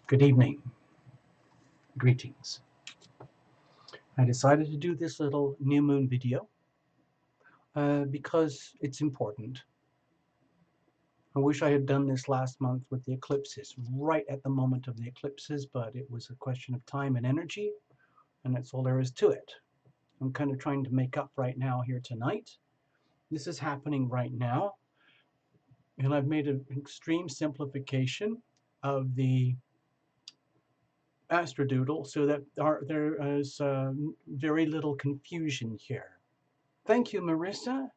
Good evening. Greetings. I decided to do this little new moon video because it's important. I wish I had done this last month with the eclipses, right at the moment of the eclipses, but it was a question of time and energy, and that's all there is to it. I'm kind of trying to make up right now here tonight. This is happening right now, and I've made an extreme simplification of the astrodoodle so that there is very little confusion here. Thank you, Marissa.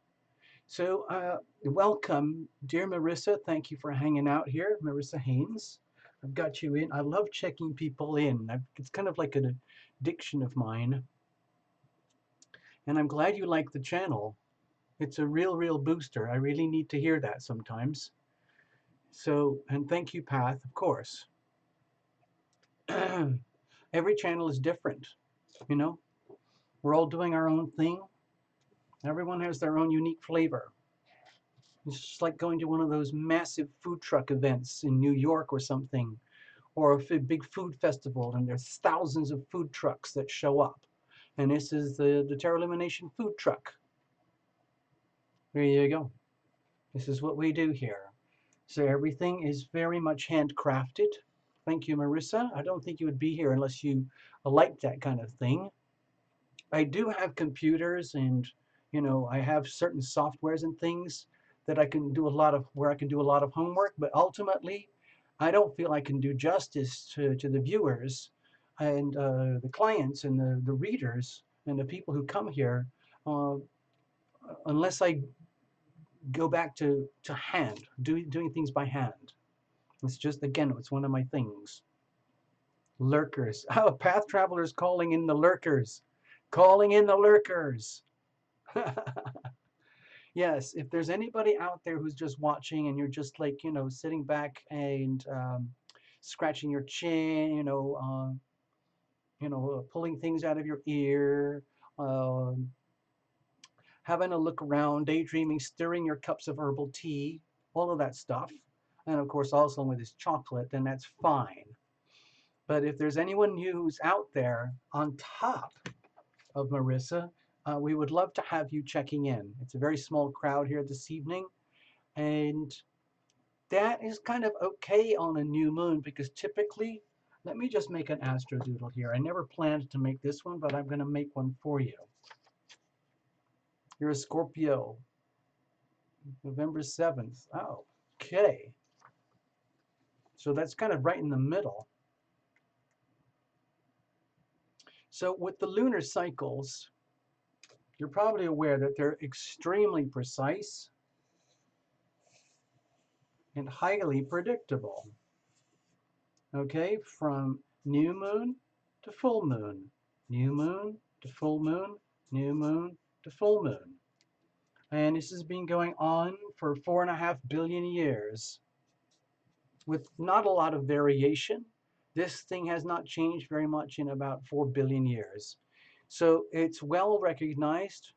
So, welcome, dear Marissa. Thank you for hanging out here, Marissa Haynes. I've got you in. I love checking people in. It's kind of like an addiction of mine. And I'm glad you like the channel. It's a real booster. I really need to hear that sometimes. So, and thank you, Path, of course. Every channel is different, you know? We're all doing our own thing. Everyone has their own unique flavor. It's just like going to one of those massive food truck events in New York or something, or a big food festival, and there's thousands of food trucks that show up. And this is the Terra Lumination food truck. There you go. This is what we do here. So everything is very much handcrafted. Thank you, Marissa. I don't think you would be here unless you like that kind of thing. I do have computers and, I have certain softwares and things that I can do where I can do a lot of homework, but ultimately, I don't feel I can do justice to the viewers and the clients and the readers and the people who come here uh, unless I go back to hand, doing things by hand. It's just, again, it's one of my things. Lurkers. Oh, path travelers calling in the lurkers. Calling in the lurkers. Yes, if there's anybody out there who's just watching and you're just like, sitting back and scratching your chin, pulling things out of your ear, um, having a look around, daydreaming, stirring your cups of herbal tea, all of that stuff, and of course also with his chocolate, then that's fine. But if there's anyone new who's out there on top of Marissa, we would love to have you checking in. It's a very small crowd here this evening, and that is kind of okay on a new moon because typically, let me just make an astrodoodle here. I never planned to make this one, but I'm going to make one for you. You're a Scorpio, November 7th. Oh, okay. So that's kind of right in the middle. So with the lunar cycles, you're probably aware that they're extremely precise and highly predictable. Okay, from new moon to full moon, new moon to full moon, new moon to full moon. And this has been going on for 4.5 billion years with not a lot of variation. This thing has not changed very much in about 4 billion years. So it's well recognized,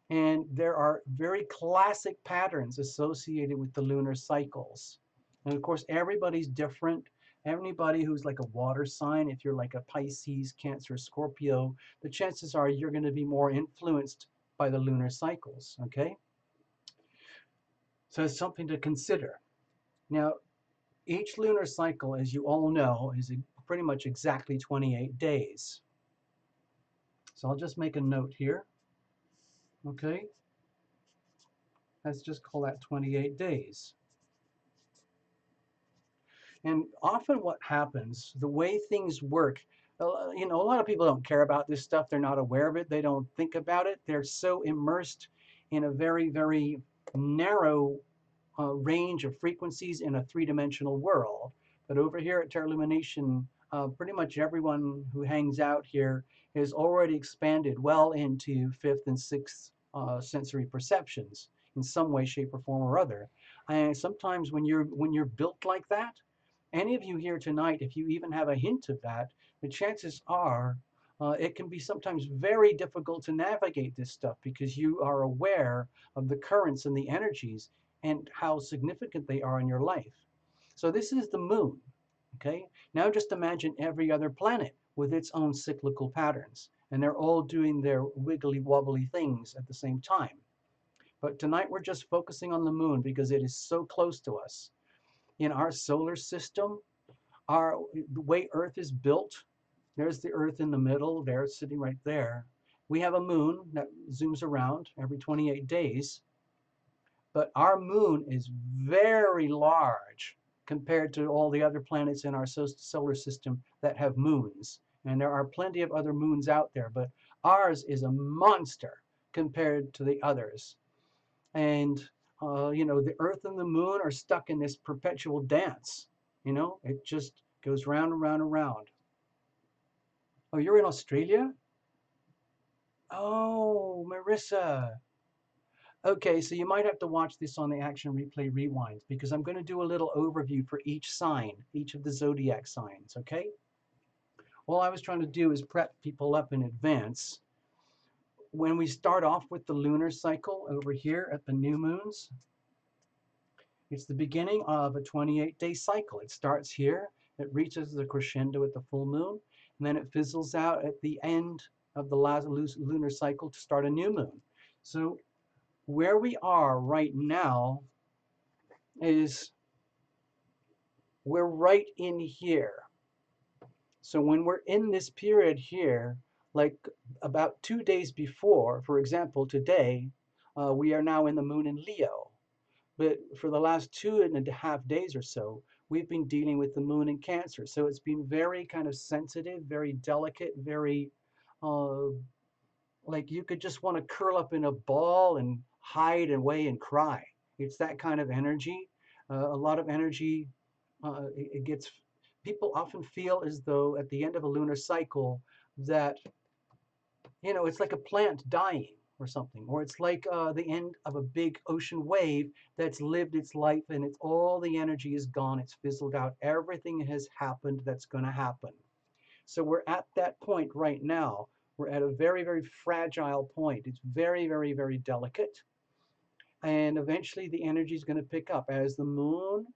and there are very classic patterns associated with the lunar cycles. And of course, everybody's different. Anybody who's like a water sign, if you're like a Pisces, Cancer, Scorpio, the chances are you're going to be more influenced by the lunar cycles, okay? So it's something to consider. Now, each lunar cycle, as you all know, is pretty much exactly 28 days. So I'll just make a note here, okay? Let's just call that 28 days. And often what happens, the way things work, a lot of people don't care about this stuff. They're not aware of it. They don't think about it. They're so immersed in a very narrow range of frequencies in a three-dimensional world. But over here at Terra Lumination, pretty much everyone who hangs out here has already expanded well into fifth and sixth sensory perceptions in some way, shape, or form or other. And sometimes when you're built like that, any of you here tonight, if you even have a hint of that, the chances are it can be sometimes very difficult to navigate this stuff because you are aware of the currents and the energies and how significant they are in your life. So this is the moon, Okay? Now just imagine every other planet with its own cyclical patterns, and they're all doing their wiggly wobbly things at the same time. But tonight we're just focusing on the moon because it is so close to us. In our solar system, the way Earth is built, there's the Earth in the middle, there, sitting right there. We have a moon that zooms around every 28 days, but our moon is very large compared to all the other planets in our solar system that have moons. And there are plenty of other moons out there, but ours is a monster compared to the others. And the Earth and the moon are stuck in this perpetual dance. It just goes round and round and round. Oh, you're in Australia? Oh, Marissa. Okay, so you might have to watch this on the Action Replay Rewinds because I'm going to do a little overview for each sign, each of the zodiac signs, okay? All I was trying to do is prep people up in advance. When we start off with the lunar cycle over here at the new moons, it's the beginning of a 28-day cycle. It starts here, it reaches the crescendo at the full moon, and then it fizzles out at the end of the last lunar cycle to start a new moon. So where we are right now is we're right in here. So when we're in this period here, like about 2 days before, for example, today, we are now in the moon in Leo. But for the last 2.5 days or so, we've been dealing with the moon in Cancer. So it's been very kind of sensitive, very delicate, very like you could just want to curl up in a ball and hide away and cry. It's that kind of energy. A lot of energy. It gets. People often feel as though at the end of a lunar cycle that it's like a plant dying or something, or it's like the end of a big ocean wave that's lived its life and it's all the energy is gone. It's fizzled out. Everything has happened that's going to happen. So we're at that point right now. We're at a very, very fragile point. It's very, very, very delicate. And eventually the energy is going to pick up. As the moon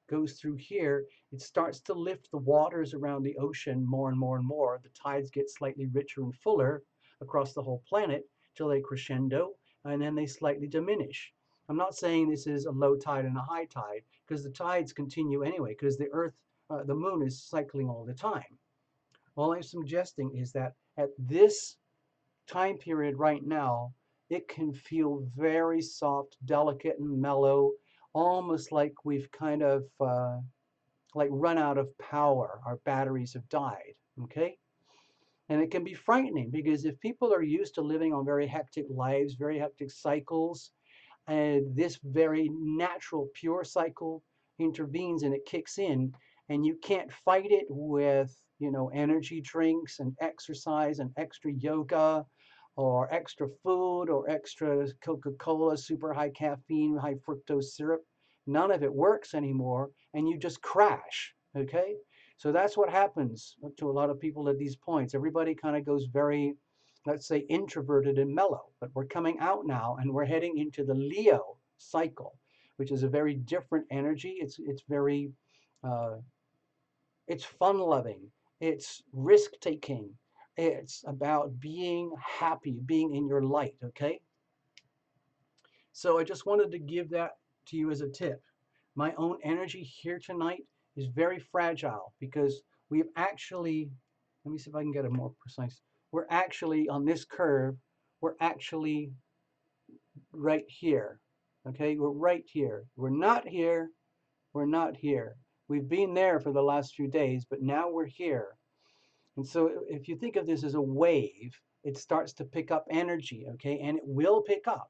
goes through here, it starts to lift the waters around the ocean more and more and more. The tides get slightly richer and fuller across the whole planet till they crescendo, and then they slightly diminish. I'm not saying this is a low tide and a high tide, because the tides continue anyway, because the moon is cycling all the time. All I'm suggesting is that at this time period right now, it can feel very soft, delicate, and mellow, almost like we've kind of like run out of power. Our batteries have died, okay? And it can be frightening because if people are used to living on very hectic lives, very hectic cycles, and this very natural, pure cycle intervenes and it kicks in, and you can't fight it with, energy drinks and exercise and extra yoga or extra food or extra Coca-Cola, super high caffeine, high fructose syrup. None of it works anymore, and you just crash, okay? So that's what happens to a lot of people at these points. Everybody kind of goes very, let's say, introverted and mellow. But we're coming out now, and we're heading into the Leo cycle, which is a very different energy. It's very, it's fun-loving. It's risk-taking. It's about being happy, being in your light, okay? So I just wanted to give that to you as a tip. My own energy here tonight is very fragile because we've actually, let me see if I can get it more precise. We're actually on this curve, we're actually right here, okay? We're right here. We're not here, we're not here. We've been there for the last few days, but now we're here. And so if you think of this as a wave, it starts to pick up energy, okay? And it will pick up.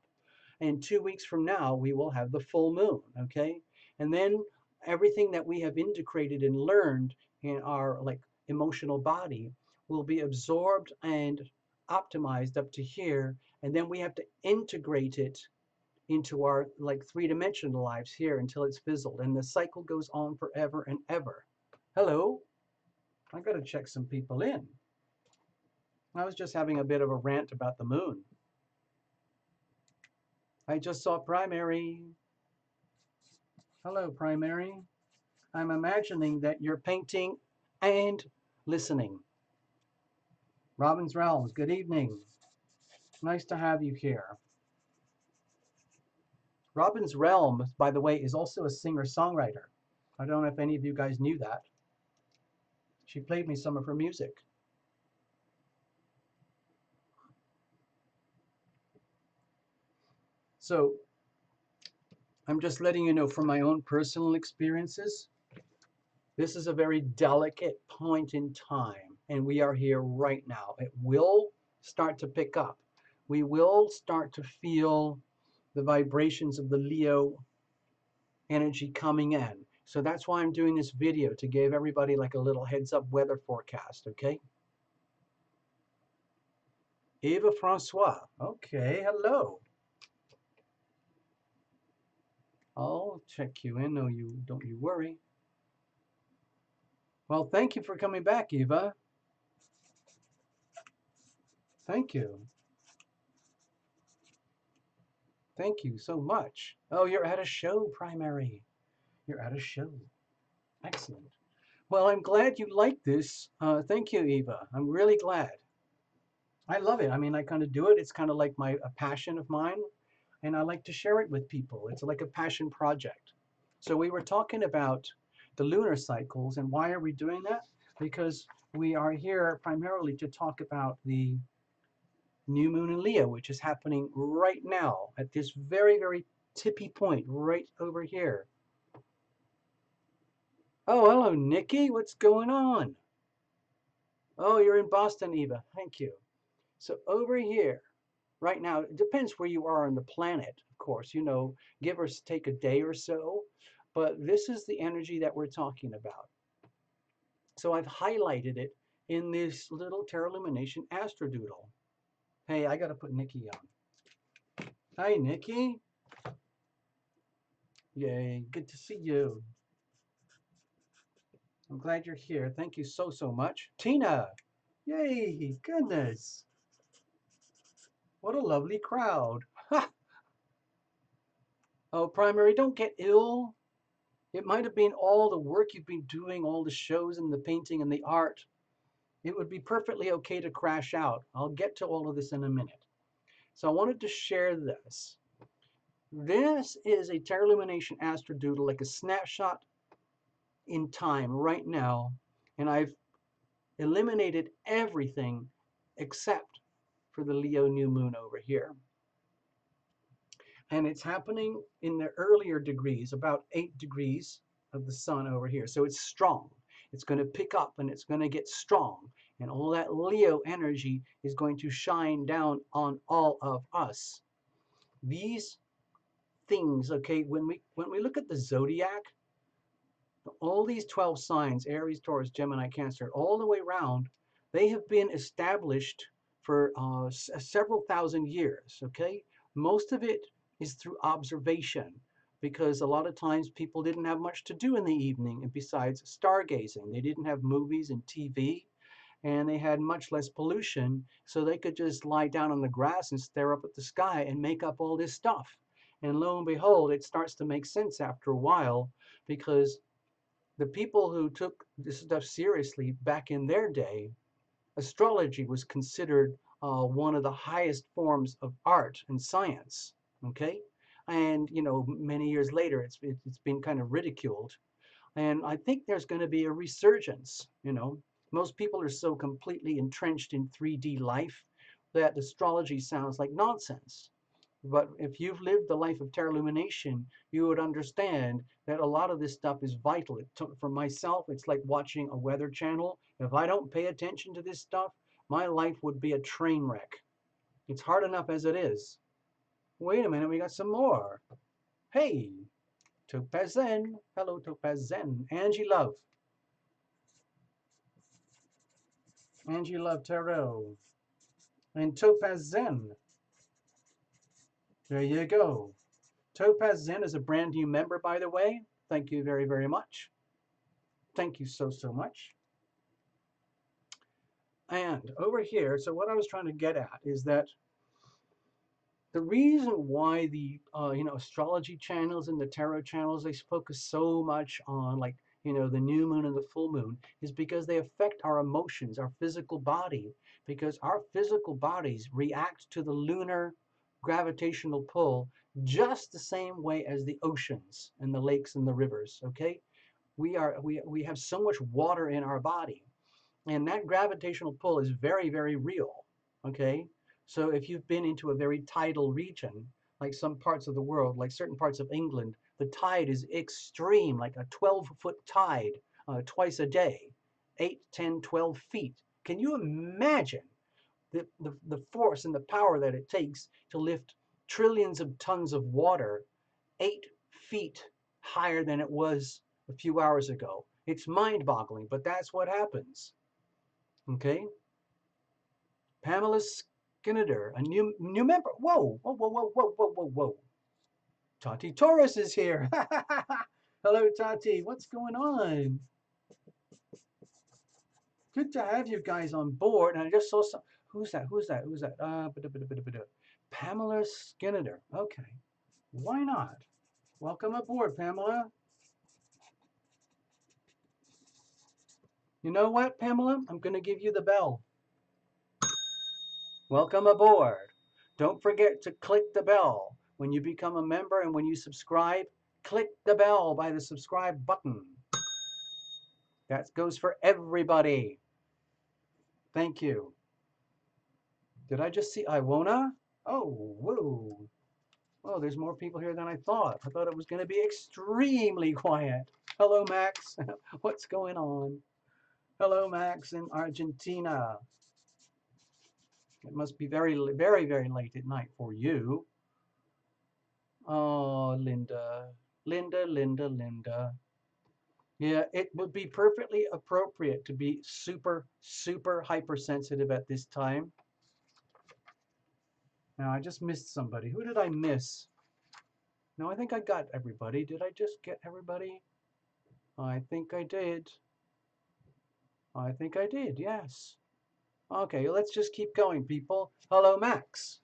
And 2 weeks from now, we will have the full moon, okay? And then everything that we have integrated and learned in our like emotional body will be absorbed and optimized up to here. And then we have to integrate it into our like three-dimensional lives here until it's fizzled. And the cycle goes on forever and ever. Hello, I got to check some people in. I was just having a bit of a rant about the moon. I just saw Primary. Hello, Primary. I'm imagining that you're painting and listening. Robin's Realms, good evening. Nice to have you here. Robin's Realm, by the way, is also a singer-songwriter. I don't know if any of you guys knew that. She played me some of her music. So I'm just letting you know from my own personal experiences, this is a very delicate point in time, and we are here right now. It will start to pick up. We will start to feel the vibrations of the Leo energy coming in. So that's why I'm doing this video, to give everybody like a little heads up weather forecast, okay? Eva Francois, okay, hello. I'll check you in, no, you don't you worry. Well, thank you for coming back, Eva. Thank you. Thank you so much. Oh, you're at a show, Primary. You're at a show. Excellent. Well, I'm glad you like this. Thank you, Eva. I'm really glad. I love it. I mean, I kind of do it. It's kind of like a passion of mine, and I like to share it with people. It's like a passion project. So we were talking about the lunar cycles, and why are we doing that? Because we are here primarily to talk about the new moon in Leo, which is happening right now at this very, very tippy point right over here. Oh, hello, Nikki. What's going on? Oh, you're in Boston, Eva. Thank you. So over here, right now, it depends where you are on the planet, of course, you know, give or take a day or so. But this is the energy that we're talking about. So I've highlighted it in this little Tarot Illumination Astrodoodle. Hey, I got to put Nikki on. Hi, Nikki. Yay, good to see you. I'm glad you're here. Thank you so, so much. Tina, yay, goodness. What a lovely crowd. Ha! Oh, Primary, don't get ill. It might have been all the work you've been doing, all the shows and the painting and the art. It would be perfectly okay to crash out. I'll get to all of this in a minute. So I wanted to share this. This is a Tarot Illumination Astrodoodle, like a snapshot in time right now. And I've eliminated everything except for the Leo new moon over here. And it's happening in the earlier degrees, about 8 degrees of the sun over here. So it's strong. It's going to pick up and it's going to get strong. And all that Leo energy is going to shine down on all of us. These things, okay, when we look at the Zodiac, all these 12 signs, Aries, Taurus, Gemini, Cancer, all the way around, they have been established for several thousand years, okay? Most of it is through observation, because a lot of times people didn't have much to do in the evening, and besides stargazing, they didn't have movies and TV, and they had much less pollution, so they could just lie down on the grass and stare up at the sky and make up all this stuff. And lo and behold, it starts to make sense after a while, because the people who took this stuff seriously back in their day, astrology was considered one of the highest forms of art and science. Okay, and you know, many years later, it's been kind of ridiculed, and I think there's going to be a resurgence. You know, most people are so completely entrenched in 3D life that astrology sounds like nonsense. But if you've lived the life of Tarot Illumination, you would understand that a lot of this stuff is vital. For myself, it's like watching a weather channel. If I don't pay attention to this stuff, my life would be a train wreck. It's hard enough as it is. Wait a minute, we got some more. Hey, Topaz Zen. Hello, Topaz Zen. Angie Love. Angie Love Tarot. And Topaz Zen. There you go. Topaz Zen is a brand new member, by the way. Thank you very, very much. Thank you so, so much. And over here, so what I was trying to get at is that the reason why the astrology channels and the tarot channels, they focus so much on like you know, the new moon and the full moon, is because they affect our emotions, our physical body, because our physical bodies react to the lunar gravitational pull just the same way as the oceans and the lakes and the rivers, okay? We have so much water in our body, and that gravitational pull is very, very real, okay? So if you've been into a very tidal region, like some parts of the world, like certain parts of England, the tide is extreme, like a 12-foot tide twice a day, 8, 10, 12 feet. Can you imagine the force and the power that it takes to lift trillions of tons of water 8 feet higher than it was a few hours ago? It's mind-boggling, but that's what happens. Okay, Pamela Skinner, a new member. Whoa, whoa, whoa, whoa, whoa, whoa, whoa, whoa. Tati Torres is here. Hello, Tati. What's going on? Good to have you guys on board. And I just saw some. Who's that? Who's that? Who's that? Pamela Skinner. Okay, why not? Welcome aboard, Pamela. You know what, Pamela? I'm going to give you the bell. Welcome aboard. Don't forget to click the bell when you become a member, and when you subscribe, click the bell by the subscribe button. That goes for everybody. Thank you. Did I just see Iwona? Oh, whoa. Oh, there's more people here than I thought. I thought it was going to be extremely quiet. Hello, Max. What's going on? Hello, Max in Argentina. It must be very, very, very late at night for you. Oh, Linda. Linda, Linda, Linda. Yeah, it would be perfectly appropriate to be super, super hypersensitive at this time. Now, I just missed somebody. Who did I miss? No, I think I got everybody. Did I just get everybody? I think I did. I think I did, yes. Okay, let's just keep going, people. Hello, Max.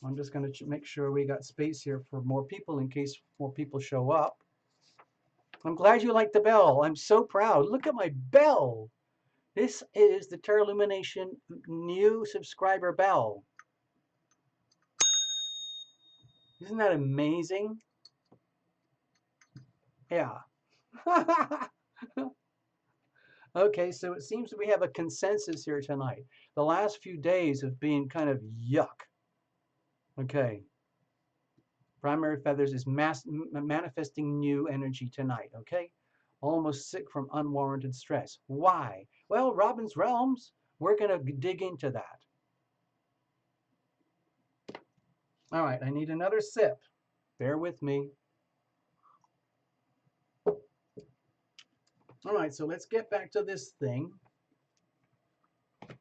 I'm just going to make sure we got space here for more people in case more people show up. I'm glad you like the bell. I'm so proud. Look at my bell. This is the Terra Lumination new subscriber bell. Isn't that amazing? Yeah. Okay, so it seems that we have a consensus here tonight. The last few days have been kind of yuck. Okay. Primary Feathers is manifesting new energy tonight, okay? Almost sick from unwarranted stress. Why? Well, Robin's Realms, we're going to dig into that. All right, I need another sip. Bear with me. All right, so let's get back to this thing.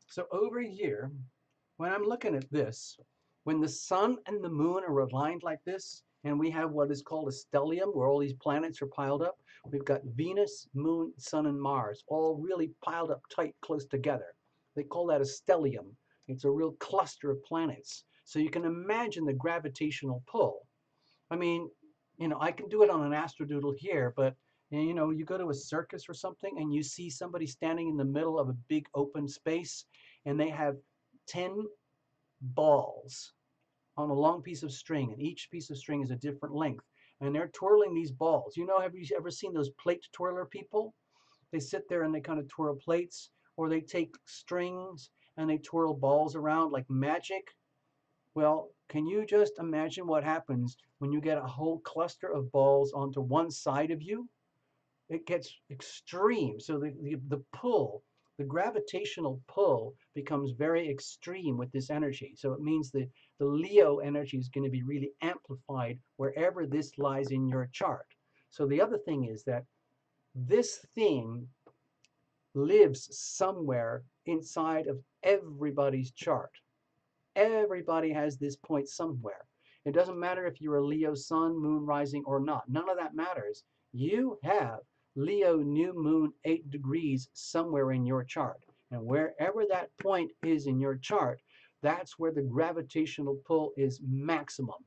So over here, when I'm looking at this, when the sun and the moon are aligned like this, and we have what is called a stellium, where all these planets are piled up, we've got Venus, Moon, Sun, and Mars, all really piled up tight, close together. They call that a stellium. It's a real cluster of planets. So you can imagine the gravitational pull. I mean, you know, I can do it on an astrodoodle here, but you know, you go to a circus or something and you see somebody standing in the middle of a big open space and they have 10 balls on a long piece of string, and each piece of string is a different length, and they're twirling these balls. You know, have you ever seen those plate twirler people? They sit there and they kind of twirl plates, or they take strings and they twirl balls around like magic. Well, can you just imagine what happens when you get a whole cluster of balls onto one side of you? It gets extreme. So the pull, the gravitational pull becomes very extreme with this energy. So it means the Leo energy is going to be really amplified wherever this lies in your chart. So the other thing is that this thing lives somewhere inside of everybody's chart. Everybody has this point somewhere. It doesn't matter if you're a Leo sun, moon, rising, or not. None of that matters. You have Leo new moon 8 degrees somewhere in your chart. And wherever that point is in your chart, that's where the gravitational pull is maximum.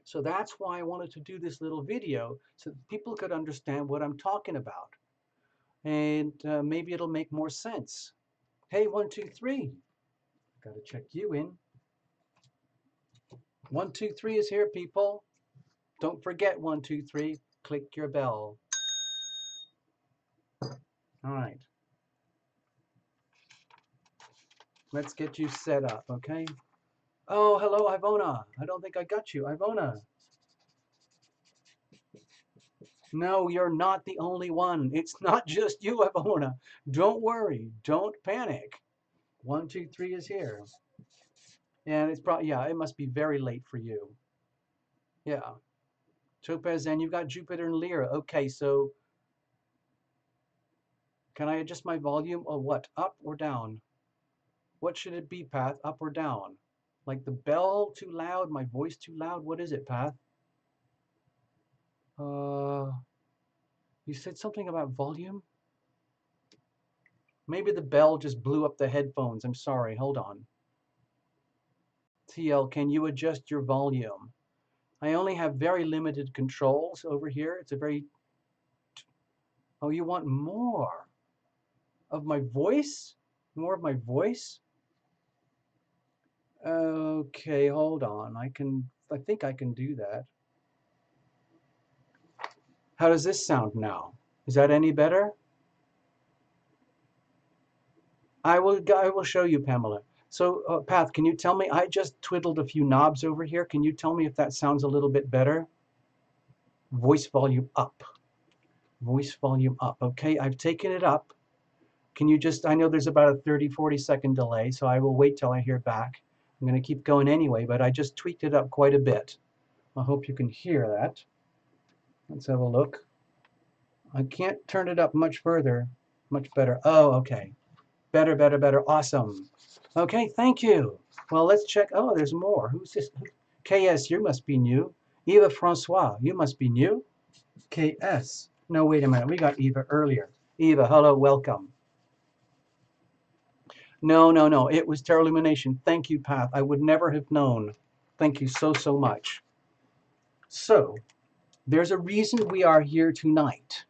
So that's why I wanted to do this little video so that people could understand what I'm talking about. And maybe it'll make more sense. Hey, 123. Got to check you in. 123 is here, people. Don't forget 123. Click your bell. All right. Let's get you set up, okay? Oh, hello, Ivona. I don't think I got you. Ivona. No, you're not the only one. It's not just you, Ivona. Don't worry. Don't panic. 123 is here. And it's probably, yeah, it must be very late for you. Yeah. Topaz, and you've got Jupiter and Lyra. Okay, so can I adjust my volume or what? Up or down? What should it be, Path? Up or down? Like the bell too loud, my voice too loud? What is it, Path? You said something about volume? Maybe the bell just blew up the headphones. I'm sorry. Hold on. TL, can you adjust your volume? I only have very limited controls over here. It's a very... Oh, you want more of my voice? More of my voice? Okay, hold on. I think I can do that. How does this sound now? Is that any better? I will show you, Pamela. So, Path, can you tell me? I just twiddled a few knobs over here. Can you tell me if that sounds a little bit better? Voice volume up. Voice volume up. Okay, I've taken it up. Can you just, I know there's about a 30, 40-second delay, so I will wait till I hear back. I'm going to keep going anyway, but I just tweaked it up quite a bit. I hope you can hear that. Let's have a look. I can't turn it up much further. Much better. Oh, okay. Better, better, better. Awesome. Okay, thank you. Well, let's check. Oh, there's more. Who's this? KS, you must be new. Eva Francois, you must be new. KS. No, wait a minute. We got Eva earlier. Eva, hello, welcome. No, no, no. It was Terra Lumination. Thank you, Path. I would never have known. Thank you so, so much. So, there's a reason we are here tonight.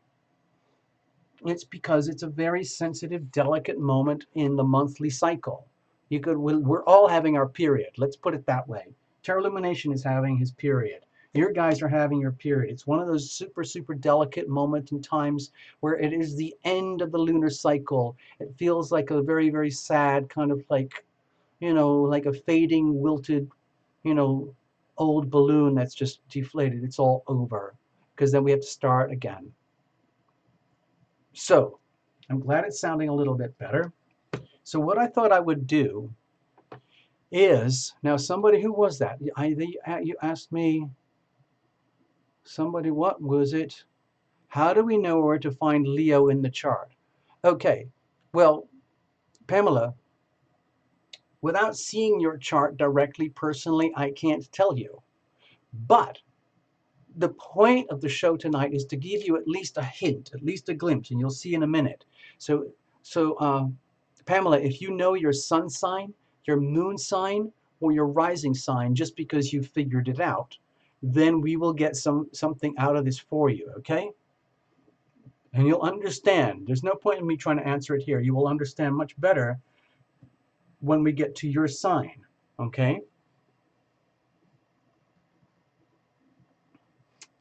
It's because it's a very sensitive, delicate moment in the monthly cycle. We're all having our period. Let's put it that way. Terra Lumination is having his period. Your guys are having your period. It's one of those super, super delicate moments in times where it is the end of the lunar cycle. It feels like a very, very sad kind of like, like a fading, wilted, old balloon that's just deflated. It's all over because then we have to start again. So I'm glad it's sounding a little bit better. So what I thought I would do is, now somebody, who was that? You asked me, somebody, what was it? How do we know where to find Leo in the chart? Okay, well, Pamela, without seeing your chart directly, personally, I can't tell you. But the point of the show tonight is to give you at least a hint, at least a glimpse, and you'll see in a minute. So Pamela, if you know your sun sign, your moon sign, or your rising sign, just because you figured it out, then we will get something out of this for you, okay? And you'll understand. There's no point in me trying to answer it here. You will understand much better when we get to your sign, okay?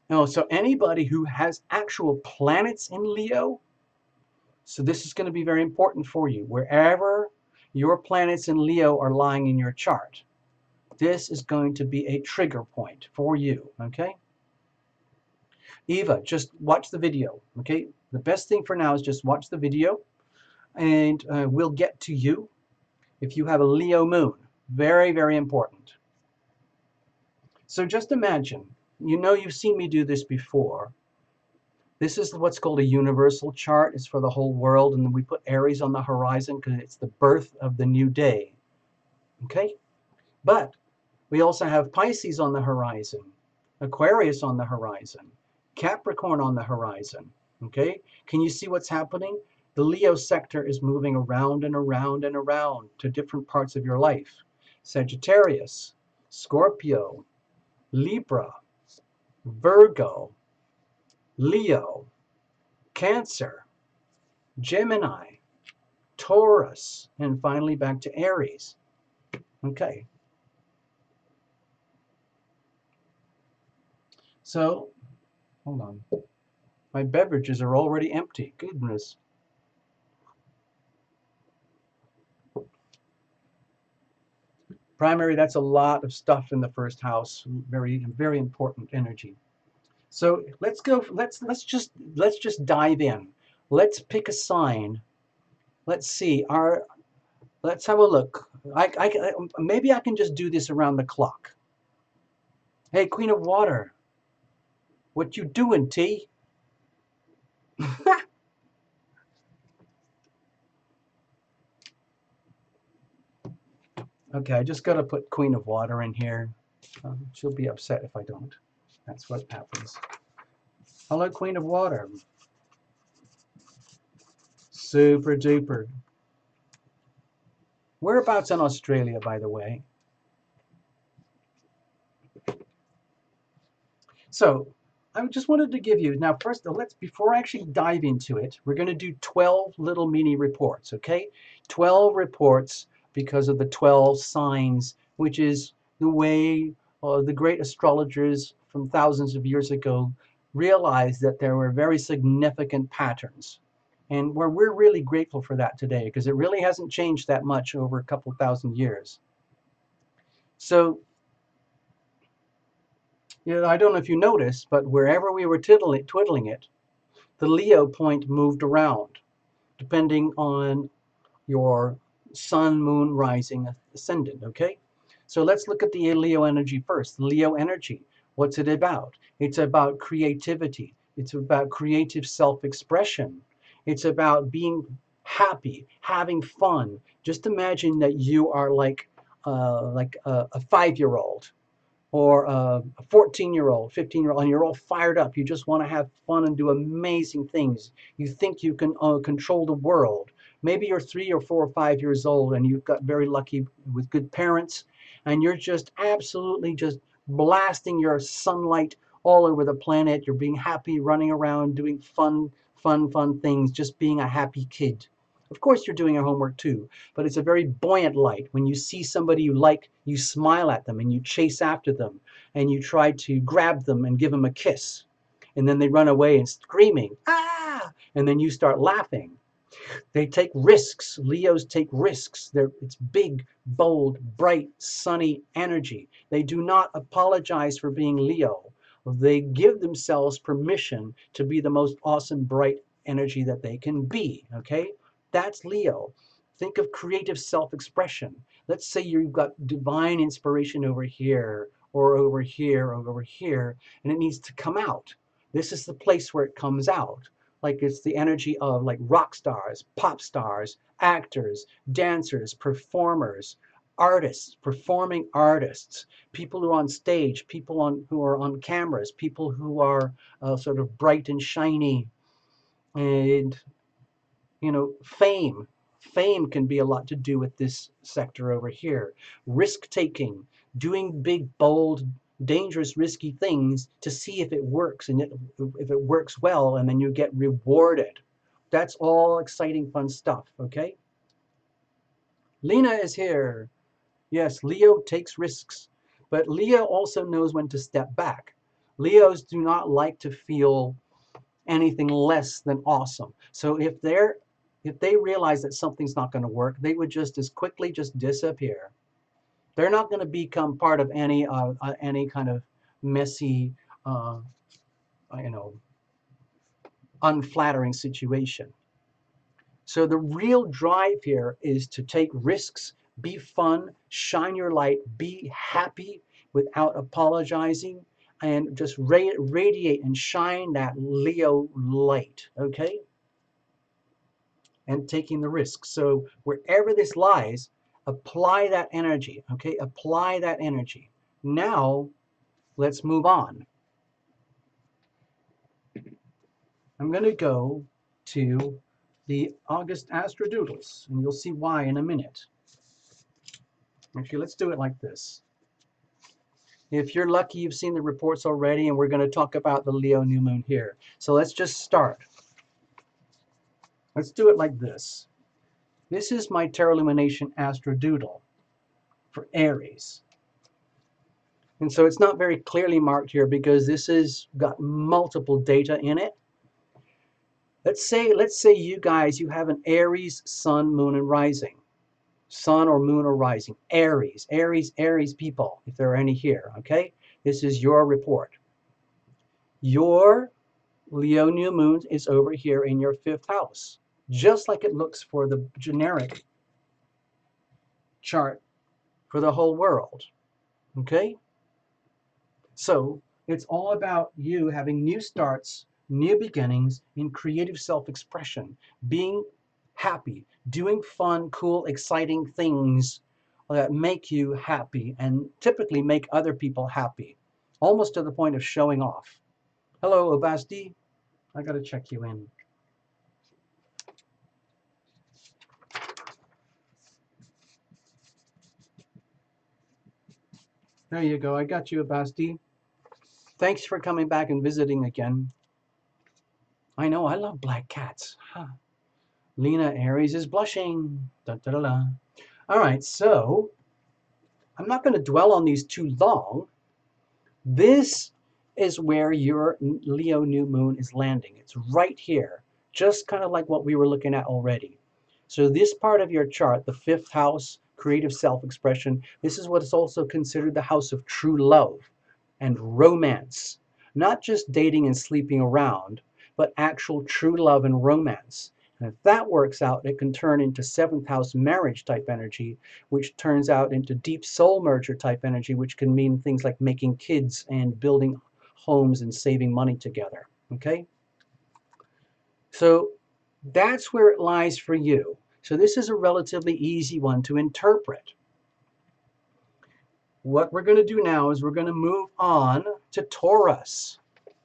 Now, so anybody who has actual planets in Leo, so this is going to be very important for you. Wherever your planets in Leo are lying in your chart, this is going to be a trigger point for you, okay? Eva, just watch the video, okay? The best thing for now is just watch the video, and we'll get to you if you have a Leo moon. Very, very important. So just imagine, you've seen me do this before. This is what's called a universal chart. It's for the whole world, and then we put Aries on the horizon because it's the birth of the new day, okay? But we also have Pisces on the horizon, Aquarius on the horizon, Capricorn on the horizon, okay? Can you see what's happening? The Leo sector is moving around and around and around to different parts of your life. Sagittarius, Scorpio, Libra, Virgo, Leo, Cancer, Gemini, Taurus, and finally back to Aries. Okay. So, hold on. My beverages are already empty. Goodness. Primary, that's a lot of stuff in the first house. Very, very important energy. So let's go. Let's just dive in. Let's pick a sign. Let's see. Let's have a look. Maybe I can just do this around the clock. Hey, Queen of Water, what you doing, T? Okay, I just got to put Queen of Water in here. She'll be upset if I don't. That's what happens. Hello, Queen of Water. Super duper. Whereabouts in Australia, by the way? So I just wanted to give you, now first, before I actually dive into it, we're going to do 12 little mini reports, okay? 12 reports because of the 12 signs, which is the way the great astrologers from thousands of years ago realized that there were very significant patterns. And we're really grateful for that today because it really hasn't changed that much over a couple thousand years. So I don't know if you noticed, but wherever we were twiddling it, the Leo point moved around, depending on your sun, moon, rising, ascendant, okay? So let's look at the Leo energy first. Leo energy, what's it about? It's about creativity. It's about creative self-expression. It's about being happy, having fun. Just imagine that you are like a 5-year-old or a 14-year-old, 15-year-old, and you're all fired up. You just want to have fun and do amazing things. You think you can control the world. Maybe you're 3 or 4 or 5 years old and you've got very lucky with good parents, and you're just absolutely just blasting your sunlight all over the planet. You're being happy, running around, doing fun things, just being a happy kid. Of course, you're doing your homework too, but it's a very buoyant light. When you see somebody you like, you smile at them and you chase after them and you try to grab them and give them a kiss. And then they run away and screaming, ah! And then you start laughing. They take risks. Leos take risks. It's big, bold, bright, sunny energy. They do not apologize for being Leo. They give themselves permission to be the most awesome, bright energy that they can be, okay? That's Leo. Think of creative self-expression. Let's say you've got divine inspiration over here, or over here, or over here, and it needs to come out. This is the place where it comes out. Like it's the energy of like rock stars, pop stars, actors, dancers, performers, artists, performing artists, people who are on stage, who are on cameras, people who are sort of bright and shiny, and fame. Fame can be a lot to do with this sector over here. Risk taking, doing big, bold, dangerous, risky things to see if it works, and if it works well, and then you get rewarded. That's all exciting, fun stuff, okay? Lena is here. Yes, Leo takes risks, but Leo also knows when to step back. Leos do not like to feel anything less than awesome. So if they realize that something's not going to work, they would just as quickly just disappear. They're not going to become part of any kind of messy, uh, you know, unflattering situation. So the real drive here is to take risks, be fun, shine your light, be happy without apologizing, and just radiate and shine that Leo light, okay? And taking the risk. So wherever this lies, apply that energy, okay? Apply that energy. Now, let's move on. I'm going to go to the August Astrodoodles, and you'll see why in a minute. Actually, let's do it like this. If you're lucky, you've seen the reports already, and we're going to talk about the Leo new moon here. So let's just start. Let's do it like this. This is my Tarot Lumination Astro Doodle for Aries. And so it's not very clearly marked here because this has got multiple data in it. Let's say you guys, you have an Aries sun, moon, and rising. Sun or moon or rising. Aries people, if there are any here, okay? This is your report. Your Leo new moon is over here in your 5th house, just like it looks for the generic chart for the whole world, okay? So it's all about you having new starts, new beginnings in creative self-expression, being happy, doing fun, cool, exciting things that make you happy and typically make other people happy, almost to the point of showing off. Hello, Obasti. I got to check you in. There you go. I got you, Abasti. Thanks for coming back and visiting again. I know, I love black cats. Huh. Lena Aries is blushing. Da, da, da, da. All right, so I'm not going to dwell on these too long. This is where your Leo new moon is landing. It's right here, just kind of like what we were looking at already. So this part of your chart, the 5th house, creative self-expression, this is what is also considered the house of true love and romance. Not just dating and sleeping around, but actual true love and romance. And if that works out, it can turn into 7th house marriage type energy, which turns out into deep soul merger type energy, which can mean things like making kids and building homes and saving money together. Okay? So that's where it lies for you. So this is a relatively easy one to interpret. What we're going to do now is we're going to move on to Taurus.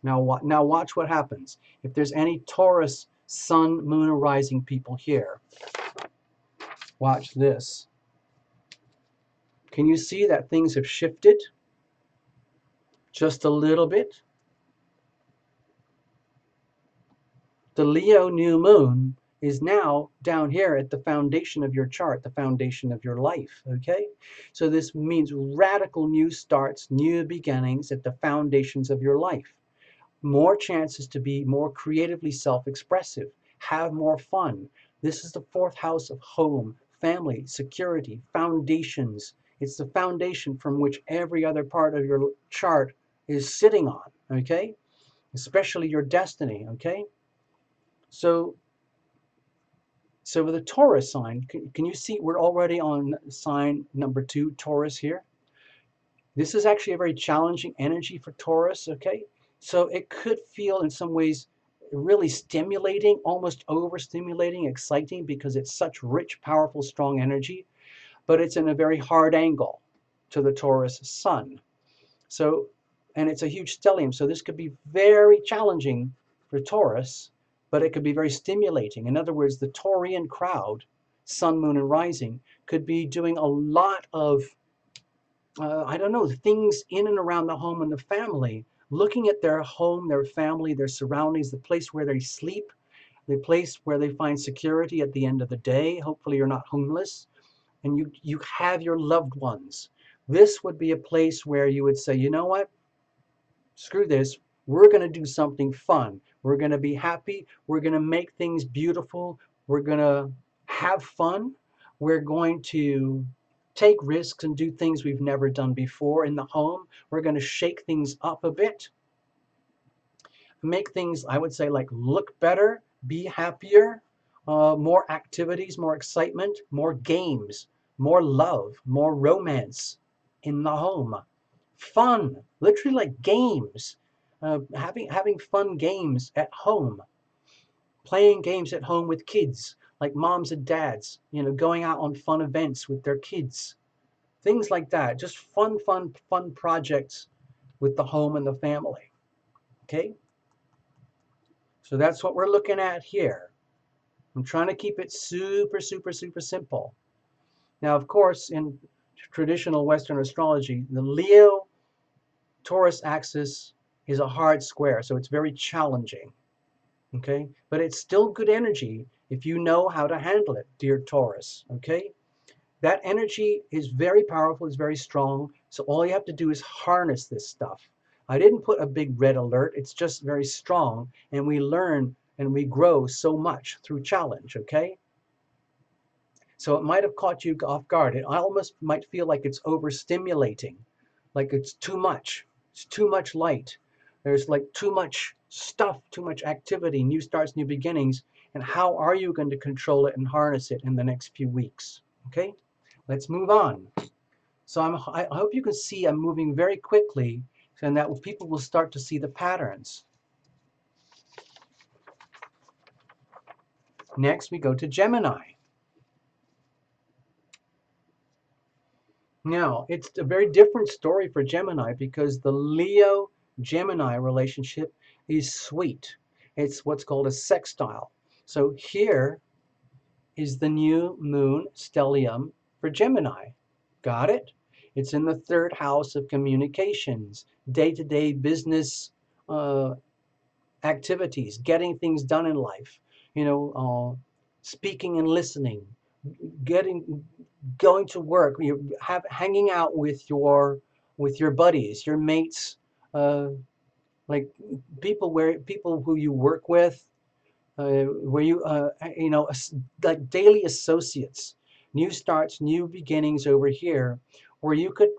Now watch what happens. If there's any Taurus sun, moon, or rising people here, watch this. Can you see that things have shifted just a little bit? The Leo new moon is now down here at the foundation of your chart, the foundation of your life, okay? So this means radical new starts, new beginnings at the foundations of your life. More chances to be more creatively self-expressive, have more fun. This is the 4th house of home, family, security, foundations. It's the foundation from which every other part of your chart is sitting on, okay? Especially your destiny, okay? So with the Taurus sign, can you see we're already on sign number 2, Taurus here? This is actually a very challenging energy for Taurus, okay? So it could feel in some ways really stimulating, almost overstimulating, exciting because it's such rich, powerful, strong energy, but it's in a very hard angle to the Taurus sun. So, and it's a huge stellium, so this could be very challenging for Taurus, but it could be very stimulating. In other words, the Taurian crowd, sun, moon, and rising, could be doing a lot of I don't know, things in and around the home and the family, looking at their home, their family, their surroundings, the place where they sleep, the place where they find security at the end of the day. Hopefully you're not homeless and you have your loved ones. This would be a place where you would say, you know what, screw this, we're going to do something fun. We're going to be happy. We're going to make things beautiful. We're going to have fun. We're going to take risks and do things we've never done before in the home. We're going to shake things up a bit. Make things, I would say, like look better, be happier, more activities, more excitement, more games, more love, more romance in the home. Fun, literally like games. Having fun games at home. Playing games at home with kids, like moms and dads, you know, going out on fun events with their kids. Things like that, just fun projects with the home and the family, okay? So that's what we're looking at here. I'm trying to keep it super simple. Now, of course, in traditional Western astrology, the Leo Taurus axis is a hard square, so it's very challenging. Okay, but it's still good energy if you know how to handle it, dear Taurus. Okay, that energy is very powerful, it's very strong. So all you have to do is harness this stuff. I didn't put a big red alert, it's just very strong, and we learn and we grow so much through challenge. Okay, so it might have caught you off guard. It almost might feel like it's overstimulating, like it's too much. It's too much light. There's like too much stuff, too much activity, new starts, new beginnings. And how are you going to control it and harness it in the next few weeks? Okay, let's move on. So I hope you can see I'm moving very quickly, and that people will start to see the patterns. Next, we go to Gemini. Now, it's a very different story for Gemini because the Leo-Gemini relationship is sweet. It's what's called a sextile. So here is the new moon stellium for Gemini. Got it? It's in the third house of communications, day-to-day business activities, getting things done in life, speaking and listening, getting going to work, you have hanging out with your buddies, your mates, like people who you work with, where like daily associates, new starts, new beginnings over here, where you could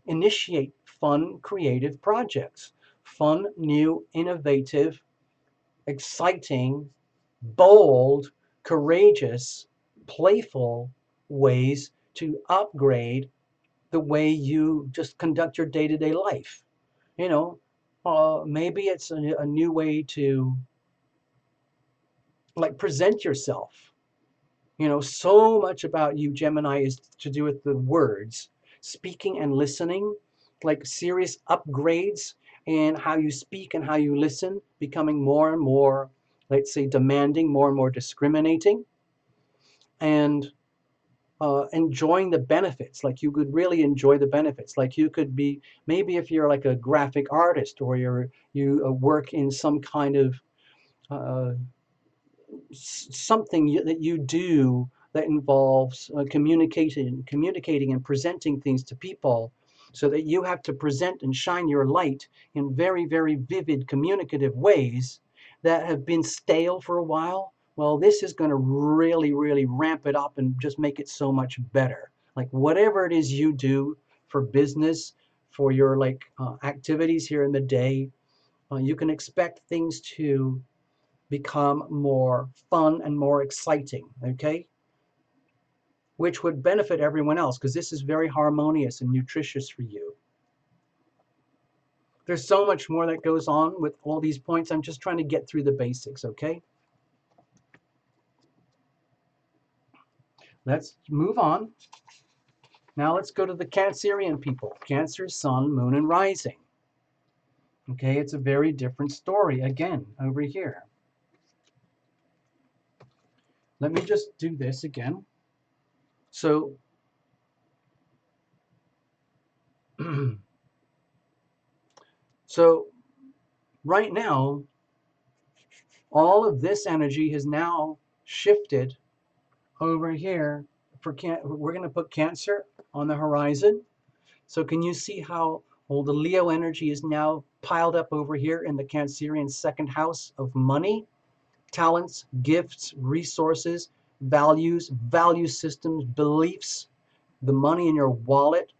initiate fun, creative projects, fun, new, innovative, exciting, bold, courageous, playful ways to upgrade the way you just conduct your day-to-day life. Maybe it's a new way to like present yourself. So much about you, Gemini, is to do with the words, speaking and listening, like serious upgrades in how you speak and how you listen, becoming more and more, let's say, demanding, more and more discriminating, and enjoying the benefits. Like you could really enjoy the benefits. Like you could be, maybe if you're like a graphic artist or you work in some kind of uh, something that you do that involves communicating and presenting things to people, so that you have to present and shine your light in very, very vivid communicative ways that have been stale for a while. Well, this is going to really, really ramp it up and just make it so much better. Like whatever it is you do for business, for your activities here in the day, you can expect things to become more fun and more exciting, okay? Which would benefit everyone else because this is very harmonious and nutritious for you. There's so much more that goes on with all these points. I'm just trying to get through the basics, okay? Let's move on. Now let's go to the Cancerian people. Cancer, Sun, Moon, and Rising. Okay, it's a very different story again over here. Let me just do this again. So so right now, all of this energy has now shifted over here for we're going to put Cancer on the horizon. So can you see how all the Leo energy is now piled up over here in the Cancerian second house of money, talents, gifts, resources, values, value systems, beliefs, the money in your wallet,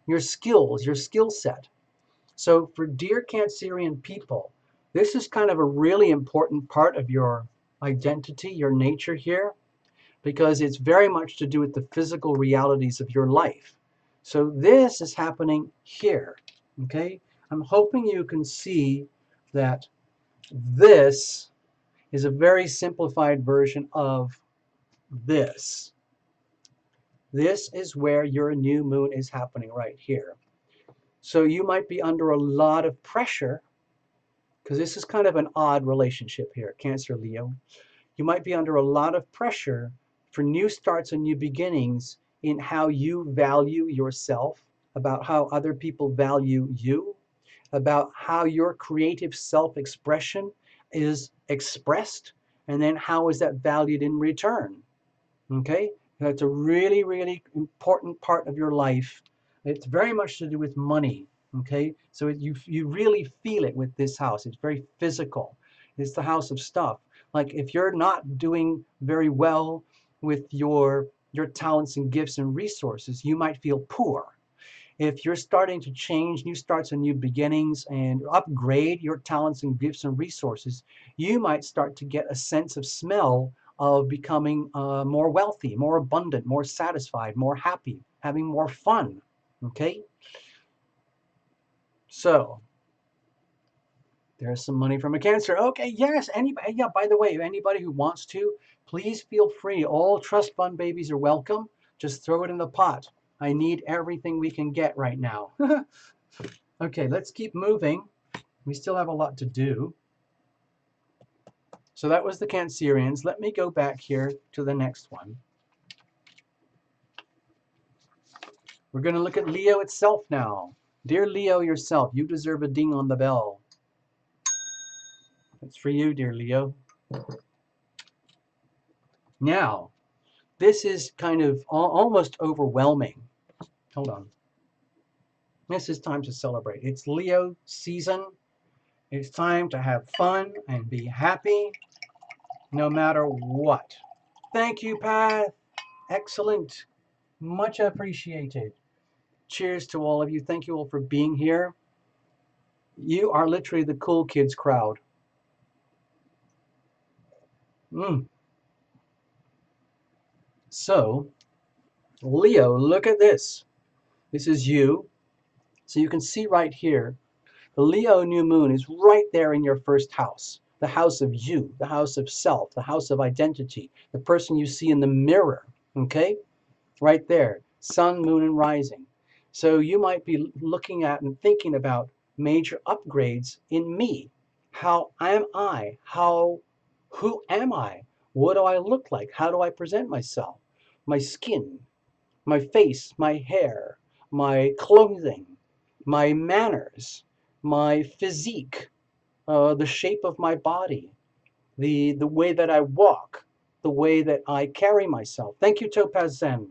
your skills, your skill set. So for dear Cancerian people, this is kind of a really important part of your identity, your nature here, because it's very much to do with the physical realities of your life. So this is happening here, okay? I'm hoping you can see that this is a very simplified version of this. This is where your new moon is happening right here. So you might be under a lot of pressure because this is kind of an odd relationship here, Cancer, Leo. You might be under a lot of pressure for new starts and new beginnings in how you value yourself, about how other people value you. about how your creative self-expression is expressed, and then how is that valued in return. Okay, that's a really, really important part of your life. It's very much to do with money. Okay, so you really feel it with this house. It's very physical. It's the house of stuff. Like if you're not doing very well with your talents and gifts and resources, you might feel poor. If you're starting to change, new starts and new beginnings, and upgrade your talents and gifts and resources, you might start to get a sense of smell of becoming more wealthy, more abundant, more satisfied, more happy, having more fun. Okay? So, there's some money from a Cancer. Okay, yes. Anybody, yeah, by the way, anybody who wants to, please feel free. All trust fund babies are welcome. Just throw it in the pot. I need everything we can get right now. Okay, let's keep moving. We still have a lot to do. So that was the Cancerians. Let me go back here to the next one. We're going to look at Leo itself now. Dear Leo yourself, you deserve a ding on the bell. That's for you, dear Leo. Now, this is kind of almost overwhelming. Hold on. This is time to celebrate. It's Leo season. It's time to have fun and be happy no matter what. Thank you, Pat. Excellent. Much appreciated. Cheers to all of you. Thank you all for being here. You are literally the cool kids crowd. So, Leo, look at this. This is you. So you can see right here, the Leo new moon is right there in your first house. The house of you, the house of self, the house of identity, the person you see in the mirror. Okay? Right there. Sun, moon, and rising. So you might be looking at and thinking about major upgrades in me. How am I? Who am I? What do I look like? How do I present myself? My skin, my face, my hair, my clothing, my manners, my physique, the shape of my body, the way that I walk, the way that I carry myself. Thank you, Topaz Zen.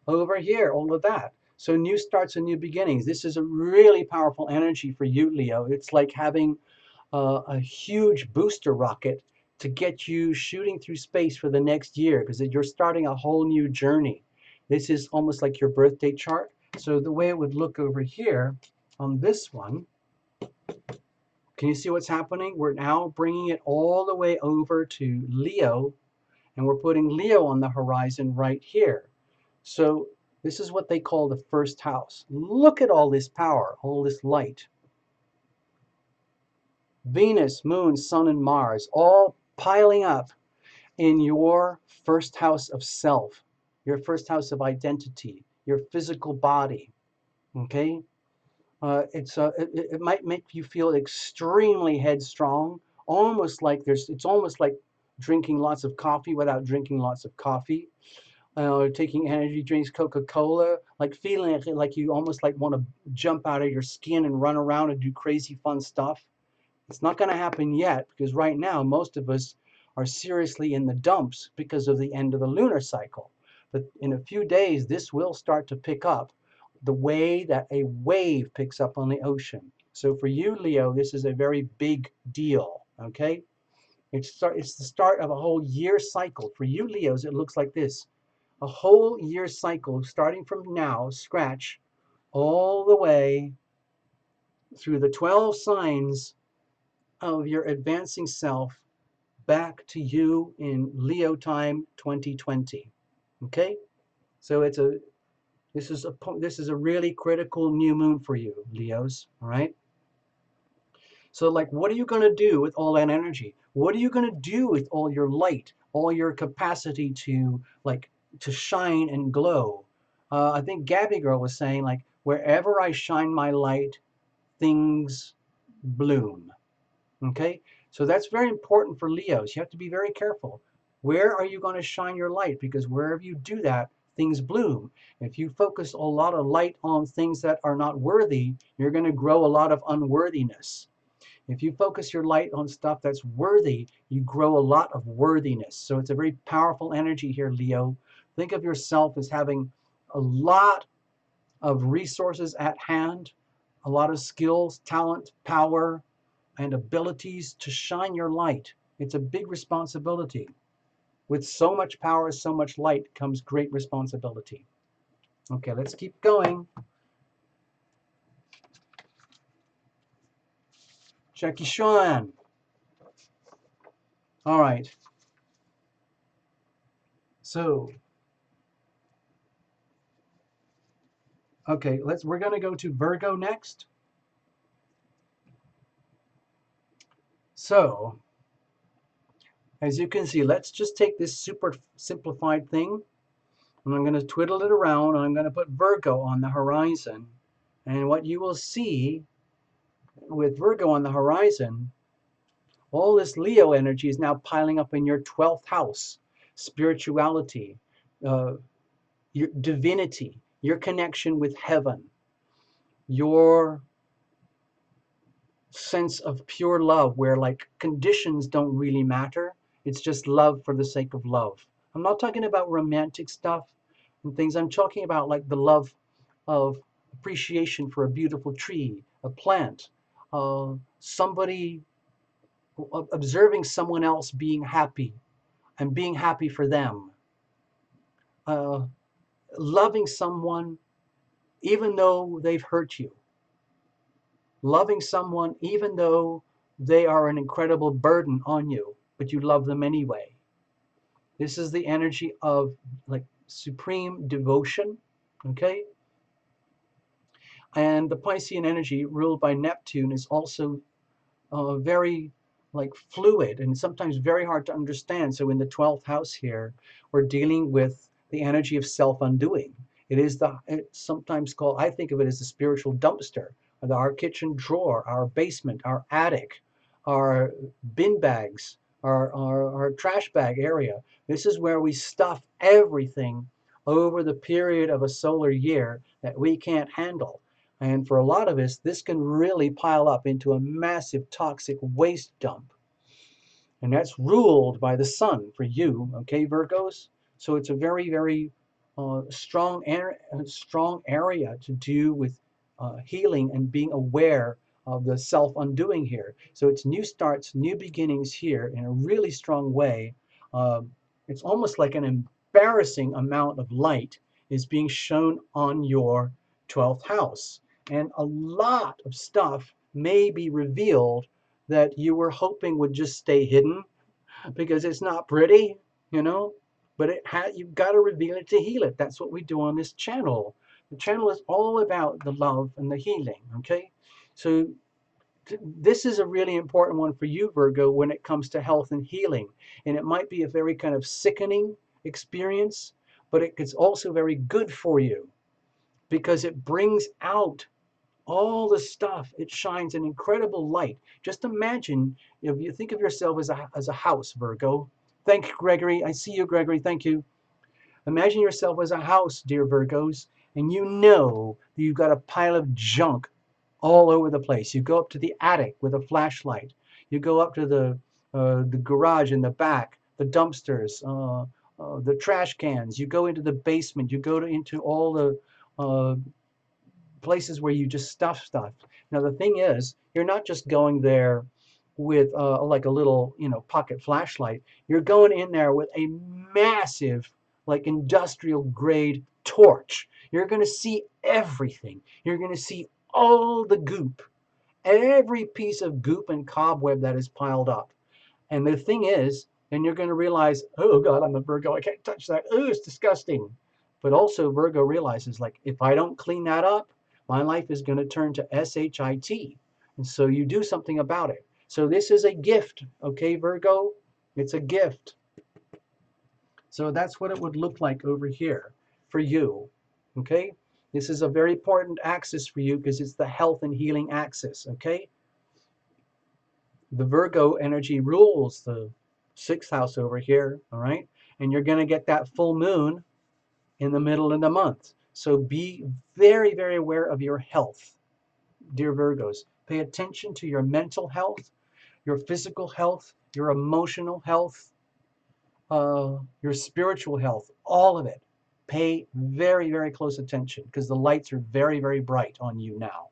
Over here, all of that. So new starts and new beginnings. This is a really powerful energy for you, Leo. It's like having a huge booster rocket to get you shooting through space for the next year because you're starting a whole new journey. This is almost like your birthday chart. So the way it would look over here on this one, can you see what's happening? We're now bringing it all the way over to Leo, and we're putting Leo on the horizon right here. So this is what they call the first house. Look at all this power, all this light. Venus, Moon, Sun, and Mars all piling up in your first house of self, your first house of identity, your physical body. Okay? It might make you feel extremely headstrong, almost like it's almost like drinking lots of coffee without drinking lots of coffee. Taking energy drinks, Coca-Cola, like feeling like you almost like want to jump out of your skin and run around and do crazy fun stuff. It's not going to happen yet because right now most of us are seriously in the dumps because of the end of the lunar cycle. But in a few days, this will start to pick up the way that a wave picks up on the ocean. So for you, Leo, this is a very big deal, okay? It's the start of a whole year cycle. For you, Leos, it looks like this. A whole year cycle starting from now, scratch, all the way through the 12 signs of your advancing self back to you in Leo time 2020. Okay? So this is a really critical new moon for you, Leos, all right? So like what are you going to do with all that energy? What are you going to do with all your light, all your capacity to shine and glow? I think Gabby Girl was saying like wherever I shine my light, things bloom. Okay? So that's very important for Leos. You have to be very careful. Where are you going to shine your light? Because wherever you do that, things bloom. If you focus a lot of light on things that are not worthy, you're going to grow a lot of unworthiness. If you focus your light on stuff that's worthy, you grow a lot of worthiness. So it's a very powerful energy here, Leo. Think of yourself as having a lot of resources at hand, a lot of skills, talent, power, and abilities to shine your light. It's a big responsibility. With so much power, so much light comes great responsibility. Okay, let's keep going. Jackie Chan. All right. So, okay, we're going to go to Virgo next. So, as you can see, let's just take this super simplified thing, and I'm going to twiddle it around, and I'm going to put Virgo on the horizon. And what you will see with Virgo on the horizon, all this Leo energy is now piling up in your 12th house. Spirituality, your divinity, your connection with heaven, your sense of pure love where like conditions don't really matter. It's just love for the sake of love. I'm not talking about romantic stuff and things. I'm talking about like the love of appreciation for a beautiful tree, a plant, somebody, observing someone else being happy and being happy for them. Uh, Loving someone even though they've hurt you. Loving someone even though they are an incredible burden on you, but you love them anyway. This is the energy of like supreme devotion, okay? And the Piscean energy ruled by Neptune is also very like fluid and sometimes very hard to understand. So in the 12th house here, we're dealing with the energy of self-undoing. It's sometimes called, I think of it as the spiritual dumpster, our kitchen drawer, our basement, our attic, our bin bags, our trash bag area. This is where we stuff everything over the period of a solar year that we can't handle. And for a lot of us, this can really pile up into a massive toxic waste dump. And that's ruled by the sun for you, okay, Virgos? So it's a very, very strong area to do with healing and being aware of the self-undoing here. So it's new starts, new beginnings here in a really strong way. It's almost like an embarrassing amount of light is being shown on your 12th house. And a lot of stuff may be revealed that you were hoping would just stay hidden because it's not pretty, you know, but you've got to reveal it to heal it. That's what we do on this channel. The channel is all about the love and the healing, okay? So this is a really important one for you, Virgo, when it comes to health and healing. And it might be a very kind of sickening experience, but it's also very good for you because it brings out all the stuff. It shines an incredible light. Just imagine, if you think of yourself as a house, Virgo. Thank you, Gregory. I see you, Gregory. Thank you. Imagine yourself as a house, dear Virgos, and you know that you've got a pile of junk all over the place. You go up to the attic with a flashlight. You go up to the garage in the back, the dumpsters, the trash cans. You go into the basement. You go into all the places where you just stuff stuff. Now the thing is, you're not just going there with like a little, pocket flashlight. You're going in there with a massive, like industrial grade torch. You're going to see everything. You're going to see all the goop, every piece of goop and cobweb that is piled up. And the thing is, then you're going to realize, oh God, I'm a Virgo. I can't touch that. Oh, it's disgusting. But also Virgo realizes, like, if I don't clean that up, my life is going to turn to SHIT. And so you do something about it. So this is a gift, okay, Virgo? It's a gift. So that's what it would look like over here for you, okay? This is a very important axis for you because it's the health and healing axis, okay? The Virgo energy rules the 6th house over here, all right? And you're going to get that full moon in the middle of the month. So be very, very aware of your health, dear Virgos. Pay attention to your mental health, your physical health, your emotional health, your spiritual health, all of it. Pay very, very close attention because the lights are very, very bright on you now.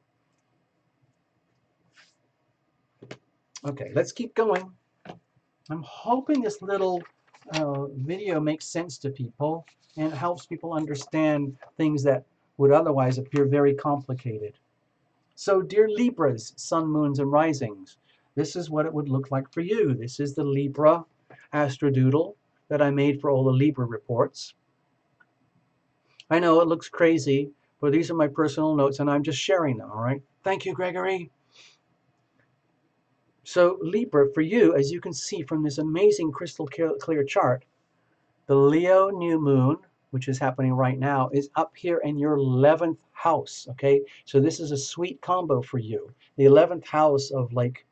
Okay, let's keep going. I'm hoping this little video makes sense to people and helps people understand things that would otherwise appear very complicated. So, dear Libras, sun, moons, and risings, this is what it would look like for you. This is the Libra astrodoodle that I made for all the Libra reports. I know it looks crazy, but these are my personal notes and I'm just sharing them, all right? Thank you, Gregory. So Libra, for you, as you can see from this amazing crystal clear chart, the Leo new moon, which is happening right now, is up here in your 11th house, okay? So this is a sweet combo for you. The 11th house of like,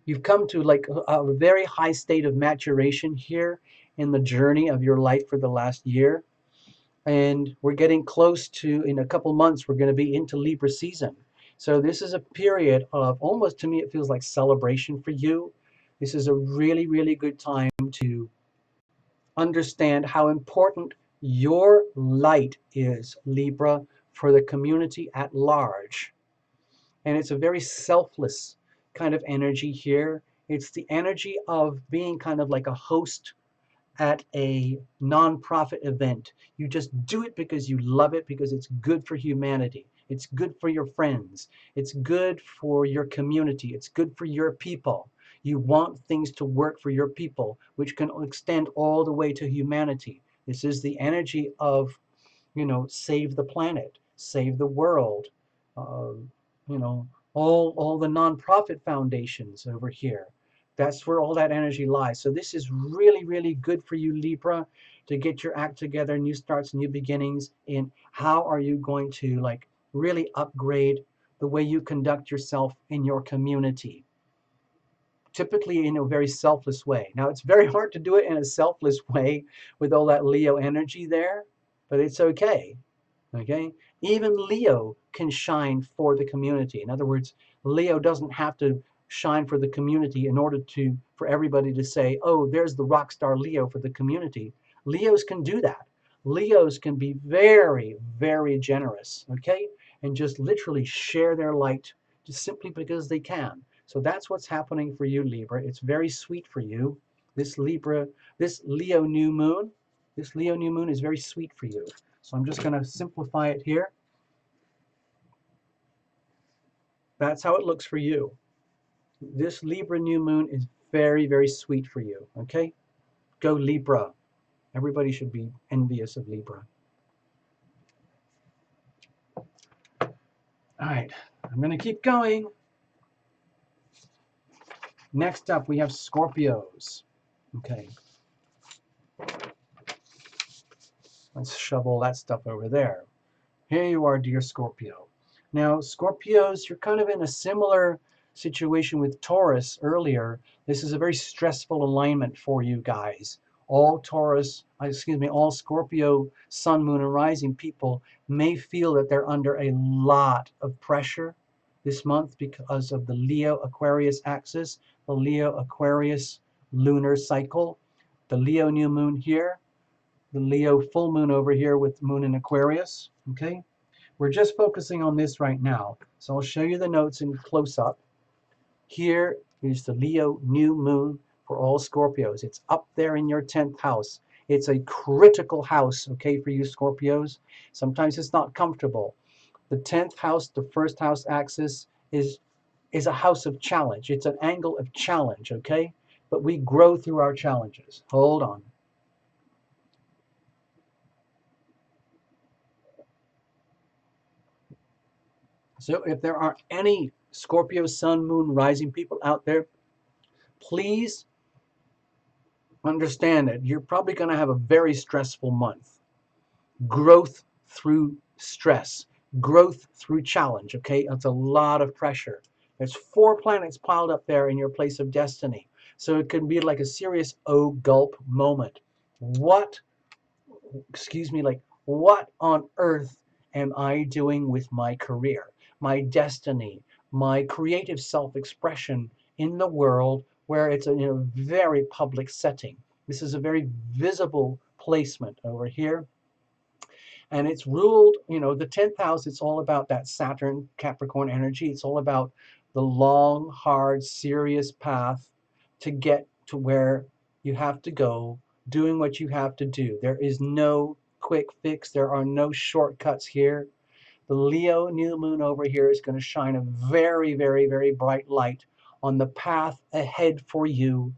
you've come to like a very high state of maturation here in the journey of your life for the last year. And we're getting close to, in a couple months, we're going to be into Libra season. So this is a period of almost, to me, it feels like celebration for you. This is a really, really good time to understand how important your light is, Libra, for the community at large. And it's a very selfless kind of energy here. It's the energy of being kind of like a host at a nonprofit event. You just do it because you love it, because it's good for humanity. It's good for your friends. It's good for your community. It's good for your people. You want things to work for your people, which can extend all the way to humanity. This is the energy of, save the planet, save the world, uh, all the nonprofit foundations over here. That's where all that energy lies. So this is really, really good for you, Libra, to get your act together, new starts, new beginnings. In how are you going to like really upgrade the way you conduct yourself in your community? Typically in a very selfless way. Now, it's very hard to do it in a selfless way with all that Leo energy there, but it's okay. Okay? Even Leo can shine for the community. In other words, Leo doesn't have to shine for the community in order for everybody to say, oh, there's the rock star Leo for the community. Leos can do that. Leos can be very, very generous, okay? And just literally share their light just simply because they can. So that's what's happening for you, Libra. It's very sweet for you. This Leo new moon, is very sweet for you. So I'm just going to simplify it here. That's how it looks for you. This Libra new moon is very, very sweet for you, okay? Go Libra. Everybody should be envious of Libra. All right, I'm going to keep going. Next up, we have Scorpios. Okay. Let's shove all that stuff over there. Here you are, dear Scorpio. Now, Scorpios, you're kind of in a similar situation with Taurus earlier. This is a very stressful alignment for you guys. All Scorpio, Sun, Moon, and Rising people may feel that they're under a lot of pressure this month because of the Leo-Aquarius axis, the Leo-Aquarius lunar cycle, the Leo new moon here, the Leo full moon over here with moon in Aquarius, okay? We're just focusing on this right now. So I'll show you the notes in close-up. Here is the Leo new moon for all Scorpios. It's up there in your 10th house. It's a critical house, okay, for you Scorpios. Sometimes it's not comfortable. The 10th house, the first house axis, is a house of challenge. It's an angle of challenge, okay? But we grow through our challenges. Hold on. So if there are any Scorpio, Sun, Moon, Rising people out there, please understand that you're probably going to have a very stressful month. Growth through stress, growth through challenge, okay? That's a lot of pressure. There's 4 planets piled up there in your place of destiny. So it can be like a serious oh gulp moment. What what on earth am I doing with my career, my destiny, my creative self-expression in the world where it's in a very public setting. This is a very visible placement over here. And it's ruled, the 10th house, it's all about that Saturn Capricorn energy. It's all about the long, hard, serious path to get to where you have to go, doing what you have to do. There is no quick fix. There are no shortcuts here. The Leo new moon over here is going to shine a very, very, very bright light on the path ahead for you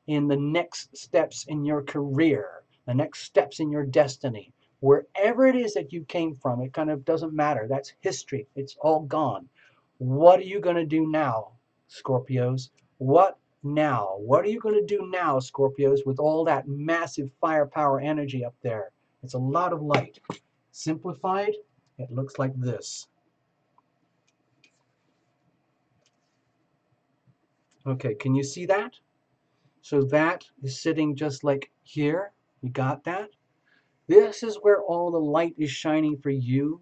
in the next steps in your career, the next steps in your destiny. Wherever it is that you came from, it kind of doesn't matter. That's history. It's all gone. What are you going to do now, Scorpios? What now? What are you going to do now, Scorpios, with all that massive firepower energy up there? It's a lot of light. Simplified, it looks like this. Okay, can you see that? So that is sitting just like here. You got that? This is where all the light is shining for you,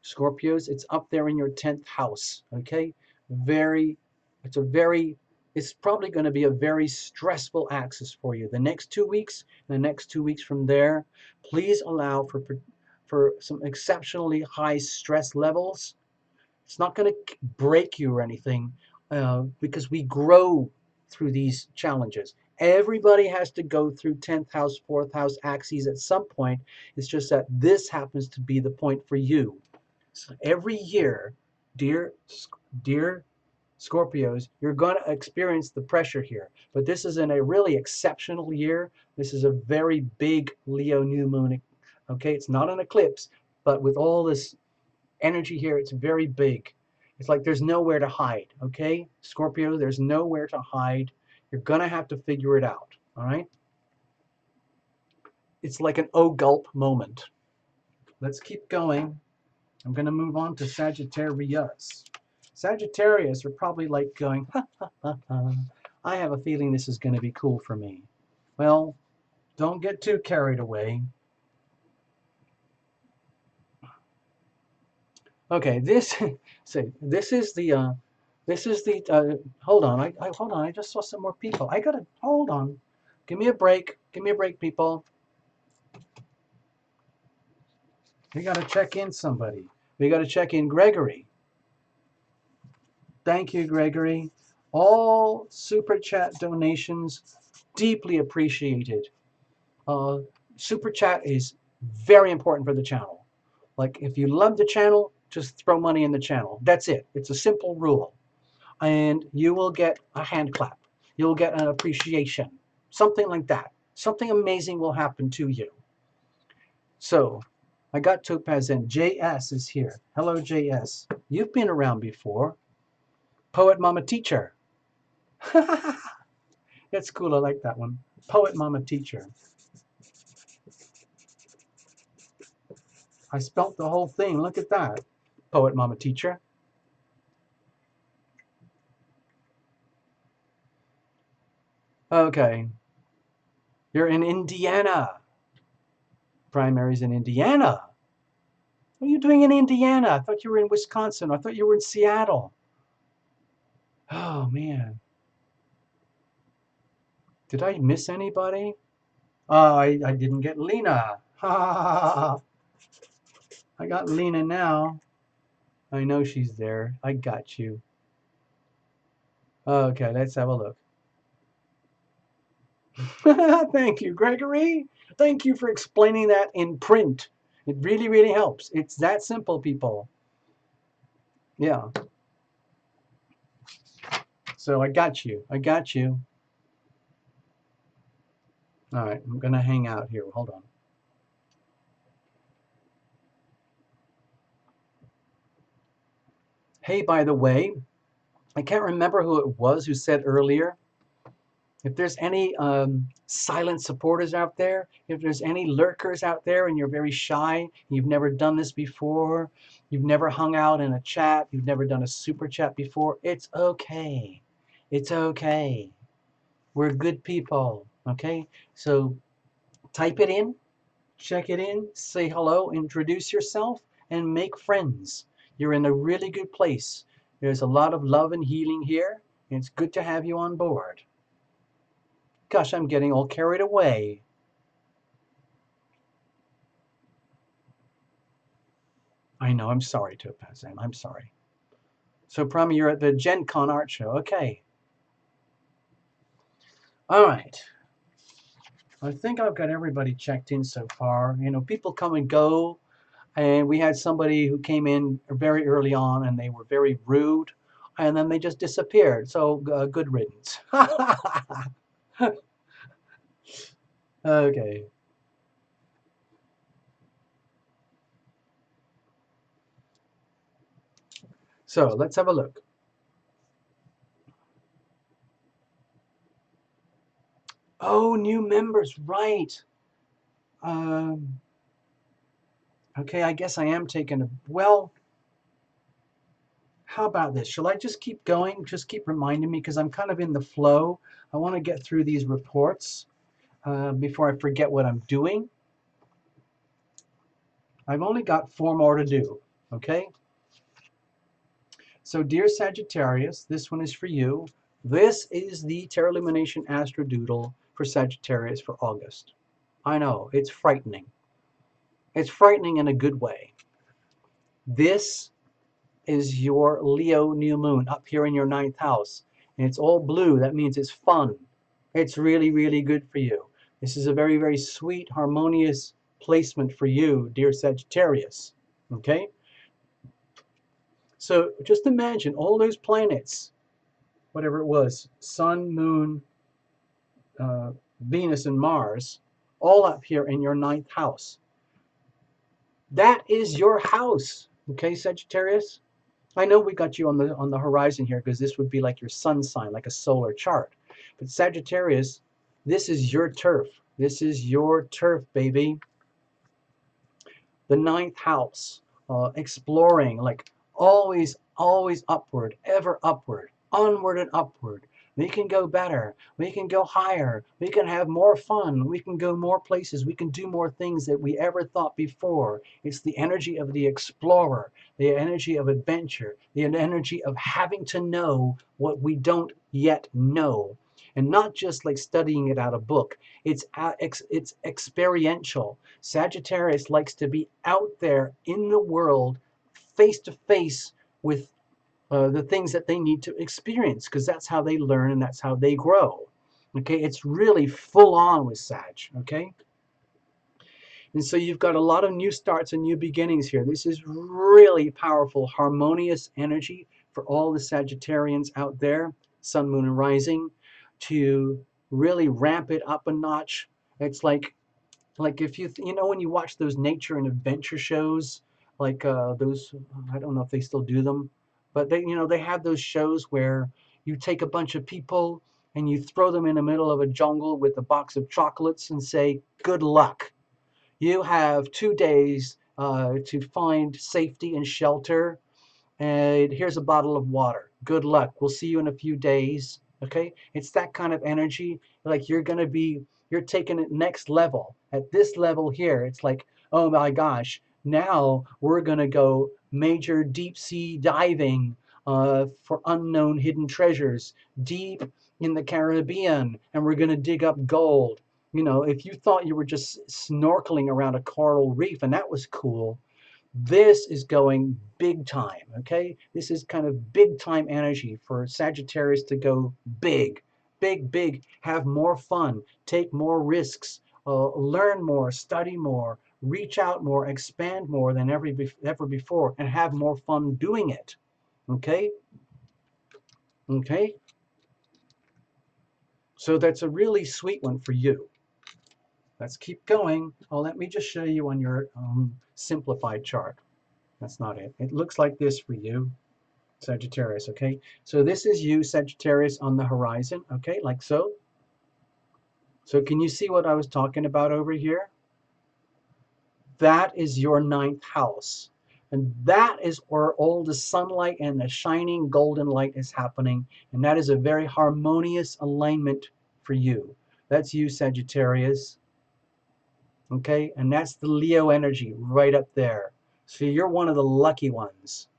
Scorpios. It's up there in your 10th house, okay? It's probably going to be a very stressful axis for you. The next 2 weeks, the next 2 weeks from there, please allow for some exceptionally high stress levels. It's not going to break you or anything because we grow through these challenges. Everybody has to go through 10th house, 4th house axes at some point. It's just that this happens to be the point for you. So every year, dear Scorpios, you're going to experience the pressure here. But this is in a really exceptional year. This is a very big Leo new moon. Okay, it's not an eclipse, but with all this energy here, it's very big. It's like there's nowhere to hide, okay? Scorpio, there's nowhere to hide. You're going to have to figure it out, all right? It's like an oh gulp moment. Let's keep going. I'm going to move on to Sagittarius. Sagittarius are probably like going, ha, ha, ha, ha. I have a feeling this is going to be cool for me. Well, don't get too carried away. Okay, this is the hold on. Hold on. I just saw some more people. I gotta hold on. Give me a break. Give me a break, people. We gotta check in somebody. We gotta check in Gregory. Thank you, Gregory. All super chat donations deeply appreciated. Super chat is very important for the channel. Like if you love the channel, just throw money in the channel. That's it. It's a simple rule. And you will get a hand clap. You'll get an appreciation, something like that. Something amazing will happen to you. So I got Topaz in. JS is here. Hello, JS. You've been around before. Poet Mama Teacher. That's cool. I like that one. Poet Mama Teacher. I spelt the whole thing. Look at that. Poet Mama Teacher. Okay. You're in Indiana. Primaries in Indiana. What are you doing in Indiana? I thought you were in Wisconsin. I thought you were in Seattle. Oh, man. Did I miss anybody? I didn't get Lena. I got Lena now. I know she's there. I got you. Okay, let's have a look. Thank you, Gregory. Thank you for explaining that in print. It really, really helps. It's that simple, people. Yeah. So I got you. I got you. All right, I'm going to hang out here. Hold on. Hey, by the way, I can't remember who it was who said earlier, if there's any silent supporters out there, if there's any lurkers out there and you're very shy, you've never done this before, you've never hung out in a chat, you've never done a super chat before, it's okay. It's okay. We're good people, okay? So type it in. Check it in, say hello, introduce yourself, and make friends. You're in a really good place. There's a lot of love and healing here, and it's good to have you on board. Gosh, I'm getting all carried away. I know, I'm sorry, Topaz. I'm sorry. So, Prami, you're at the Gen Con art show. Okay. All right. I think I've got everybody checked in so far. You know, people come and go. And we had somebody who came in very early on and they were very rude. And then they just disappeared. So, good riddance. Okay. So, let's have a look. Oh, new members. Right. Um, okay, I guess I am taking a... Well, how about this? Shall I just keep going? Just keep reminding me because I'm kind of in the flow. I want to get through these reports before I forget what I'm doing. I've only got 4 more to do, okay? So, dear Sagittarius, this one is for you. This is the Terra Lumination Astro Doodle for Sagittarius for August. I know, it's frightening. It's frightening in a good way. This is your Leo new moon up here in your 9th house. And it's all blue. That means it's fun. It's really, really good for you. This is a very, very sweet, harmonious placement for you, dear Sagittarius. Okay? So just imagine all those planets, whatever it was, Sun, Moon, Venus, and Mars, all up here in your 9th house. That is your house. Okay, Sagittarius? I know we got you on the horizon here because this would be like your sun sign, like a solar chart. But Sagittarius, this is your turf. This is your turf, baby. The 9th house, exploring, like always, always upward, ever upward, onward and upward. We can go better. We can go higher. We can have more fun. We can go more places. We can do more things that we ever thought before. It's the energy of the explorer, the energy of adventure, the energy of having to know what we don't yet know. And not just like studying it out of a book. It's experiential. Sagittarius likes to be out there in the world, face to face with the things that they need to experience, because that's how they learn and that's how they grow. Okay, it's really full on with Sag. Okay, and so you've got a lot of new starts and new beginnings here. This is really powerful, harmonious energy for all the Sagittarians out there, Sun, Moon, and Rising, to really ramp it up a notch. It's like if you know when you watch those nature and adventure shows, like those, I don't know if they still do them, but they have those shows where you take a bunch of people and you throw them in the middle of a jungle with a box of chocolates and say, good luck. You have 2 days to find safety and shelter, and here's a bottle of water. Good luck. We'll see you in a few days. Okay? It's that kind of energy. Like you're taking it next level. At this level here, it's like, oh my gosh, now we're going to go major deep sea diving for unknown hidden treasures deep in the Caribbean, and we're going to dig up gold. You know, if you thought you were just snorkeling around a coral reef and that was cool, this is going big time, okay? This is kind of big time energy for Sagittarius to go big, big, big, have more fun, take more risks, learn more, study more, reach out more, expand more than ever before, and have more fun doing it, okay? Okay? So that's a really sweet one for you. Let's keep going. Oh, let me just show you on your simplified chart. That's not it. It looks like this for you, Sagittarius, okay? So this is you, Sagittarius, on the horizon, okay, like so. So can you see what I was talking about over here? That is your 9th house. And that is where all the sunlight and the shining golden light is happening. And that is a very harmonious alignment for you. That's you, Sagittarius. Okay, and that's the Leo energy right up there. So you're one of the lucky ones.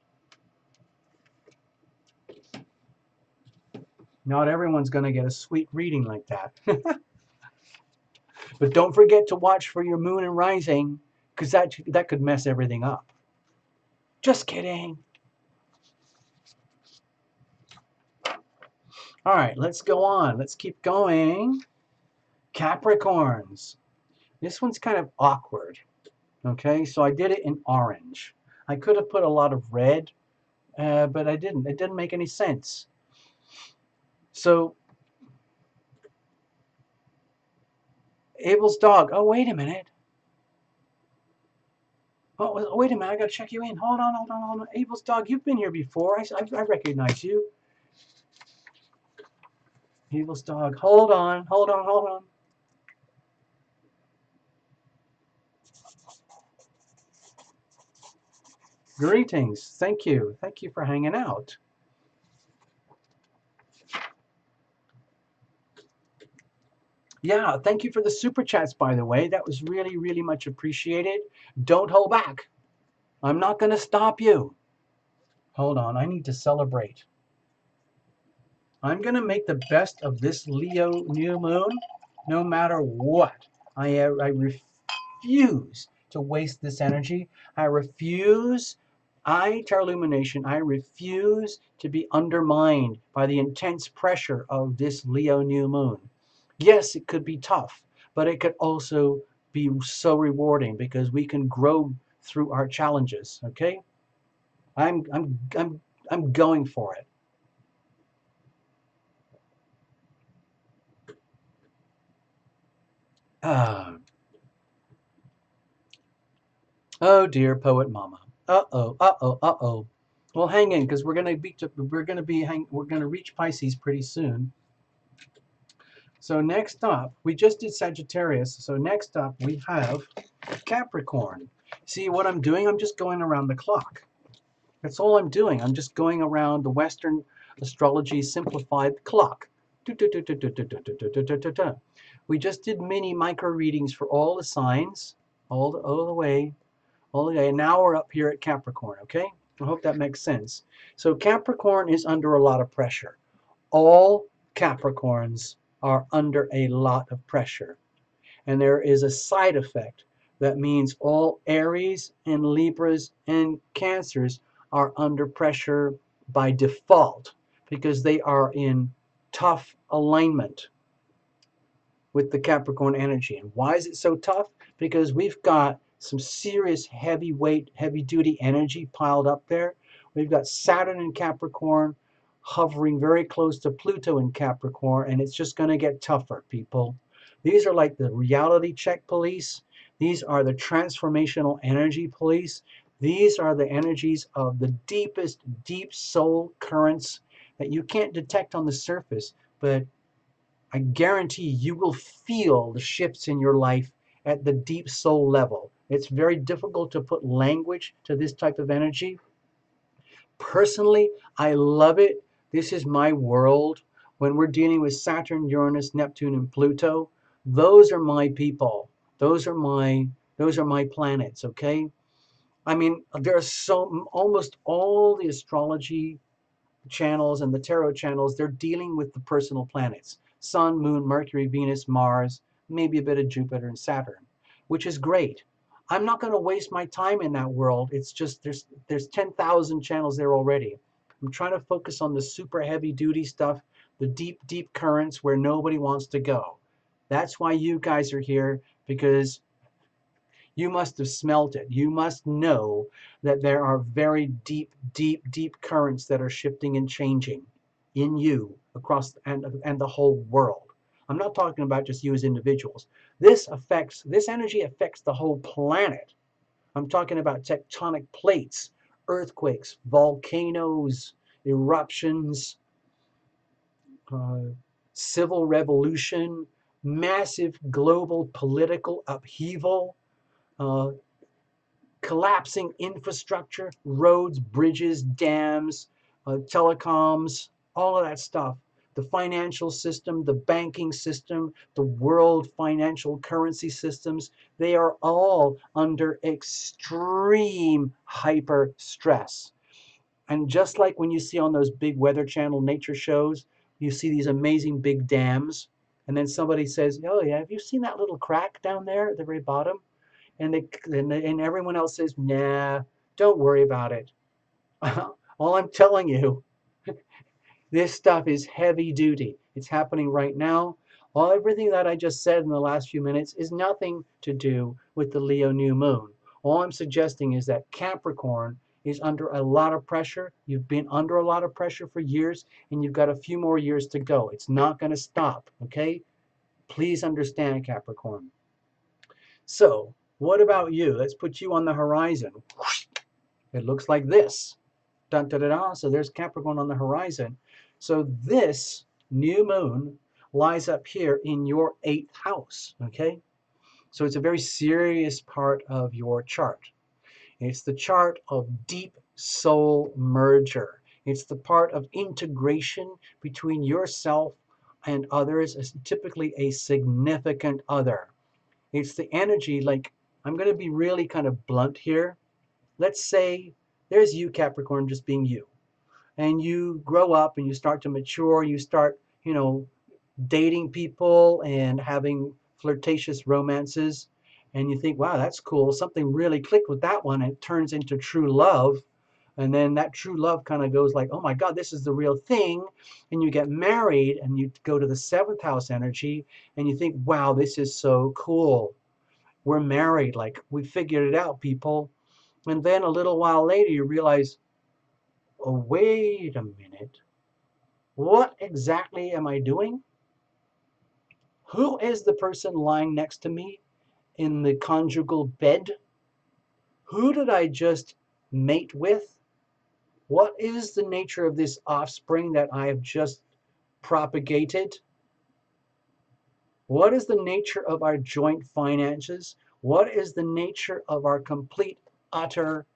Not everyone's going to get a sweet reading like that. But don't forget to watch for your moon and rising, because that could mess everything up. Just kidding. All right, let's go on. Let's keep going. Capricorns. This one's kind of awkward. Okay, so I did it in orange. I could have put a lot of red, but I didn't. It didn't make any sense. So, Abel's dog. Oh, wait a minute. Oh, wait a minute. I got to check you in. Hold on, hold on, hold on. Abel's dog, you've been here before. I recognize you. Abel's dog. Hold on, hold on, hold on. Greetings. Thank you. Thank you for hanging out. Yeah, thank you for the super chats, by the way. That was really, really much appreciated. Don't hold back. I'm not going to stop you. Hold on. I need to celebrate. I'm going to make the best of this Leo new moon no matter what. I refuse to waste this energy. I refuse. Lumination, I refuse to be undermined by the intense pressure of this Leo new moon. Yes, it could be tough, but it could also be so rewarding because we can grow through our challenges. Okay, I'm going for it. Ah, oh dear, poet mama. Uh-oh, uh-oh, uh-oh. Well, hang in because we're gonna reach Pisces pretty soon. So next up, we just did Sagittarius. So next up we have Capricorn. See what I'm doing? I'm just going around the clock. That's all I'm doing. I'm just going around the Western astrology simplified clock. We just did mini micro readings for all the signs, all the way. And now we're up here at Capricorn, okay? I hope that makes sense. So Capricorn is under a lot of pressure. All Capricorns are under a lot of pressure. And there is a side effect that means all Aries and Libras and Cancers are under pressure by default because they are in tough alignment with the Capricorn energy. And why is it so tough? Because we've got some serious heavyweight, heavy duty energy piled up there. We've got Saturn in Capricorn hovering very close to Pluto in Capricorn, and it's just going to get tougher, people. These are like the reality check police. These are the transformational energy police. These are the energies of the deepest, deep soul currents that you can't detect on the surface, but I guarantee you will feel the shifts in your life at the deep soul level. It's very difficult to put language to this type of energy. Personally, I love it. This is my world. When we're dealing with Saturn, Uranus, Neptune, and Pluto, those are my people. Those are my planets, okay? I mean, there's almost all the astrology channels and the tarot channels, they're dealing with the personal planets. Sun, Moon, Mercury, Venus, Mars, maybe a bit of Jupiter and Saturn, which is great. I'm not going to waste my time in that world. It's just there's 10,000 channels there already. I'm trying to focus on the super heavy duty stuff, the deep, deep currents where nobody wants to go. That's why you guys are here, because you must have smelt it. You must know that there are very deep, deep, deep currents that are shifting and changing in you across and the whole world. I'm not talking about just you as individuals. This energy affects the whole planet. I'm talking about tectonic plates, earthquakes, volcanoes, eruptions, uh, civil revolution, massive global political upheaval, uh, collapsing infrastructure, roads, bridges, dams, telecoms, all of that stuff. the financial system, the banking system, the world financial currency systems, they are all under extreme hyper stress. And just like when you see on those big Weather Channel nature shows, you see these amazing big dams, and then somebody says, "Oh yeah, have you seen that little crack down there at the very bottom?" And everyone else says, "Nah, don't worry about it." All I'm telling you, this stuff is heavy duty. It's happening right now. Everything that I just said in the last few minutes is nothing to do with the Leo new moon. All I'm suggesting is that Capricorn is under a lot of pressure. You've been under a lot of pressure for years, and you've got a few more years to go. It's not going to stop, okay? Please understand, Capricorn. So, what about you? Let's put you on the horizon. It looks like this. Dun, da, da, da. So there's Capricorn on the horizon. So this new moon lies up here in your 8th house, okay? So it's a very serious part of your chart. It's the chart of deep soul merger. It's the part of integration between yourself and others, typically a significant other. It's the energy, like, I'm going to be really kind of blunt here. Let's say there's you, Capricorn, just being you. And you grow up and you start to mature, you start, dating people and having flirtatious romances, and you think, wow, that's cool. Something really clicked with that one. And it turns into true love. And then that true love kind of goes like, oh my God, this is the real thing. And you get married and you go to the 7th house energy and you think, wow, this is so cool. We're married, like we figured it out, people. And then a little while later, you realize, oh, wait a minute. What exactly am I doing? Who is the person lying next to me in the conjugal bed? Who did I just mate with? What is the nature of this offspring that I have just propagated? What is the nature of our joint finances? What is the nature of our complete, utter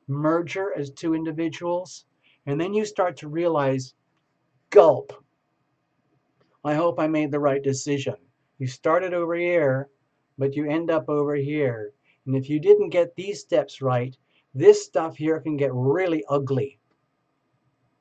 merger as two individuals? And then you start to realize, gulp, I hope I made the right decision. You started over here, but you end up over here. And if you didn't get these steps right, this stuff here can get really ugly.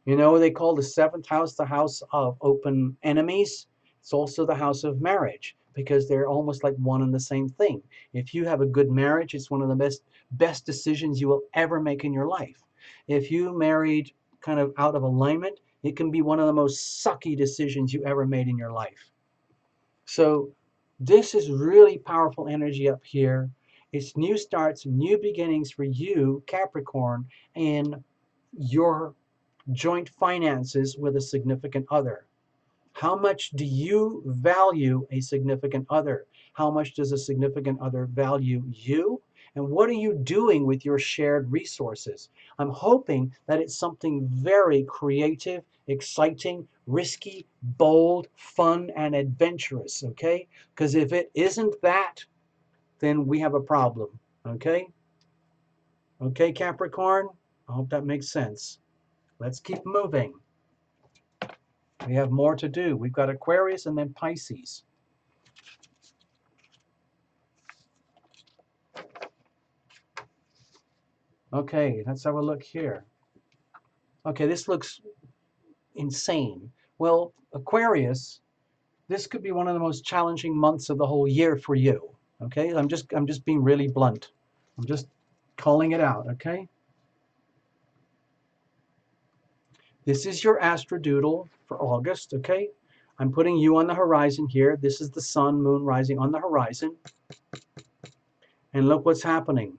They call the 7th house the house of open enemies. It's also the house of marriage because they're almost like one and the same thing. If you have a good marriage, it's one of the best decisions you will ever make in your life. If you married kind of out of alignment, it can be one of the most sucky decisions you ever made in your life. So this is really powerful energy up here. It's new starts, new beginnings for you, Capricorn, and your joint finances with a significant other. How much do you value a significant other? How much does a significant other value you? And what are you doing with your shared resources? I'm hoping that it's something very creative, exciting, risky, bold, fun, and adventurous, okay? Because if it isn't that, then we have a problem, okay? Okay, Capricorn? I hope that makes sense. Let's keep moving. We have more to do. We've got Aquarius and then Pisces. Okay, let's have a look here. Okay, this looks insane. Well, Aquarius, this could be one of the most challenging months of the whole year for you. Okay, I'm just being really blunt. I'm just calling it out, okay? This is your astrodoodle for August, okay? I'm putting you on the horizon here. This is the sun, moon rising on the horizon. And look what's happening.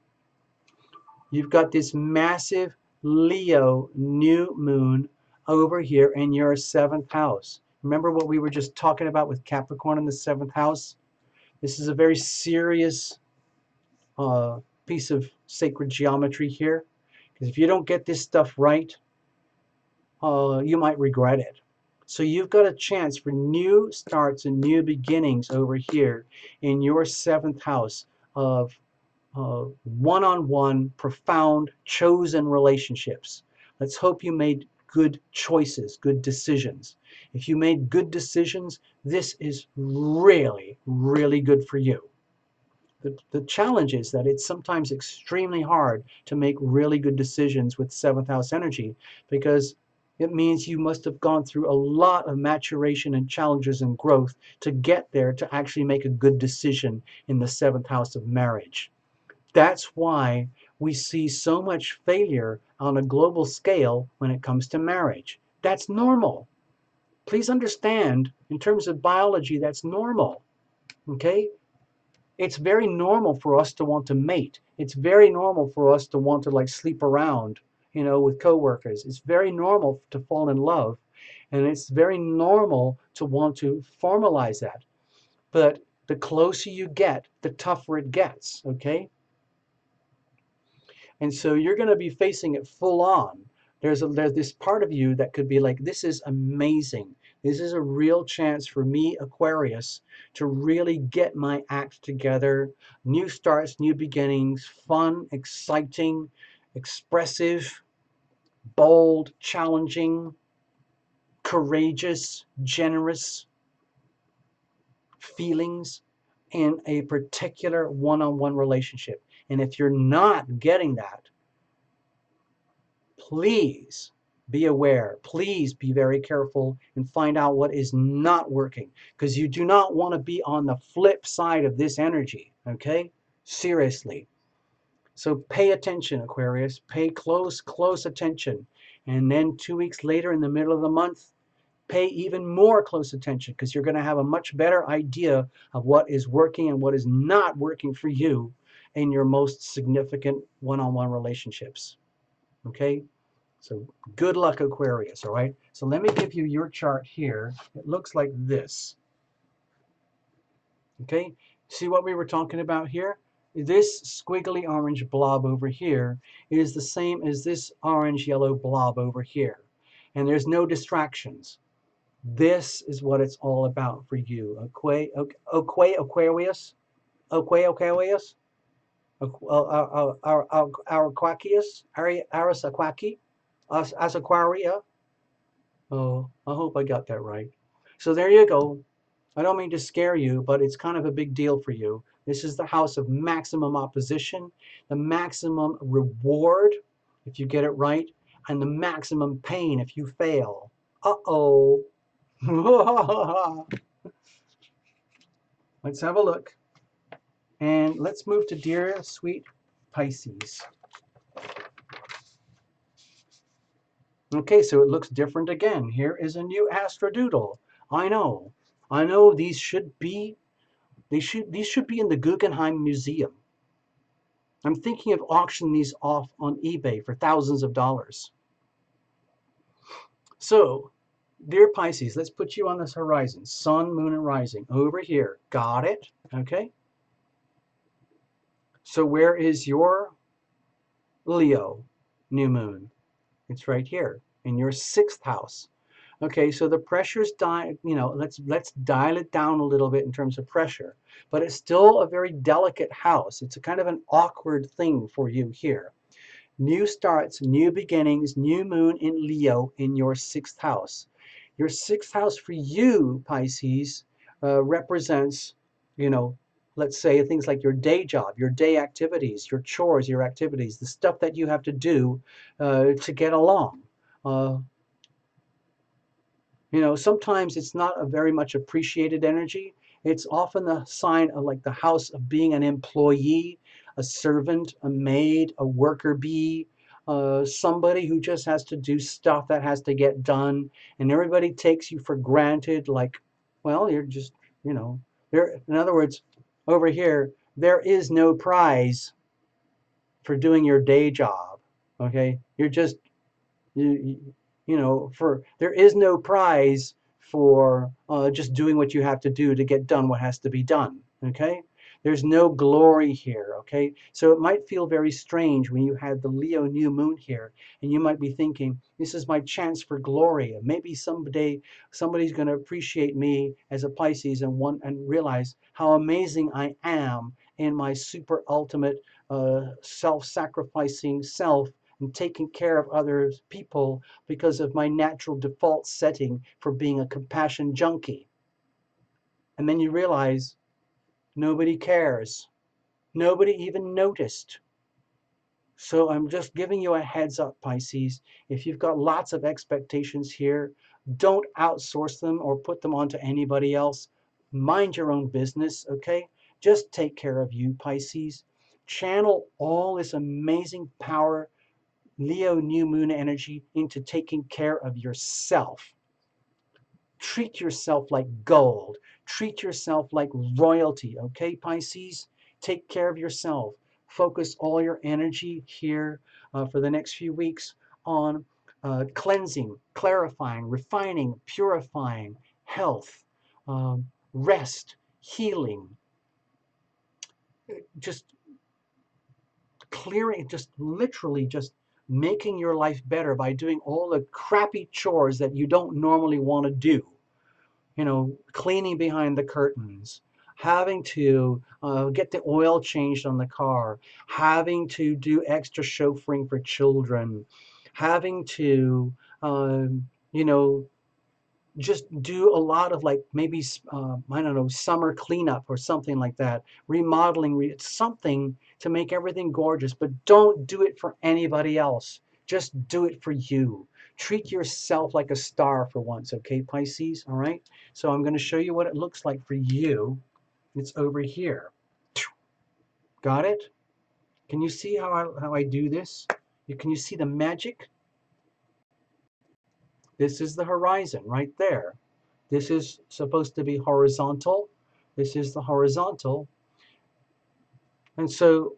You've got this massive Leo new moon over here in your 7th house. Remember what we were just talking about with Capricorn in the 7th house? This is a very serious piece of sacred geometry here. Because if you don't get this stuff right, you might regret it. So you've got a chance for new starts and new beginnings over here in your 7th house of one-on-one, profound, chosen relationships. Let's hope you made good choices, good decisions. If you made good decisions, this is really, really good for you. The challenge is that it's sometimes extremely hard to make really good decisions with seventh house energy, because it means you must have gone through a lot of maturation and challenges and growth to get there to actually make a good decision in the seventh house of marriage. That's why we see so much failure on a global scale when it comes to marriage. That's normal. Please understand, in terms of biology, that's normal. Okay? It's very normal for us to want to mate. It's very normal for us to want to like sleep around, with coworkers. It's very normal to fall in love, and it's very normal to want to formalize that. But the closer you get, the tougher it gets, okay? And so you're going to be facing it full on. There's this part of you that could be like, this is amazing. This is a real chance for me, Aquarius, to really get my act together. New starts, new beginnings, fun, exciting, expressive, bold, challenging, courageous, generous feelings in a particular one-on-one relationship. And if you're not getting that, please be aware. Please be very careful and find out what is not working, because you do not want to be on the flip side of this energy, okay? Seriously. So pay attention, Aquarius. Pay close, close attention. And then 2 weeks later, in the middle of the month, pay even more close attention, because you're going to have a much better idea of what is working and what is not working for you in your most significant one-on-one relationships. Okay? So good luck, Aquarius, all right? So let me give you your chart here. It looks like this. Okay? See what we were talking about here? This squiggly orange blob over here is the same as this orange yellow blob over here. And there's no distractions. This is what it's all about for you. Aquarius? Aquarius? Aquaquius? Aris Aquaki? As Aquaria? Oh, I hope I got that right. So there you go. I don't mean to scare you, but it's kind of a big deal for you. This is the house of maximum opposition, the maximum reward if you get it right, and the maximum pain if you fail. Uh-oh. Let's have a look. And let's move to Dear Sweet Pisces. Okay, so it looks different again. Here is a new astrodoodle. I know these should be these should be in the Guggenheim Museum. I'm thinking of auctioning these off on eBay for thousands of dollars. So, dear Pisces, let's put you on this horizon. Sun, moon, and rising. Over here. Got it? Okay. So where is your Leo new moon? It's right here in your 6th house. Okay, so the pressure's let's dial it down a little bit in terms of pressure, but it's still a very delicate house. It's a kind of an awkward thing for you here. New starts, new beginnings, new moon in Leo in your 6th house. Your 6th house for you, Pisces, represents, let's say things like your day job, your day activities, your chores, your activities, the stuff that you have to do to get along. Sometimes it's not a very much appreciated energy. It's often the sign of like the house of being an employee, a servant, a maid, a worker bee, somebody who just has to do stuff that has to get done, and everybody takes you for granted. Like, well, you're just, there. In other words, over here, there is no prize for doing your day job. Okay, you're just there is no prize for just doing what you have to do to get done what has to be done. Okay, there's no glory here. Okay, so it might feel very strange when you had the Leo new moon here, and you might be thinking, this is my chance for glory, and maybe someday somebody's going to appreciate me as a Pisces and realize how amazing I am in my super ultimate self-sacrificing self and taking care of other people because of my natural default setting for being a compassion junkie. And then you realize nobody cares. Nobody even noticed. So I'm just giving you a heads up, Pisces. If you've got lots of expectations here, don't outsource them or put them onto anybody else. Mind your own business, okay? Just take care of you, Pisces. Channel all this amazing power, Leo new moon energy, into taking care of yourself. Treat yourself like gold. Treat yourself like royalty, okay, Pisces? Take care of yourself. Focus all your energy here for the next few weeks on cleansing, clarifying, refining, purifying, health, rest, healing, just clearing, just literally just making your life better by doing all the crappy chores that you don't normally want to do. You know, cleaning behind the curtains, having to get the oil changed on the car, having to do extra chauffeuring for children, having to, you know, just do a lot of like maybe, I don't know, summer cleanup or something like that, remodeling, something to make everything gorgeous, but don't do it for anybody else. Just do it for you. Treat yourself like a star for once, okay, Pisces? All right. So I'm going to show you what it looks like for you. It's over here. Got it? Can you see how I do this? Can you see the magic? This is the horizon right there. This is supposed to be horizontal. This is the horizontal. And so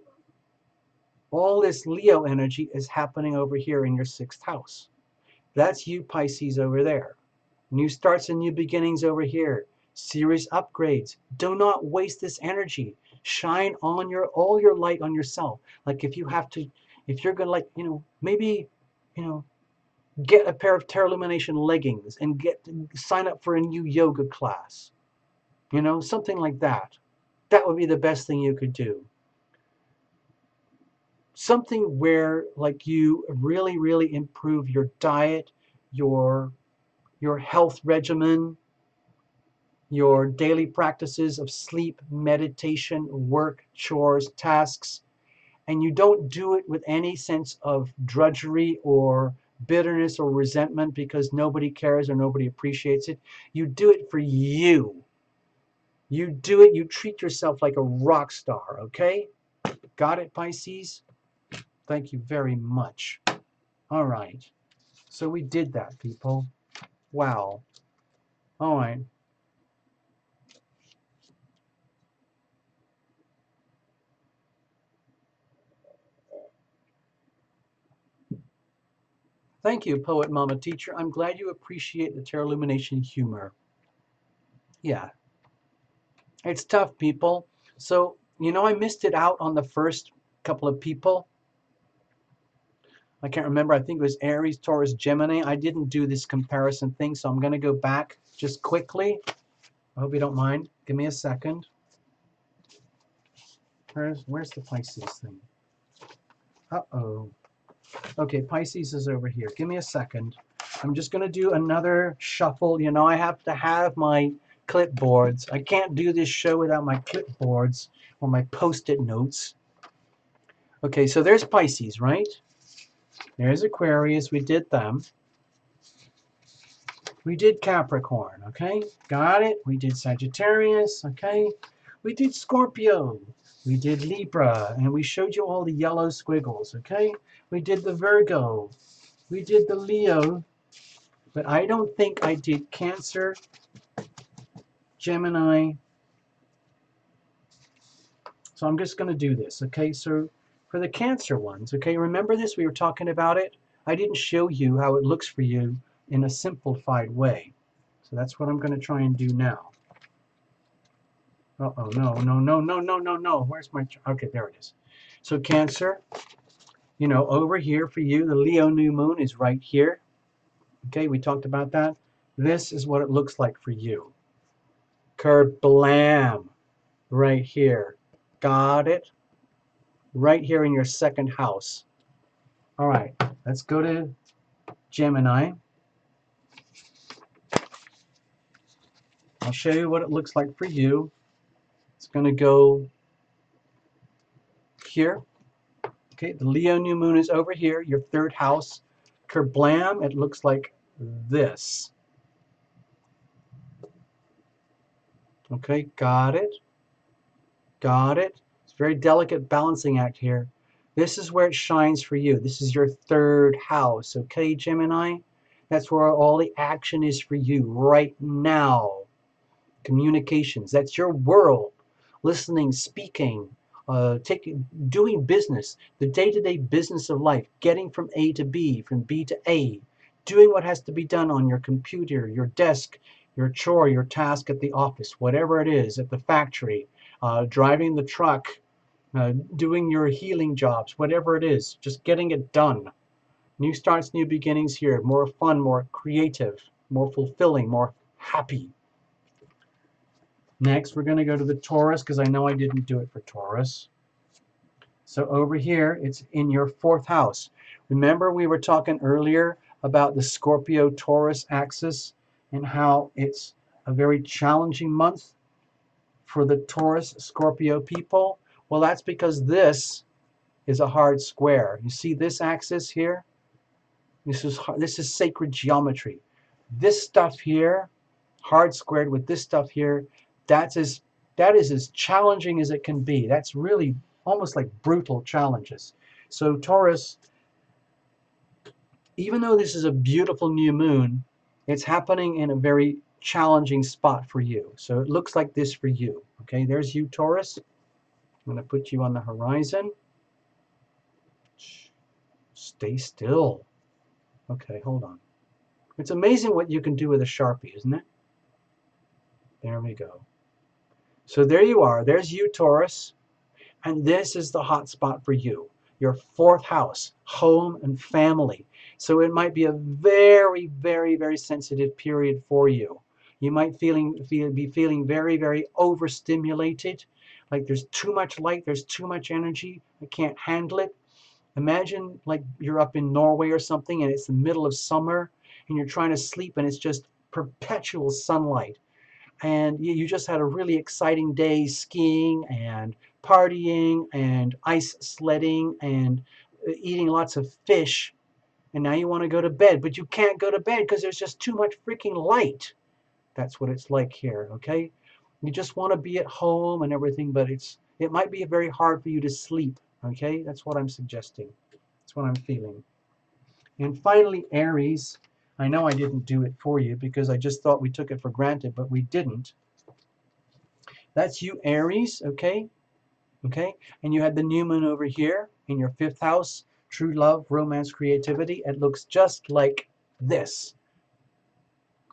all this Leo energy is happening over here in your 6th house. That's you, Pisces, over there. New starts and new beginnings over here. Serious upgrades. Do not waste this energy. Shine on all your light on yourself. Like if you have to, if you're gonna like, maybe, get a pair of Lumination leggings and sign up for a new yoga class. Something like that. That would be the best thing you could do. Something where like you really, really improve your diet, your health regimen, your daily practices of sleep, meditation, work, chores, tasks, and you don't do it with any sense of drudgery or bitterness or resentment because nobody cares or nobody appreciates it. You do it for you. You do it, you treat yourself like a rock star, okay? Got it, Pisces? Thank you very much. All right. So we did that, people. Wow. All right. Thank you, Poet Mama Teacher. I'm glad you appreciate the Tarot Illumination humor. Yeah. It's tough, people. So, I missed it out on the first couple of people. I can't remember. I think it was Aries, Taurus, Gemini. I didn't do this comparison thing, so I'm going to go back just quickly. I hope you don't mind. Give me a second. Where's the Pisces thing? Uh-oh. Okay, Pisces is over here. Give me a second. I'm just going to do another shuffle. I have to have my clipboards. I can't do this show without my clipboards or my post-it notes. Okay, so there's Pisces, right? There's Aquarius. We did them. We did Capricorn, okay? Got it. We did Sagittarius, okay? We did Scorpio. We did Libra, and we showed you all the yellow squiggles, okay? We did the Virgo. We did the Leo, but I don't think I did Cancer, Gemini. So I'm just going to do this, okay? So for the Cancer ones, okay, remember this? We were talking about it. I didn't show you how it looks for you in a simplified way. So that's what I'm going to try and do now. Uh-oh, no. Where's my... Okay, there it is. So Cancer, over here for you, the Leo new moon is right here. Okay, we talked about that. This is what it looks like for you. Kerblam! Right here. Got it? Right here in your 2nd house. All right, let's go to Gemini. I'll show you what it looks like for you. It's going to go here. Okay, the Leo new moon is over here, your third house. Kerblam, it looks like this. Okay, got it. Got it. It's a very delicate balancing act here. This is where it shines for you. This is your third house, okay, Gemini? That's where all the action is for you right now. Communications, that's your world. Listening, speaking, doing business, the day-to-day business of life, getting from A to B, from B to A, doing what has to be done on your computer, your desk, your chore, your task at the office, whatever it is, at the factory, driving the truck, doing your healing jobs, whatever it is, just getting it done. New starts, new beginnings here, more fun, more creative, more fulfilling, more happy. Next, we're going to go to the Taurus because I know I didn't do it for Taurus. So over here, it's in your fourth house. Remember we were talking earlier about the Scorpio-Taurus axis and how it's a very challenging month for the Taurus-Scorpio people? Well, that's because this is a hard square. You see this axis here? This is sacred geometry. This stuff here, hard squared with this stuff here, that is as challenging as it can be. That's really almost like brutal challenges. So Taurus, even though this is a beautiful new moon, it's happening in a very challenging spot for you. So it looks like this for you. Okay, there's you, Taurus. I'm going to put you on the horizon. Stay still. Okay, hold on. It's amazing what you can do with a Sharpie, isn't it? There we go. So there you are. There's you, Taurus. And this is the hot spot for you. Your fourth house, home and family. So it might be a very, very, very sensitive period for you. You might be feeling very, very overstimulated. Like there's too much light, there's too much energy. I can't handle it. Imagine like you're up in Norway or something and it's the middle of summer and you're trying to sleep and it's just perpetual sunlight. And you just had a really exciting day skiing and partying and ice sledding and eating lots of fish. And now you want to go to bed, but you can't go to bed because there's just too much freaking light. That's what it's like here, okay? You just want to be at home and everything, but it might be very hard for you to sleep, okay? That's what I'm suggesting. That's what I'm feeling. And finally, Aries. I know I didn't do it for you because I just thought we took it for granted, but we didn't. That's you, Aries, okay? Okay? And you had the new moon over here in your fifth house, true love, romance, creativity. It looks just like this.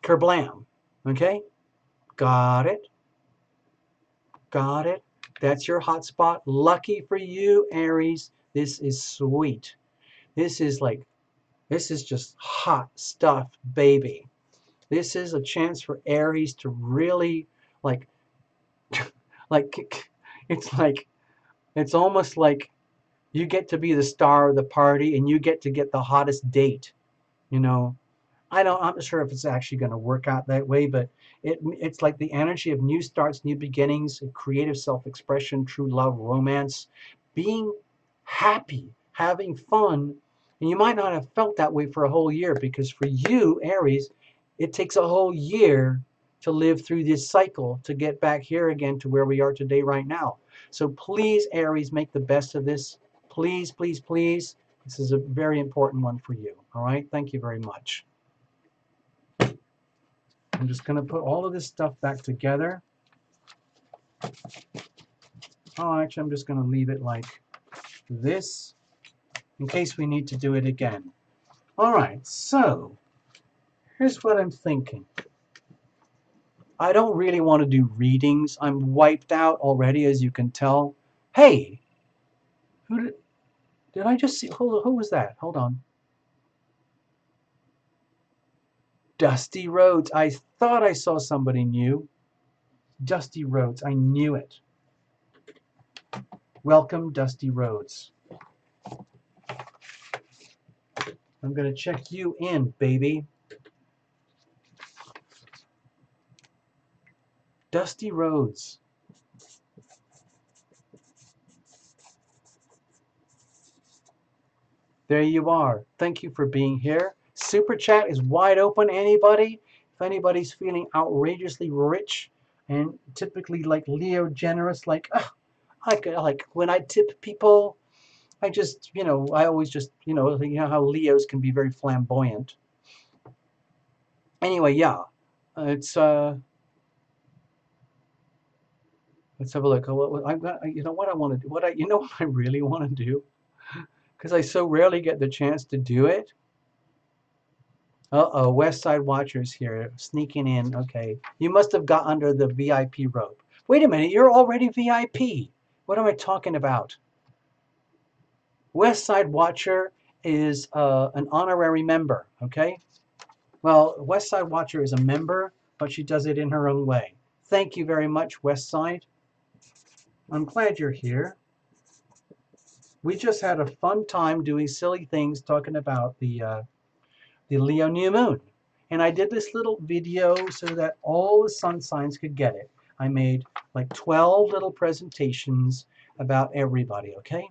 Kerblam. Okay? Got it? Got it? That's your hot spot. Lucky for you, Aries. This is sweet. This is just hot stuff, baby. This is a chance for Aries to really like it's almost like you get to be the star of the party and you get to get the hottest date. You know, I'm not sure if it's actually going to work out that way, but it's like the energy of new starts, new beginnings, creative self-expression, true love, romance, being happy, having fun. And you might not have felt that way for a whole year because for you, Aries, it takes a whole year to live through this cycle to get back here again to where we are today right now. So please, Aries, make the best of this. Please, please, please. This is a very important one for you. All right. Thank you very much. I'm just going to put all of this stuff back together. Oh, actually, I'm just going to leave it like this in case we need to do it again. All right. So here's what I'm thinking. I don't really want to do readings. I'm wiped out already, as you can tell. Hey, who did I just see? Who was that? Hold on. Dusty Rhodes. I thought I saw somebody new. Dusty Rhodes. I knew it. Welcome, Dusty Rhodes. I'm going to check you in, baby. Dusty roads. There you are. Thank you for being here. Super chat is wide open. Anybody? If anybody's feeling outrageously rich and typically like Leo generous, like like when I tip people, I just I always just how Leos can be very flamboyant. Anyway, yeah, it's let's have a look. I've got what I want to do. What I really want to do because I so rarely get the chance to do it. Uh-oh, West Side Watchers here, sneaking in. Okay. You must have got under the VIP rope. Wait a minute, you're already VIP. What am I talking about? West Side Watcher is an honorary member, okay? Well, West Side Watcher is a member, but she does it in her own way. Thank you very much, West Side. I'm glad you're here. We just had a fun time doing silly things talking about the Leo new moon. And I did this little video so that all the sun signs could get it. I made like 12 little presentations about everybody, okay?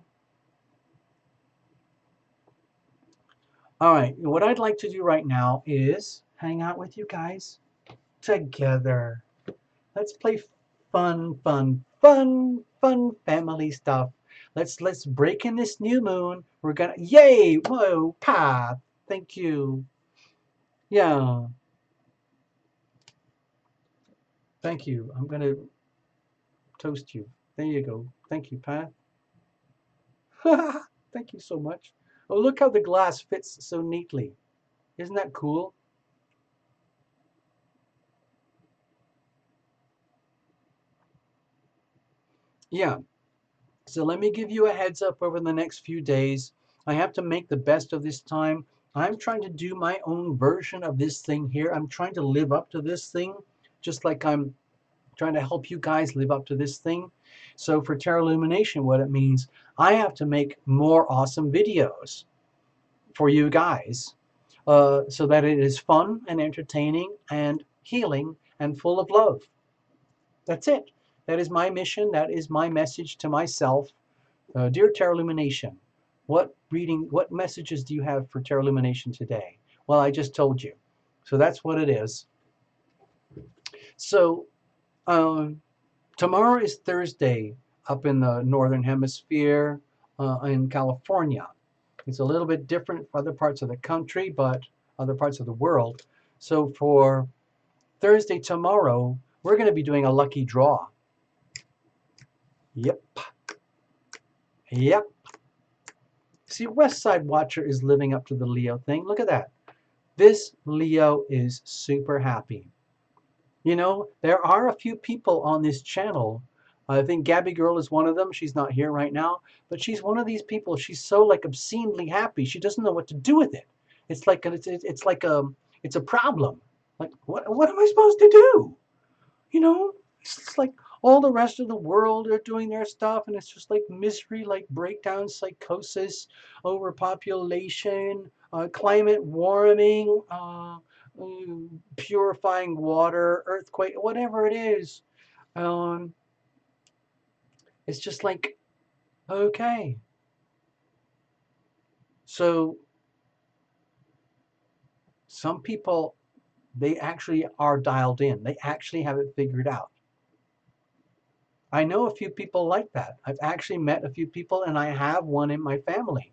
All right, what I'd like to do right now is hang out with you guys together. Let's play fun family stuff. Let's break in this new moon. We're gonna, yay, whoa, pa, thank you. Yeah, thank you. I'm gonna toast you. There you go. Thank you, Pat. Thank you so much. Oh, look how the glass fits so neatly. Isn't that cool? Yeah. So let me give you a heads up over the next few days. I have to make the best of this time. I'm trying to do my own version of this thing here. I'm trying to live up to this thing, just like I'm trying to help you guys live up to this thing. So for Terra Illumination, what it means, I have to make more awesome videos for you guys so that it is fun and entertaining and healing and full of love. That's it. That is my mission. That is my message to myself. Dear Terra Illumination, what messages do you have for Terra Illumination today? Well, I just told you. So that's what it is. So tomorrow is Thursday up in the Northern Hemisphere in California. It's a little bit different for other parts of the country, but other parts of the world. So for Thursday tomorrow, we're going to be doing a lucky draw. Yep. Yep. See, West Side Watcher is living up to the Leo thing. Look at that. This Leo is super happy. You know, there are a few people on this channel. I think Gabby Girl is one of them. She's not here right now, but she's one of these people. She's so like obscenely happy. She doesn't know what to do with it. It's like it's a problem. Like what am I supposed to do? You know, it's like all the rest of the world are doing their stuff, and it's just like misery, like breakdown, psychosis, overpopulation, climate warming, purifying water, earthquake, whatever it is. Um, it's just like, okay. So some people, they actually are dialed in. They actually have it figured out. I know a few people like that. I've actually met a few people, and I have one in my family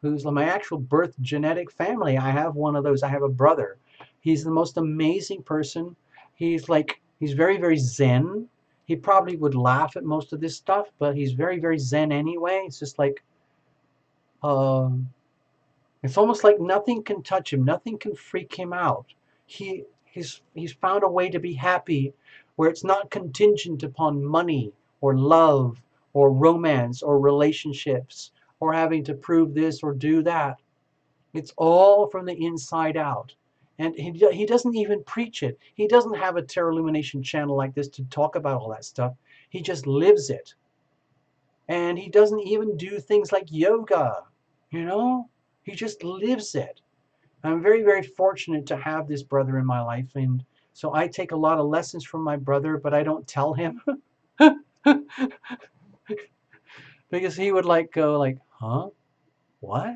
who's my actual birth genetic family. I have one of those. I have a brother. He's the most amazing person. He's very, very zen. He probably would laugh at most of this stuff, but he's very, very zen anyway. It's just like, um, it's almost like nothing can touch him. Nothing can freak him out. He's found a way to be happy where it's not contingent upon money or love or romance or relationships or having to prove this or do that. It's all from the inside out. And he doesn't even preach it. He doesn't have a Terra Illumination channel like this to talk about all that stuff. He just lives it. And he doesn't even do things like yoga, you know? He just lives it. I'm very, very fortunate to have this brother in my life. And so I take a lot of lessons from my brother, but I don't tell him because he would like go like, huh? What?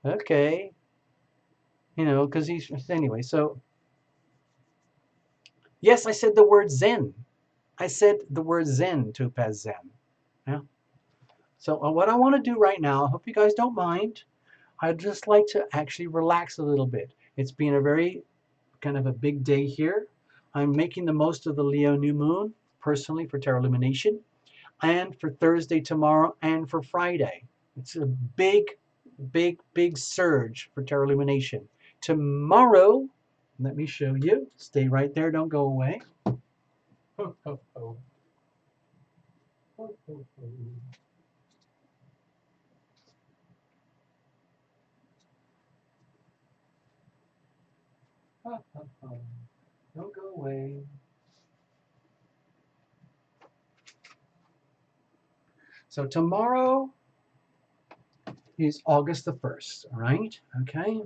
Okay. You know, because he's, anyway. So yes, I said the word Zen. I said the word Zen, Topaz Zen. Yeah. So what I want to do right now, I hope you guys don't mind. I'd just like to actually relax a little bit. It's been a very kind of a big day here. I'm making the most of the Leo new moon personally for Tarot Illumination and for Thursday tomorrow and for Friday. It's a big, big, big surge for Tarot Illumination. Tomorrow, let me show you. Stay right there. Don't go away. Ho, ho, ho. Ho, ho, ho. Ha, ha, ha. Don't go away. So tomorrow is August the 1st, all right? Okay.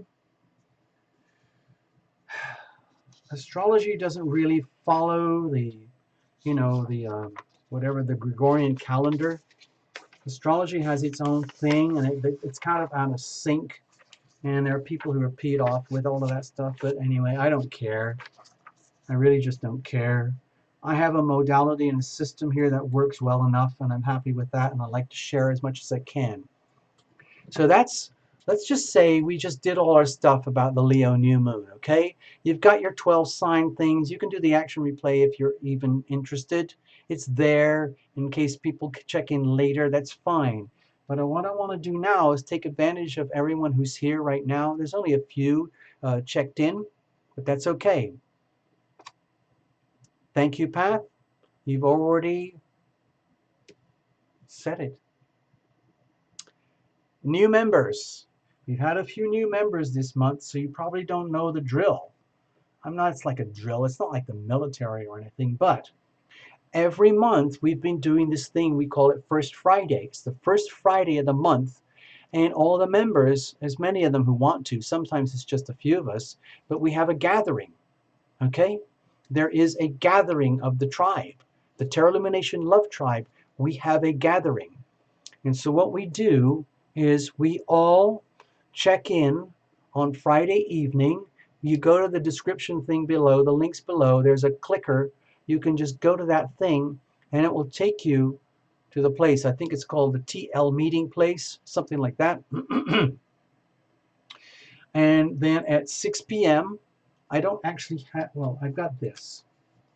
Astrology doesn't really follow the, whatever the Gregorian calendar. Astrology has its own thing, and it's kind of out of sync. And there are people who are peed off with all of that stuff. But anyway, I don't care. I really just don't care. I have a modality and a system here that works well enough, and I'm happy with that, and I like to share as much as I can. So let's just say we just did all our stuff about the Leo new moon, okay? You've got your 12 sign things. You can do the action replay if you're even interested. It's there in case people check in later. That's fine. But what I want to do now is take advantage of everyone who's here right now. There's only a few checked in, but that's okay. Thank you, Pat. You've already said it. New members. We've had a few new members this month, so you probably don't know the drill. It's like a drill. It's not like the military or anything, but every month we've been doing this thing. We call it First Friday. It's the first Friday of the month, and all the members, as many of them who want to, sometimes it's just a few of us, but we have a gathering, okay? There is a gathering of the tribe, the Tarot Illumination Love Tribe. We have a gathering. And so what we do is we all check in on Friday evening. You go to the description thing below, the links below, there's a clicker. You can just go to that thing and it will take you to the place. I think it's called the TL meeting place, something like that. And then at 6 p.m., I don't actually have, well, I've got this.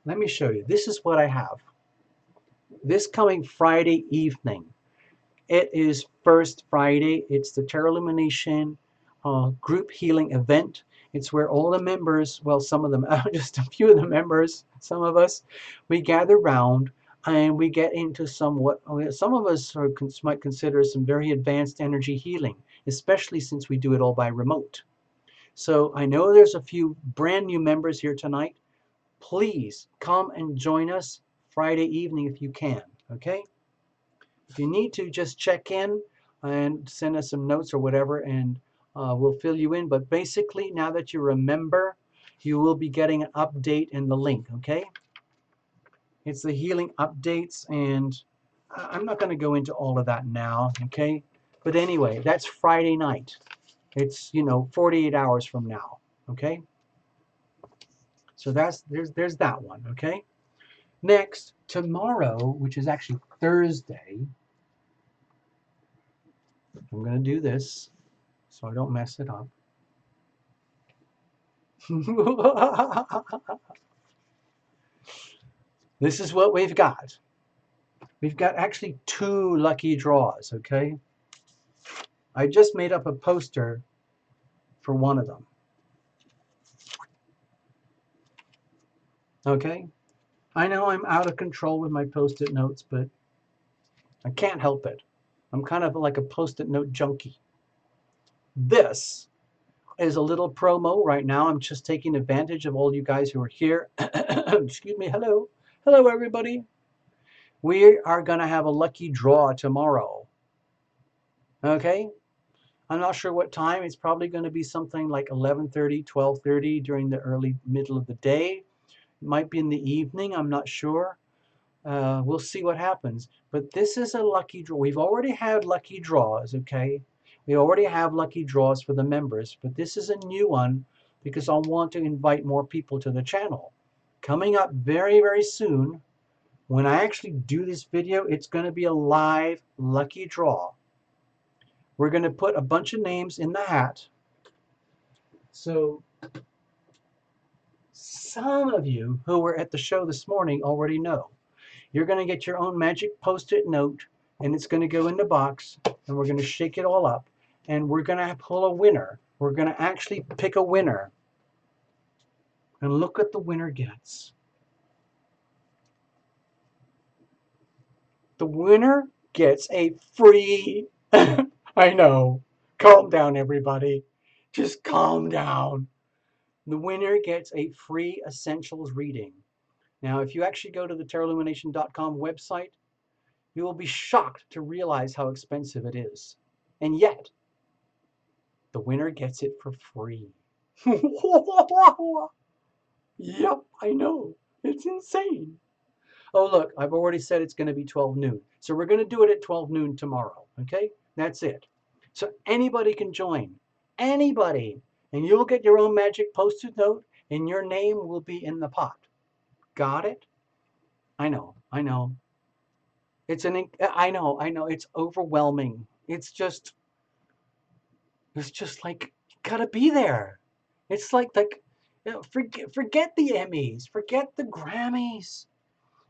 Let me show you. This is what I have. This coming Friday evening. It is First Friday. It's the Tarot Illumination group healing event. It's where all the members, well, some of them, just a few of the members, some of us, we gather round and we get into some of us might consider some very advanced energy healing, especially since we do it all by remote. So I know there's a few brand new members here tonight. Please come and join us Friday evening if you can, okay? If you need to, just check in and send us some notes or whatever, and we'll fill you in. But basically, now that you're a member, you will be getting an update in the link, okay? It's the healing updates, and I'm not going to go into all of that now, okay? But anyway, that's Friday night. It's, 48 hours from now, okay? So there's that one, okay? Next, tomorrow, which is actually Thursday, I'm going to do this so I don't mess it up. This is what we've got. We've got actually 2 lucky draws, okay? I just made up a poster for one of them. Okay? I know I'm out of control with my post-it notes, but I can't help it. I'm kind of like a post-it note junkie. This is a little promo right now. I'm just taking advantage of all you guys who are here. Excuse me. Hello. Hello, everybody. We are going to have a lucky draw tomorrow. Okay? I'm not sure what time. It's probably going to be something like 11:30, 12:30 during the early middle of the day. It might be in the evening. I'm not sure. We'll see what happens. But this is a lucky draw. We've already had lucky draws, okay? We already have lucky draws for the members, but this is a new one because I want to invite more people to the channel. Coming up very, very soon, when I actually do this video, it's going to be a live lucky draw. We're going to put a bunch of names in the hat. So some of you who were at the show this morning already know. You're going to get your own magic post-it note, and it's going to go in the box, and we're going to shake it all up, and we're going to pull a winner. We're going to actually pick a winner. And look what the winner gets. The winner gets a free... I know. Calm down, everybody. Just calm down. The winner gets a free essentials reading. Now, if you actually go to the tarotlumination.com website, you will be shocked to realize how expensive it is. And yet, the winner gets it for free. Yep, I know. It's insane. Oh, look, I've already said it's going to be 12 noon. So we're going to do it at 12 noon tomorrow, okay? That's it. So anybody can join. Anybody. And you'll get your own magic post-it note, and your name will be in the pot. Got it? I know. I know. I know. It's overwhelming. It's just like, you gotta be there. It's like you know, forget the Emmys, forget the Grammys,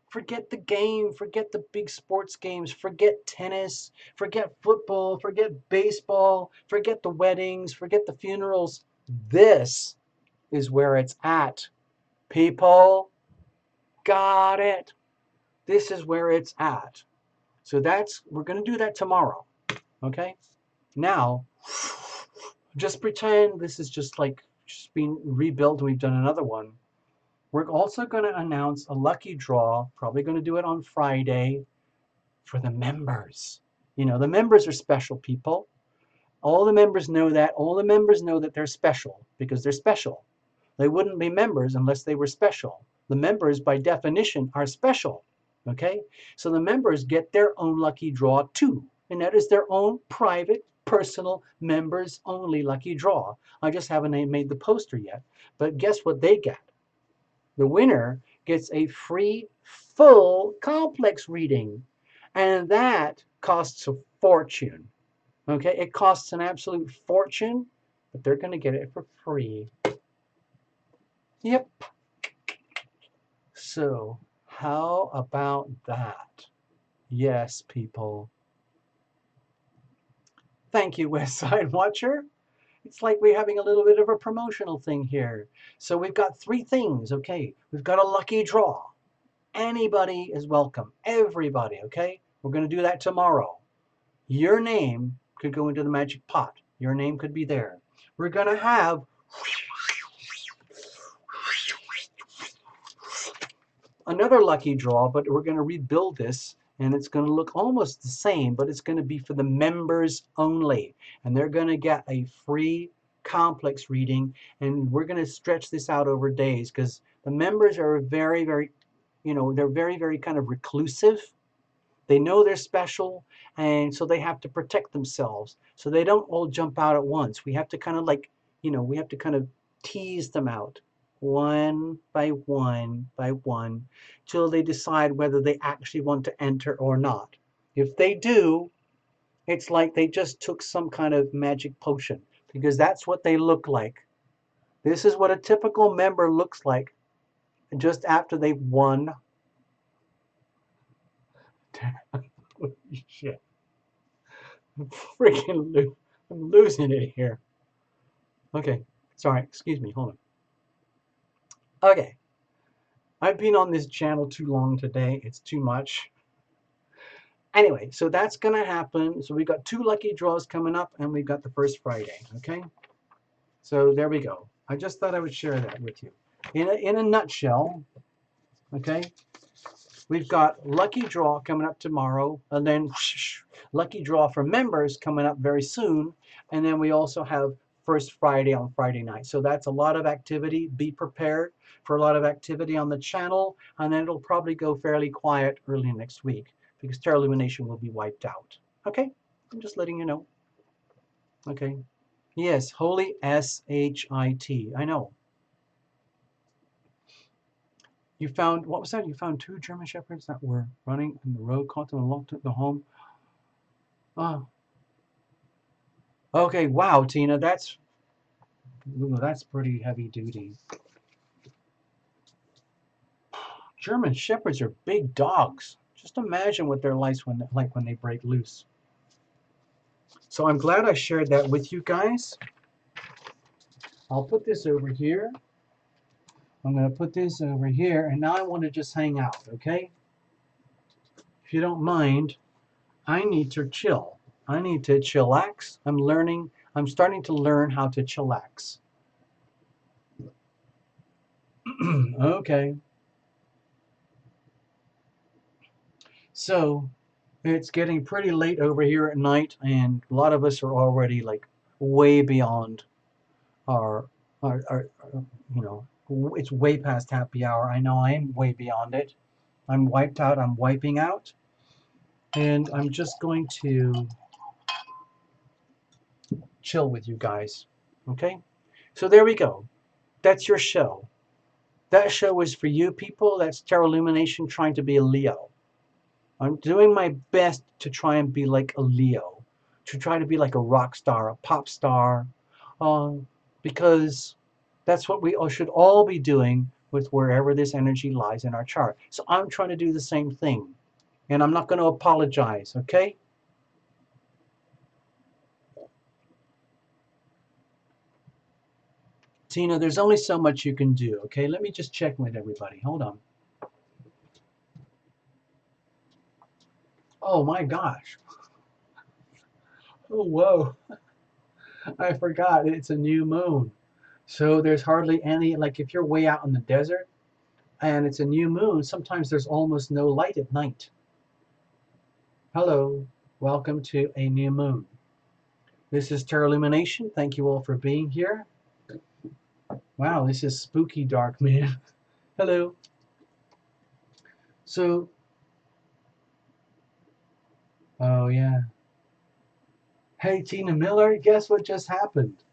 forget the game, forget the big sports games, forget tennis, forget football, forget baseball, forget the weddings, forget the funerals. This is where it's at. People, got it. This is where it's at. So we're going to do that tomorrow. Okay? Now, just pretend this is just being rebuilt and we've done another one. We're also going to announce a lucky draw, probably going to do it on Friday, for the members. You know, the members are special people. All the members know that. All the members know that they're special because they're special. They wouldn't be members unless they were special. The members, by definition, are special. Okay? So the members get their own lucky draw too. And that is their own private, personal, members only lucky draw. I just haven't made the poster yet. But guess what they get? The winner gets a free, full, complex reading. And that costs a fortune. Okay? It costs an absolute fortune, but they're going to get it for free. Yep. So, how about that? Yes, people. Thank you, West Side Watcher. It's like we're having a little bit of a promotional thing here. So we've got 3 things, okay? We've got a lucky draw. Anybody is welcome. Everybody, okay? We're going to do that tomorrow. Your name could go into the magic pot. Your name could be there. We're going to have another lucky draw, but we're going to rebuild this, and it's going to look almost the same, but it's going to be for the members only. And they're going to get a free complex reading, and we're going to stretch this out over days because the members are very, very, they're very, very kind of reclusive. They know they're special, and so they have to protect themselves. So they don't all jump out at once. We have to kind of we have to kind of tease them out one by one by one till they decide whether they actually want to enter or not. If they do, it's like they just took some kind of magic potion because that's what they look like. This is what a typical member looks like just after they've won. Holy shit. I'm losing it here. Okay, sorry, excuse me, hold on. Okay, I've been on this channel too long today. It's too much. Anyway, so that's going to happen. So we've got 2 lucky draws coming up, and we've got the first Friday, okay? So there we go. I just thought I would share that with you. In a nutshell, okay, we've got lucky draw coming up tomorrow, and then lucky draw for members coming up very soon, And then we also have First Friday on Friday night. So that's a lot of activity. Be prepared for a lot of activity on the channel. And then it'll probably go fairly quiet early next week because Terra Illumination will be wiped out. Okay? I'm just letting you know. Okay. Yes, Holy S-H-I-T. I know. You found, what was that? You found 2 German Shepherds that were running in the road, caught them and locked at the home. Oh. Okay, wow, Tina, that's pretty heavy duty. German Shepherds are big dogs. Just imagine what they're like when they break loose. So I'm glad I shared that with you guys. I'll put this over here. I'm going to put this over here, and now I want to just hang out, okay? If you don't mind, I need to chill. I need to chillax. I'm starting to learn how to chillax. Okay. So it's getting pretty late over here at night, and a lot of us are already like way beyond our you know, it's way past happy hour. I know I am way beyond it. I'm wiped out. I'm wiping out. And I'm just going to chill with you guys. Okay? So there we go. That's your show. That show is for you people. That's Terra Illumination trying to be a Leo. I'm doing my best to try and be like a Leo, to try to be like a rock star, a pop star, because that's what we should all be doing with wherever this energy lies in our chart. So I'm trying to do the same thing, and I'm not going to apologize, okay? Tina, there's only so much you can do, okay? Let me just check with everybody. Hold on. Oh my gosh. Oh, whoa. I forgot. It's a new moon. So there's hardly any, like if you're way out in the desert and it's a new moon, sometimes there's almost no light at night. Hello. Welcome to a new moon. This is Terra Illumination. Thank you all for being here. Wow, this is spooky dark, man. Hello. So, oh yeah. Hey, Tina Miller, guess what just happened?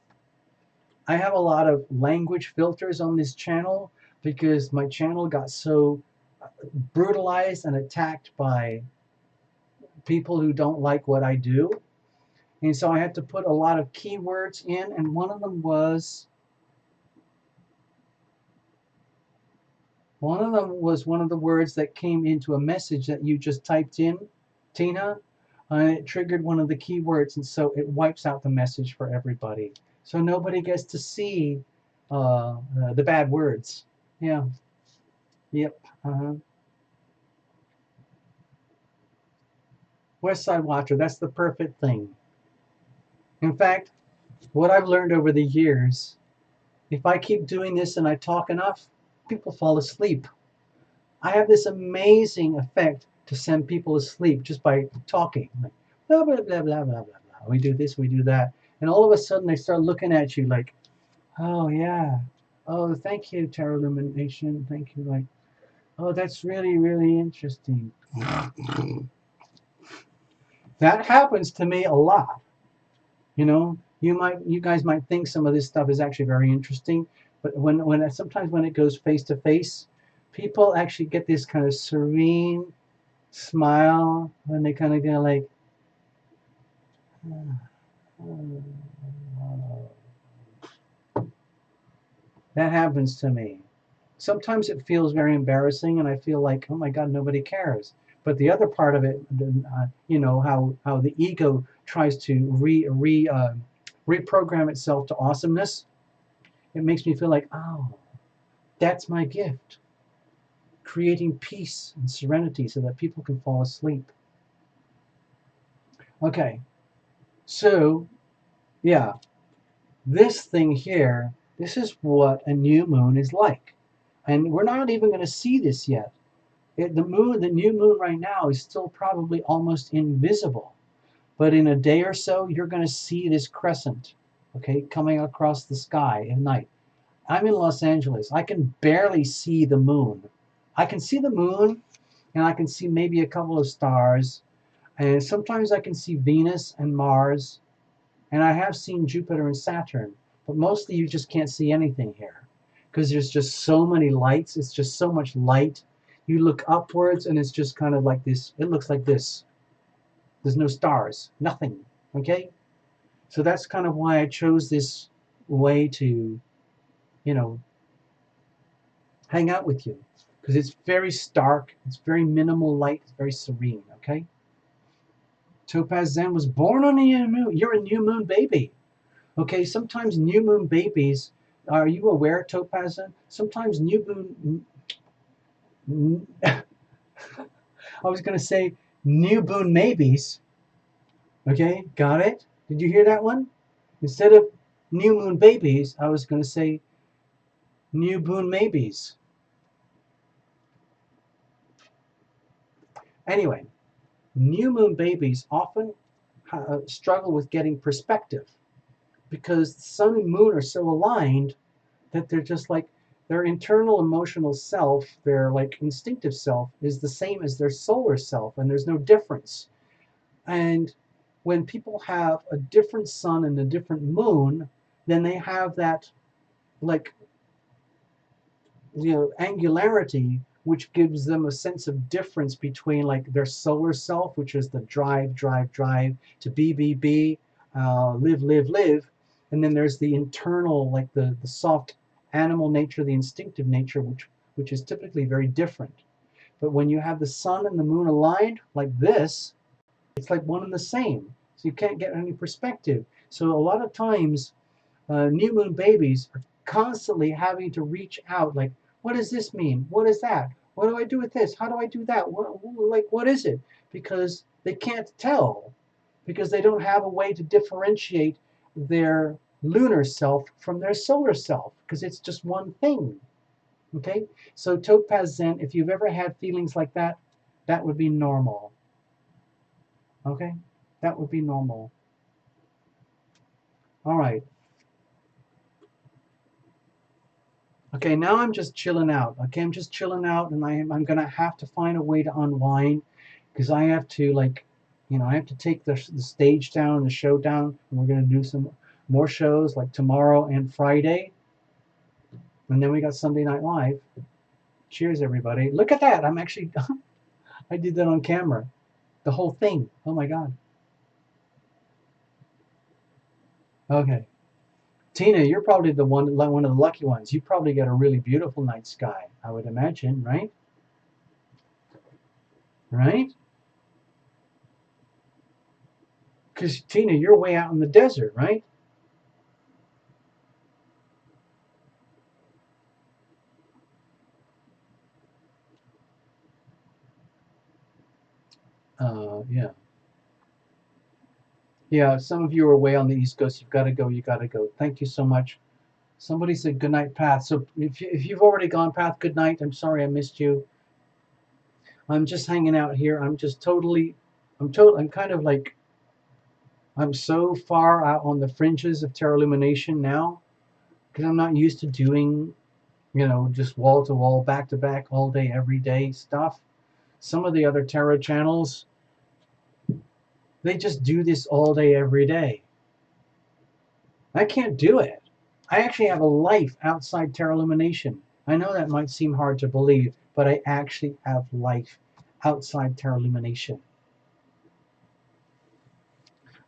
I have a lot of language filters on this channel because my channel got so brutalized and attacked by people who don't like what I do. And so I had to put a lot of keywords in, and one of them was one of the words that came into a message that you just typed in, Tina, and it triggered one of the keywords, and so it wipes out the message for everybody. So nobody gets to see the bad words. Yeah. Yep. West Side Watcher, that's the perfect thing. In fact, what I've learned over the years, if I keep doing this and I talk enough, people fall asleep. I have this amazing effect to send people asleep just by talking. Like, blah, blah, blah, blah, blah, blah, blah. We do this, we do that. And all of a sudden they start looking at you like, oh, yeah. Oh, thank you, Terra Illumination. Thank you. Like, oh, that's really, really interesting. That happens to me a lot. You know, you guys might think some of this stuff is actually very interesting, but sometimes when it goes face to face, people actually get this kind of serene smile when they kind of go like, that happens to me. Sometimes it feels very embarrassing, and I feel like, oh my God, nobody cares. But the other part of it, you know, how the ego tries to reprogram itself to awesomeness, it makes me feel like, oh, that's my gift. Creating peace and serenity so that people can fall asleep. Okay, so yeah, this thing here, this is what a new moon is like. And we're not even going to see this yet. The new moon right now is still probably almost invisible. But in a day or so, you're going to see this crescent, okay, coming across the sky at night. I'm in Los Angeles. I can barely see the moon. I can see the moon, and I can see maybe a couple of stars. And sometimes I can see Venus and Mars. And I have seen Jupiter and Saturn. But mostly you just can't see anything here because there's just so many lights. It's just so much light. You look upwards and it's just kind of like this. It looks like this. There's no stars, nothing. Okay? So that's kind of why I chose this way to, you know, hang out with you. Because it's very stark, it's very minimal light, it's very serene. Okay? Topaz Zen was born on a new moon. You're a new moon baby. Okay, sometimes new moon babies, are you aware, Topaz Zen? Sometimes new moon, I was going to say new moon maybes. Okay, got it? Did you hear that one? Instead of new moon babies, I was going to say new moon maybes. Anyway, new moon babies often struggle with getting perspective because the sun and moon are so aligned that they're just like their internal emotional self, their like instinctive self is the same as their solar self, and there's no difference. And when people have a different sun and a different moon, then they have that like, you know, angularity, which gives them a sense of difference between like their solar self, which is the drive to be, live, and then there's the internal, like the soft animal nature, the instinctive nature, which is typically very different. But when you have the sun and the moon aligned like this, it's like one and the same. So you can't get any perspective. So a lot of times new moon babies are constantly having to reach out like, what does this mean? What is that? What do I do with this? How do I do that? What is it? Because they can't tell, because they don't have a way to differentiate their lunar self from their solar self, because it's just one thing. Okay? So Topaz Zen, if you've ever had feelings like that, that would be normal. Okay? That would be normal. All right. Okay, now I'm just chilling out. Okay, I'm just chilling out, and I'm gonna have to find a way to unwind because I have to, like, you know, I have to take the stage down, the show down, and we're gonna do some more shows like tomorrow and Friday, and then we got Sunday Night Live. Cheers, everybody! Look at that. I'm actually I did that on camera, the whole thing. Oh my God. Okay, Tina, you're probably the one of the lucky ones. You probably get a really beautiful night sky, I would imagine, right? Right? Because Tina, you're way out in the desert, right? Yeah. Yeah, some of you are way on the East Coast. You've got to go. You got to go. Thank you so much. Somebody said good night, Path. So if you've already gone, Path, good night. I'm sorry I missed you. I'm just hanging out here. I'm just totally, I'm kind of like, I'm so far out on the fringes of Terra Illumination now because I'm not used to doing, you know, just wall to wall, back to back, all day, every day stuff. Some of the other Terra channels, they just do this all day, every day. I can't do it. I actually have a life outside Terra Illumination. I know that might seem hard to believe, but I actually have life outside Terra Illumination.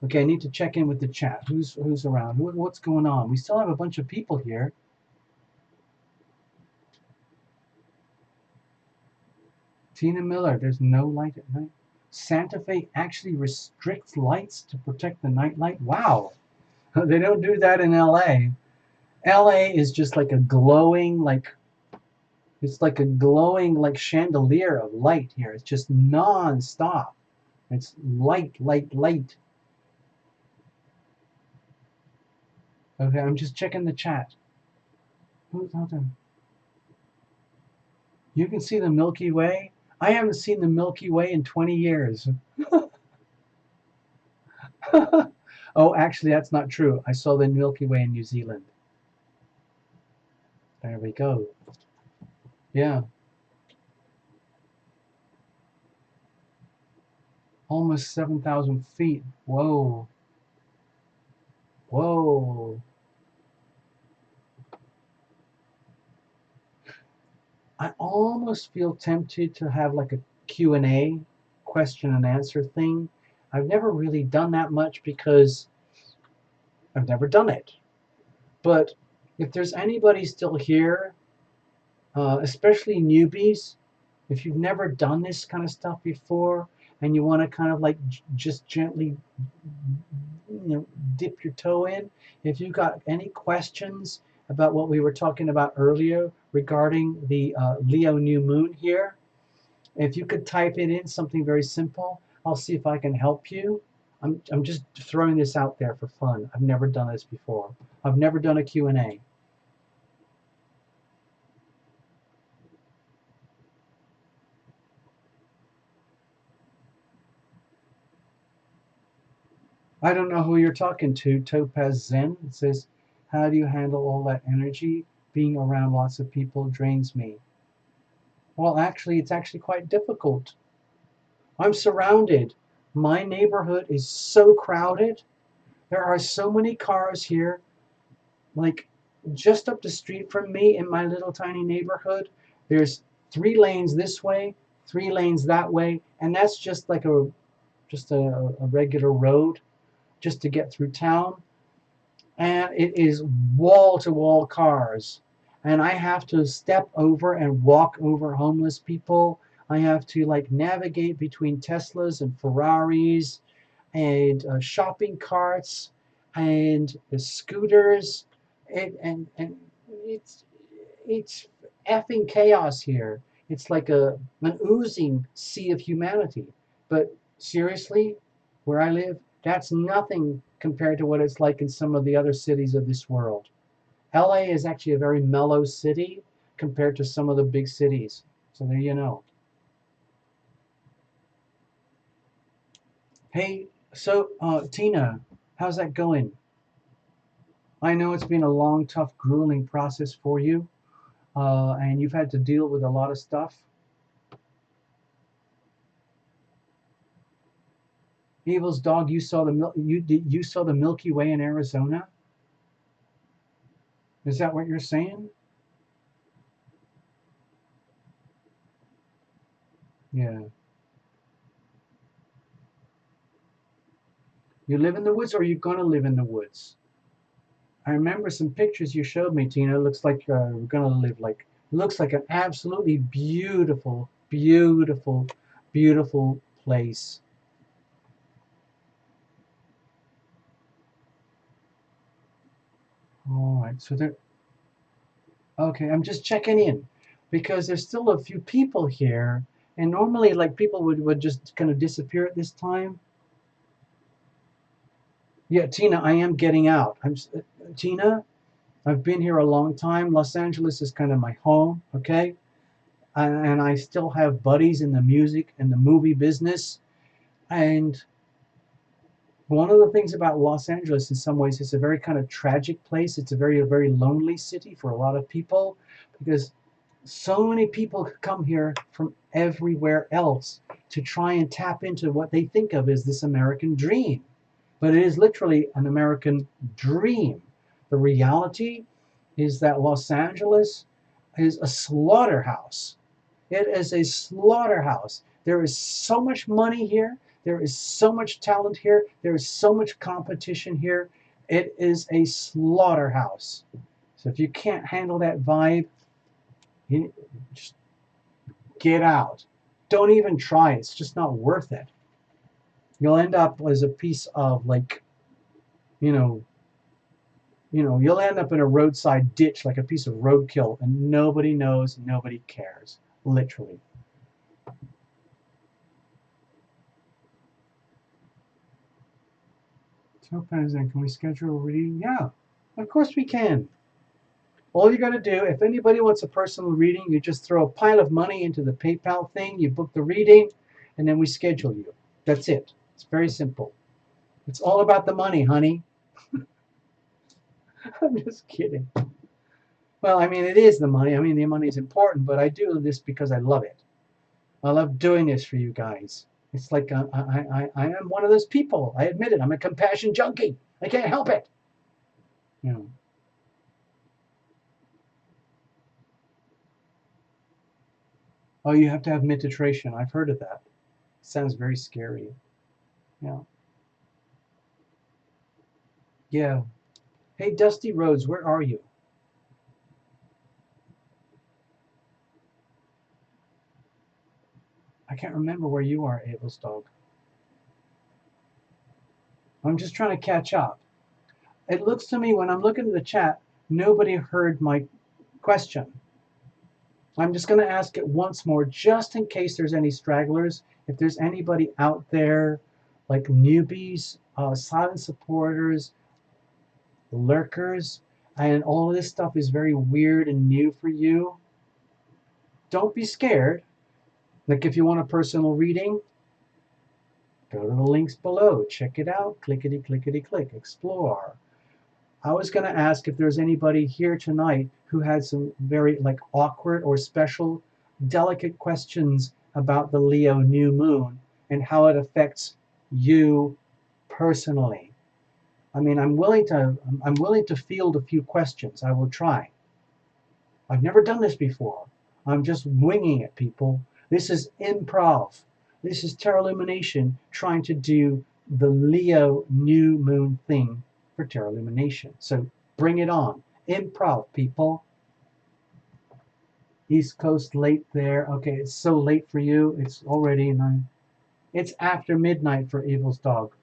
Okay, I need to check in with the chat. Who's around? What's going on? We still have a bunch of people here. Tina Miller, there's no light at night. Santa Fe actually restricts lights to protect the nightlight. Wow. They don't do that in LA. LA is just like a glowing, like, it's like a glowing, like, chandelier of light here. It's just non-stop. It's light, light, light. Okay, I'm just checking the chat. Who's out there? You can see the Milky Way? I haven't seen the Milky Way in 20 years. Oh, actually, that's not true. I saw the Milky Way in New Zealand. There we go. Yeah, almost 7,000 feet. Whoa, whoa. I almost feel tempted to have like a Q&A, question and answer thing. I've never really done that much because I've never done it. But if there's anybody still here, especially newbies, if you've never done this kind of stuff before and you want to kind of like just gently, dip your toe in, if you've got any questions about what we were talking about earlier regarding the Leo new moon here, if you could type it in something very simple, I'll see if I can help you. I'm just throwing this out there for fun. I've never done this before. I've never done a Q&A. I don't know who you're talking to. Topaz Zen. It says, how do you handle all that energy? Being around lots of people drains me. Well, actually, it's actually quite difficult. I'm surrounded. My neighborhood is so crowded. There are so many cars here. Like just up the street from me in my little tiny neighborhood, there's 3 lanes this way, 3 lanes that way, and that's just like a regular road just to get through town. And it is wall to wall cars. And I have to step over and walk over homeless people. I have to like navigate between Teslas and Ferraris and shopping carts and scooters. And it's effing chaos here. It's like an oozing sea of humanity. But seriously, where I live, that's nothing compared to what it's like in some of the other cities of this world. LA is actually a very mellow city compared to some of the big cities. So there you know. Hey, so Tina, how's that going? I know it's been a long, tough, grueling process for you, and you've had to deal with a lot of stuff. Evil's dog, you saw the Milky Way in Arizona. Is that what you're saying? Yeah. You live in the woods, or are you gonna live in the woods? I remember some pictures you showed me, Tina. It looks like we're gonna live like. It looks like an absolutely beautiful, beautiful, beautiful place. All right, so there. Okay, I'm just checking in because there's still a few people here, and normally, like people would just kind of disappear at this time. Yeah, Tina, I am getting out. Tina. I've been here a long time. Los Angeles is kind of my home. Okay, and I still have buddies in the music and the movie business. And one of the things about Los Angeles, in some ways, it's a very kind of tragic place. It's a very lonely city for a lot of people because so many people come here from everywhere else to try and tap into what they think of as this American dream. But it is literally an American dream. The reality is that Los Angeles is a slaughterhouse. It is a slaughterhouse. There is so much money here. There is so much talent here. There is so much competition here. It is a slaughterhouse. So if you can't handle that vibe, you just get out. Don't even try. It's just not worth it. You'll end up as a piece of like, you know, you'll end up in a roadside ditch like a piece of roadkill, and nobody knows, nobody cares, literally. Topaz, then can we schedule a reading? Yeah, of course we can. All you got to do, if anybody wants a personal reading, you just throw a pile of money into the PayPal thing, you book the reading, and then we schedule you. That's it. It's very simple. It's all about the money, honey. I'm just kidding. Well, I mean, it is the money. I mean, the money is important, but I do this because I love it. I love doing this for you guys. It's like I am one of those people. I admit it. I'm a compassion junkie. I can't help it. You know. Oh, you have to have mid-titration. I've heard of that. Sounds very scary. Yeah. Yeah. Hey, Dusty Rhodes, where are you? I can't remember where you are, Abel's dog. I'm just trying to catch up. It looks to me when I'm looking at the chat, nobody heard my question. I'm just going to ask it once more, just in case there's any stragglers. If there's anybody out there, like newbies, silent supporters, lurkers, and all of this stuff is very weird and new for you, don't be scared. Like if you want a personal reading, go to the links below, check it out, clickety, clickety, click, explore. I was going to ask if there's anybody here tonight who had some very like awkward or special, delicate questions about the Leo new moon and how it affects you personally. I mean, I'm willing to field a few questions. I will try. I've never done this before. I'm just winging it, people. This is improv. This is Tarot Illumination trying to do the Leo new moon thing for Tarot Illumination. So bring it on. Improv, people. East Coast late there. Okay, it's so late for you. It's already 9. It's after midnight for Evil's dog.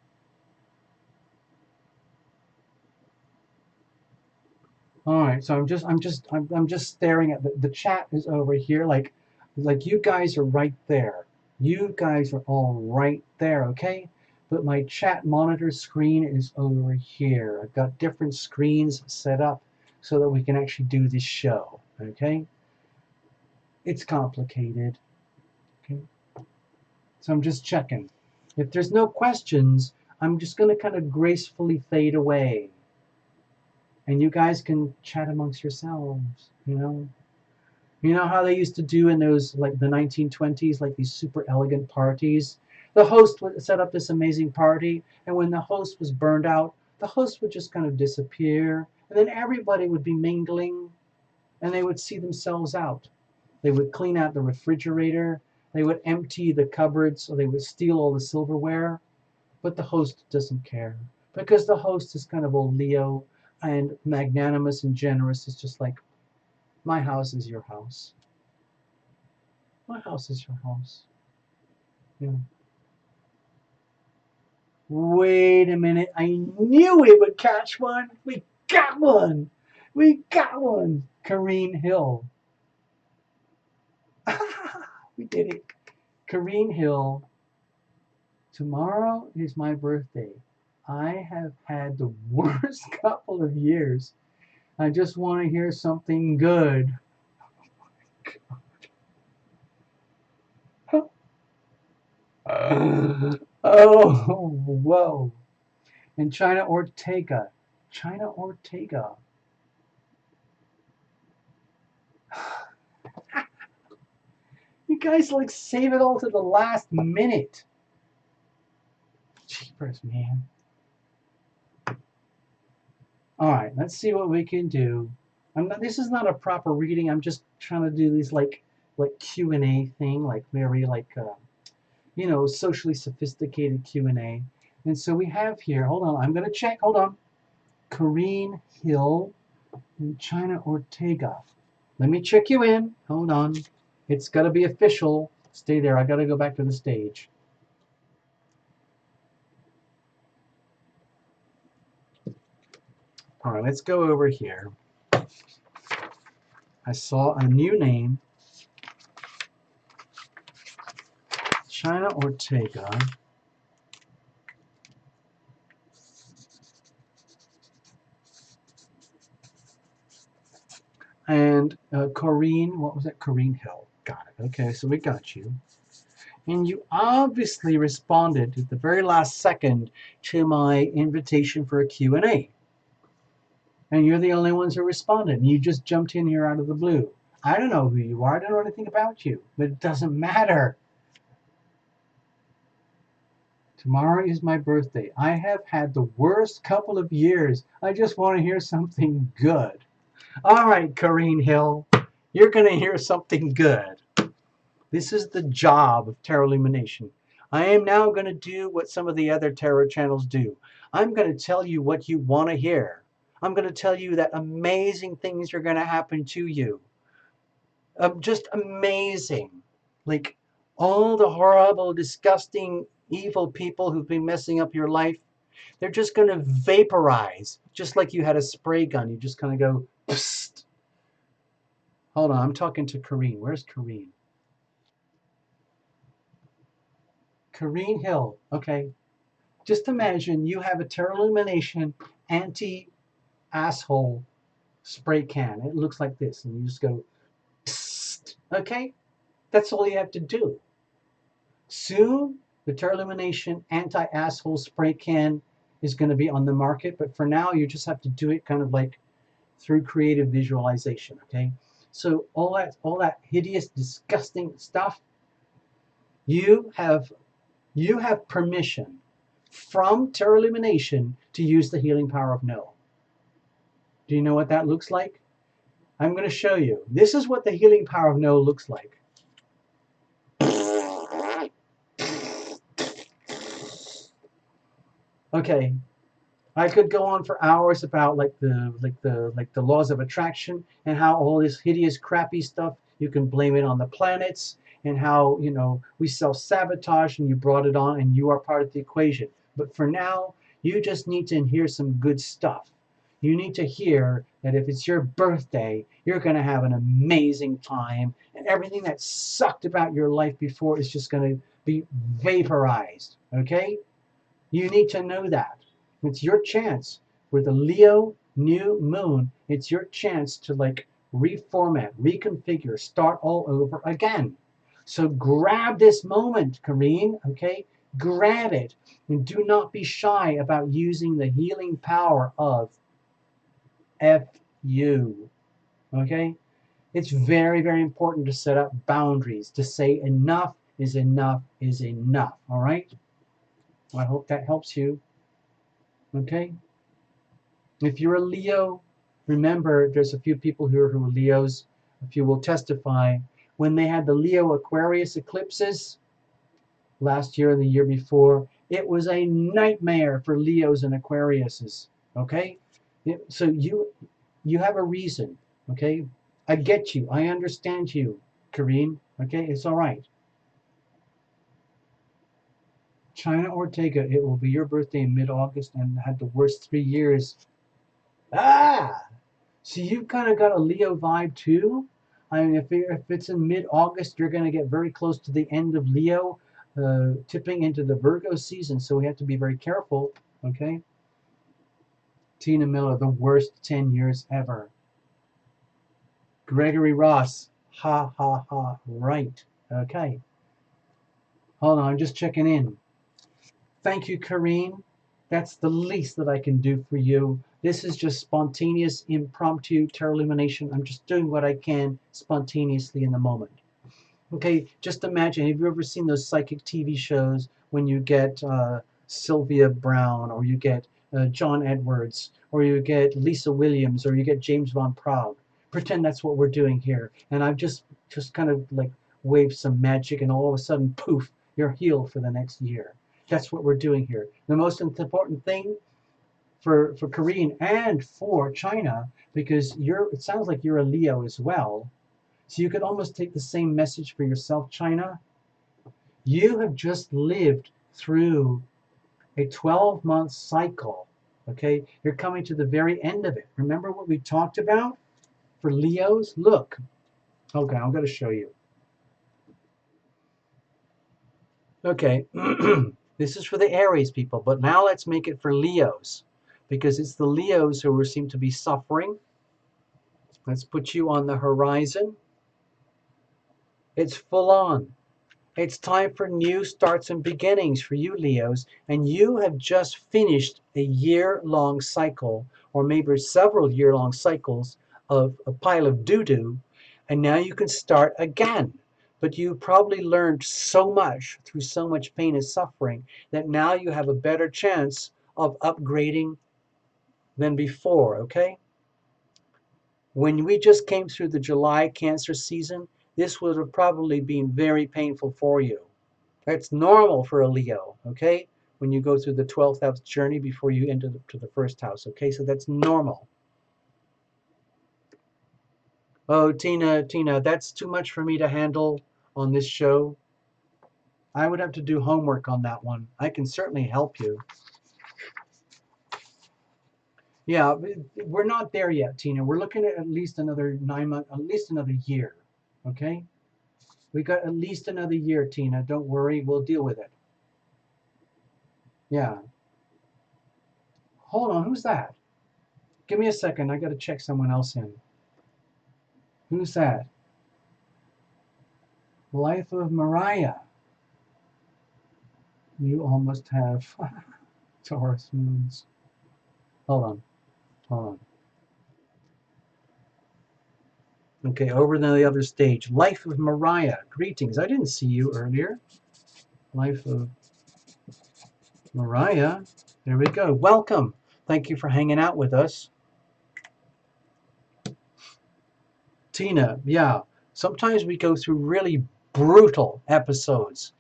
All right, so I'm just staring at the chat is over here, like you guys are right there. You guys are all right there, okay? But my chat monitor screen is over here. I've got different screens set up so that we can actually do this show, okay? It's complicated, okay? So I'm just checking. If there's no questions, I'm just going to kind of gracefully fade away. And you guys can chat amongst yourselves, you know? You know how they used to do in those, like the 1920s, like these super elegant parties? The host would set up this amazing party, and when the host was burned out, the host would just kind of disappear, and then everybody would be mingling, and they would see themselves out. They would clean out the refrigerator, they would empty the cupboards, or they would steal all the silverware, but the host doesn't care, because the host is kind of old Leo, and magnanimous and generous. Is just like, my house is your house. My house is your house. Yeah. Wait a minute. I knew we would catch one. We got one. We got one. Kareen Hill. We did it. Kareen Hill. Tomorrow is my birthday. I have had the worst couple of years. I just want to hear something good. Oh, whoa. And China Ortega. China Ortega. You guys like save it all to the last minute. Jeepers, man. All right, let's see what we can do. This is not a proper reading. I'm just trying to do these like Q&A thing, like very like you know, socially sophisticated Q&A. And so we have here. Hold on, I'm gonna check. Hold on. Kareen Hill and China Ortega. Let me check you in. Hold on. It's got to be official. Stay there. I got to go back to the stage. All right, let's go over here. I saw a new name. China Ortega. And Corrine, what was that? Kareen Hill. Got it. Okay, so we got you. And you obviously responded at the very last second to my invitation for a Q&A. And you're the only ones who responded. And you just jumped in here out of the blue. I don't know who you are. I don't know anything about you. But it doesn't matter. Tomorrow is my birthday. I have had the worst couple of years. I just want to hear something good. All right, Corrine Hill, you're going to hear something good. This is the job of Tarot Illumination. I am now going to do what some of the other tarot channels do. I'm going to tell you what you want to hear. I'm going to tell you that amazing things are going to happen to you. Just amazing. Like all the horrible, disgusting, evil people who've been messing up your life, they're just going to vaporize. Just like you had a spray gun. You just kind of go, psst. Hold on, I'm talking to Corrine. Where's Corrine? Corrine Hill. Okay. Just imagine you have a Tarot Illumination anti-asshole spray can. It looks like this. And you just go, psst. Okay? That's all you have to do. Soon, the Tarot Illumination anti-asshole spray can is going to be on the market. But for now, you just have to do it kind of like through creative visualization. Okay? So all that hideous, disgusting stuff, you have permission from Tarot Illumination to use the healing power of no. Do you know what that looks like? I'm going to show you. This is what the healing power of no looks like. Okay, I could go on for hours about like the laws of attraction and how all this hideous, crappy stuff, you can blame it on the planets, and how, you know, we self-sabotage and you brought it on and you are part of the equation. But for now, you just need to hear some good stuff. You need to hear that if it's your birthday, you're going to have an amazing time, and everything that sucked about your life before is just going to be vaporized. Okay? You need to know that. It's your chance. With the Leo new moon, it's your chance to like reformat, reconfigure, start all over again. So grab this moment, Corrine, okay? Grab it. And do not be shy about using the healing power of FU, okay? It's very, very important to set up boundaries, to say enough is enough is enough, all right? I hope that helps you, okay? If you're a Leo, remember there's a few people here who are Leos. A few will testify. When they had the Leo Aquarius eclipses last year and the year before, it was a nightmare for Leos and Aquariuses. Okay? So you have a reason. Okay? I get you. I understand you, Corrine. Okay? It's all right. China Ortega, it will be your birthday in mid-August and had the worst 3 years. Ah! So you've kind of got a Leo vibe too. I mean, if it's in mid-August, you're going to get very close to the end of Leo, tipping into the Virgo season. So we have to be very careful, okay? Tina Miller, the worst 10 years ever. Gregory Ross, ha, ha, ha, right. Okay. Hold on, I'm just checking in. Thank you, Corrine. That's the least that I can do for you. This is just spontaneous, impromptu Tarot Illumination. I'm just doing what I can spontaneously in the moment. Okay, just imagine, have you ever seen those psychic TV shows when you get Sylvia Brown, or you get John Edwards, or you get Lisa Williams, or you get James Von Prague? Pretend that's what we're doing here. And I've just kind of like waved some magic, and all of a sudden, poof, you're healed for the next year. That's what we're doing here. The most important thing for Corrine and for China, because it sounds like you're a Leo as well. So you could almost take the same message for yourself, China. You have just lived through a 12-month cycle. Okay? You're coming to the very end of it. Remember what we talked about for Leos? Look. Okay, I'm going to show you. Okay. This is for the Aries people, but now let's make it for Leos, because it's the Leos who seem to be suffering. Let's put you on the horizon. It's full on. It's time for new starts and beginnings for you, Leos. And you have just finished a year-long cycle, or maybe several year-long cycles of a pile of doo-doo, and now you can start again. But you probably learned so much through so much pain and suffering that now you have a better chance of upgrading than before, okay? When we just came through the July Cancer season, this would have probably been very painful for you. That's normal for a Leo, okay? When you go through the 12th house journey before you enter to the first house, okay? So that's normal. Oh, Tina, that's too much for me to handle on this show. I would have to do homework on that one. I can certainly help you. Yeah, we're not there yet, Tina. We're looking at least another 9 months, at least another year, okay? We got at least another year, Tina. Don't worry, we'll deal with it. Yeah. Hold on, who's that? Give me a second. I got to check someone else in. Who's that? Life of Mariah. You almost have Taurus moons. Hold on. Okay, over to the other stage. Life of Mariah. Greetings. I didn't see you earlier. Life of Mariah. There we go. Welcome. Thank you for hanging out with us. Tina, yeah. Sometimes we go through really brutal episodes.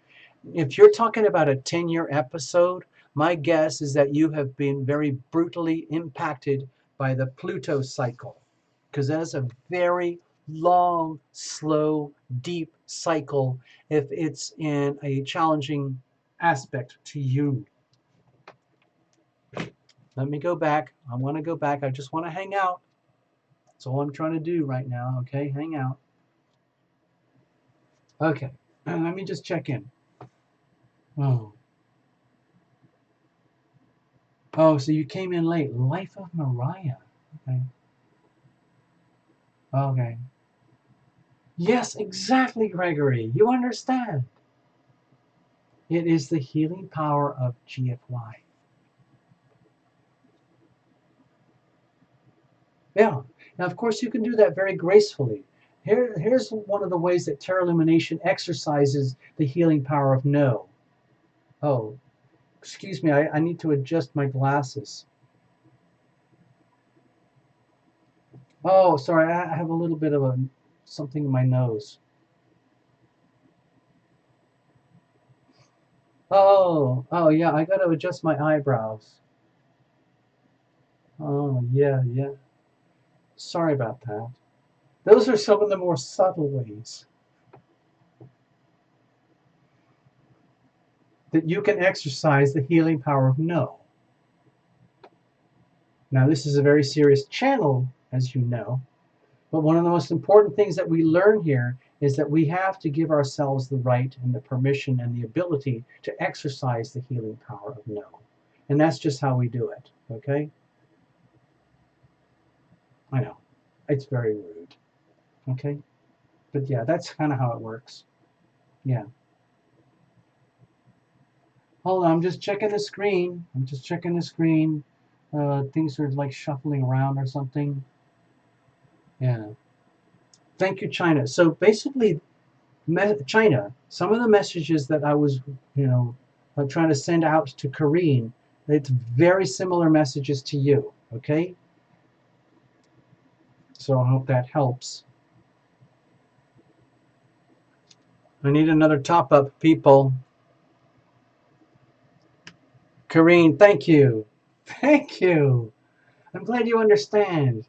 If you're talking about a 10-year episode, my guess is that you have been very brutally impacted by the Pluto cycle, because that is a very long, slow, deep cycle if it's in a challenging aspect to you. Let me go back. I want to go back. I just want to hang out. That's all I'm trying to do right now. Okay, hang out. Okay, let me just check in. Oh, so you came in late. Life of Mariah. Okay. Okay. Yes, exactly, Gregory. You understand. It is the healing power of GFY. Yeah. Now, of course, you can do that very gracefully. Here's one of the ways that Terra Illumination exercises the healing power of no. Oh, excuse me. I need to adjust my glasses. Oh, sorry. I have a little bit of something in my nose. Oh, yeah. I got to adjust my eyebrows. Oh, yeah. Sorry about that. Those are some of the more subtle ways that you can exercise the healing power of no. Now, this is a very serious channel, as you know, but one of the most important things that we learn here is that we have to give ourselves the right and the permission and the ability to exercise the healing power of no. And that's just how we do it, okay? I know, it's very rude, okay? But yeah, that's kind of how it works. Yeah. Hold on, I'm just checking the screen. Things are like shuffling around or something. Yeah. Thank you, China. So basically, China, some of the messages that I was, trying to send out to Karine, it's very similar messages to you, okay? So I hope that helps. I need another top up, people. Karine, thank you. Thank you. I'm glad you understand.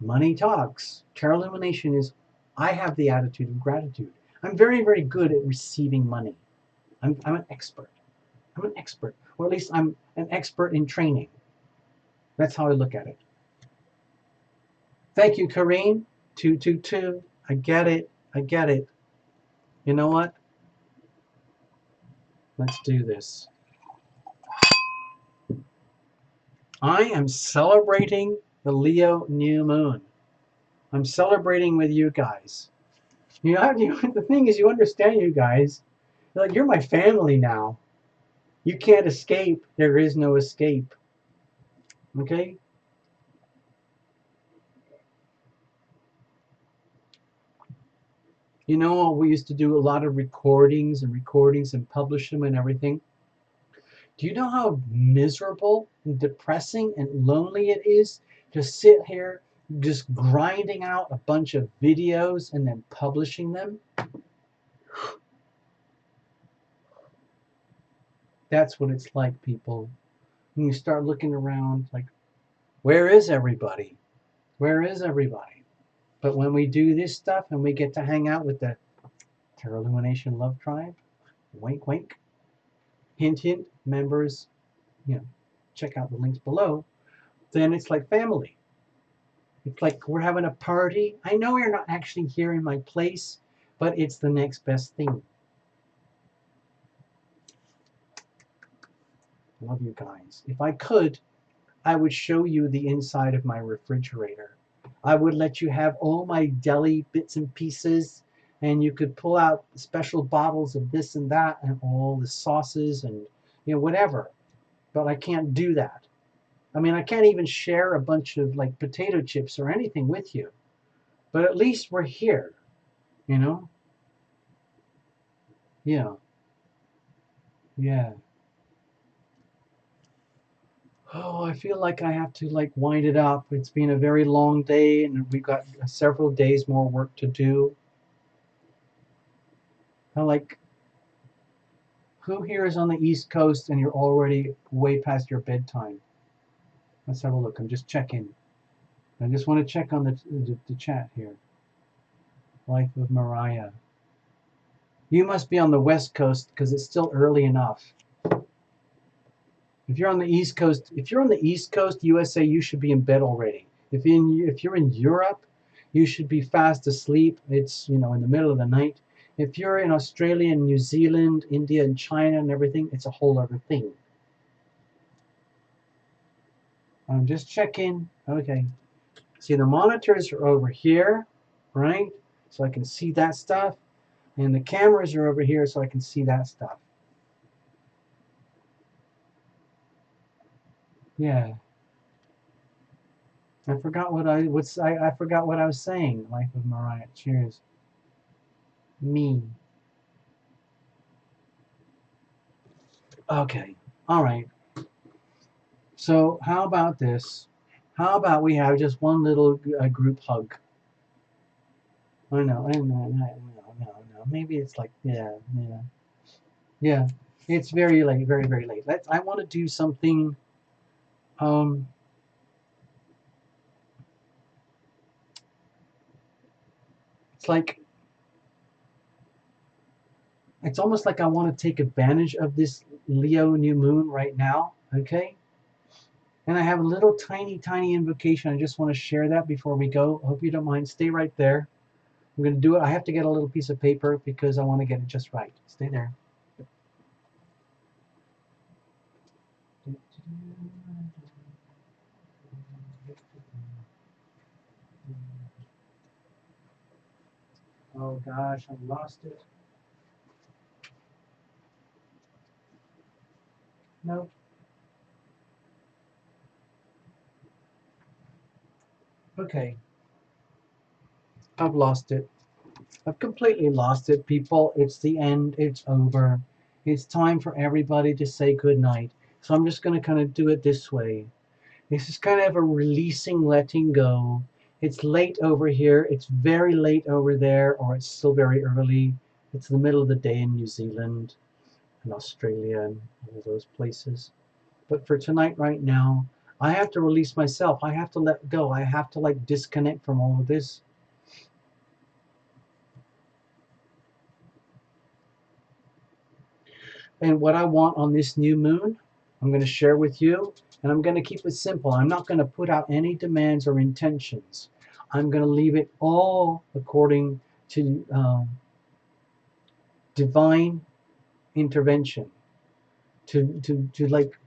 Money talks. Terra Illumination is, I have the attitude of gratitude. I'm very, very good at receiving money. I'm an expert. I'm an expert. Or at least I'm an expert in training. That's how I look at it. Thank you, Karine. 222. I get it. You know what? Let's do this. I am celebrating the Leo new moon. I'm celebrating with you guys. The thing is, you understand, you guys, Like, you're my family now. You can't escape. There is no escape. Okay? You know, we used to do a lot of recordings and publish them and everything. Do you know how miserable and depressing and lonely it is to sit here just grinding out a bunch of videos and then publishing them? That's what it's like, people. When you start looking around, like, where is everybody? Where is everybody? But when we do this stuff and we get to hang out with the Tarot Illumination Love Tribe, wink, wink, hint, hint, members, you know, check out the links below, then it's like family. It's like we're having a party. I know you're not actually here in my place, but it's the next best thing. Love you guys. If I could, I would show you the inside of my refrigerator. I would let you have all my deli bits and pieces, and you could pull out special bottles of this and that and all the sauces and whatever. But I can't do that. I mean, I can't even share a bunch of like potato chips or anything with you. But at least we're here, you know? Yeah. Yeah. Oh, I feel like I have to like wind it up. It's been a very long day and we've got several days more work to do. I like, who here is on the East Coast and you're already way past your bedtime? Let's have a look. I'm just checking. I just want to check on the chat here. Life of Mariah. You must be on the West Coast because it's still early enough. If you're on the East Coast, USA, you should be in bed already. If you're in Europe, you should be fast asleep. It's in the middle of the night. If you're in Australia and New Zealand, India and China and everything, it's a whole other thing. I'm just checking. Okay. See, the monitors are over here, right? So I can see that stuff. And the cameras are over here so I can see that stuff. Yeah. I forgot what I forgot what I was saying. Life of Mariah. Cheers. Me. Okay. All right. So how about this? How about we have just one little group hug? I know. No. Maybe it's like yeah. It's very late, very very late. I want to do something. Um, it's like it's almost like I want to take advantage of this Leo new moon right now. Okay. And I have a little tiny invocation. I just want to share that before we go. I hope you don't mind. Stay right there. I'm going to do it. I have to get a little piece of paper because I want to get it just right. Stay there. Oh gosh, I lost it. No. Okay. I've lost it. I've completely lost it, people. It's the end. It's over. It's time for everybody to say goodnight. So I'm just going to kind of do it this way. This is kind of a releasing, letting go. It's late over here. It's very late over there, or it's still very early. It's the middle of the day in New Zealand and Australia and all those places. But for tonight, right now, I have to release myself. I have to let go. I have to like disconnect from all of this. And what I want on this new moon, I'm going to share with you, and I'm going to keep it simple. I'm not going to put out any demands or intentions. I'm going to leave it all according to divine intervention, to like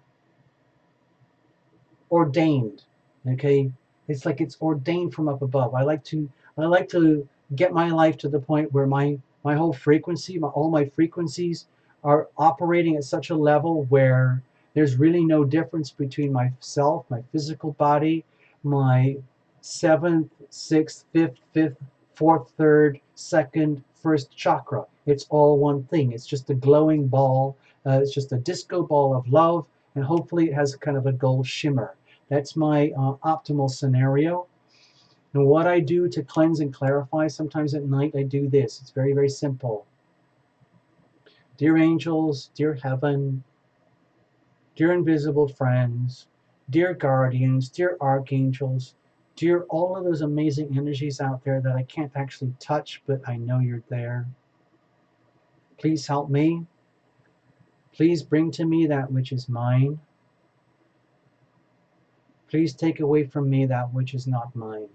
ordained. Okay, it's ordained from up above. I like to get my life to the point where my My whole frequency, all my frequencies are operating at such a level where there's really no difference between myself, my physical body, my seventh, sixth, fifth, fourth, third, second, first chakra. It's all one thing. It's just a glowing ball. It's just a disco ball of love, and hopefully it has kind of a gold shimmer. That's my optimal scenario. And what I do to cleanse and clarify, sometimes at night I do this. It's very, very simple. Dear angels, dear heaven, dear invisible friends, dear guardians, dear archangels, dear all of those amazing energies out there that I can't actually touch, but I know you're there. Please help me. Please bring to me that which is mine. Please take away from me that which is not mine.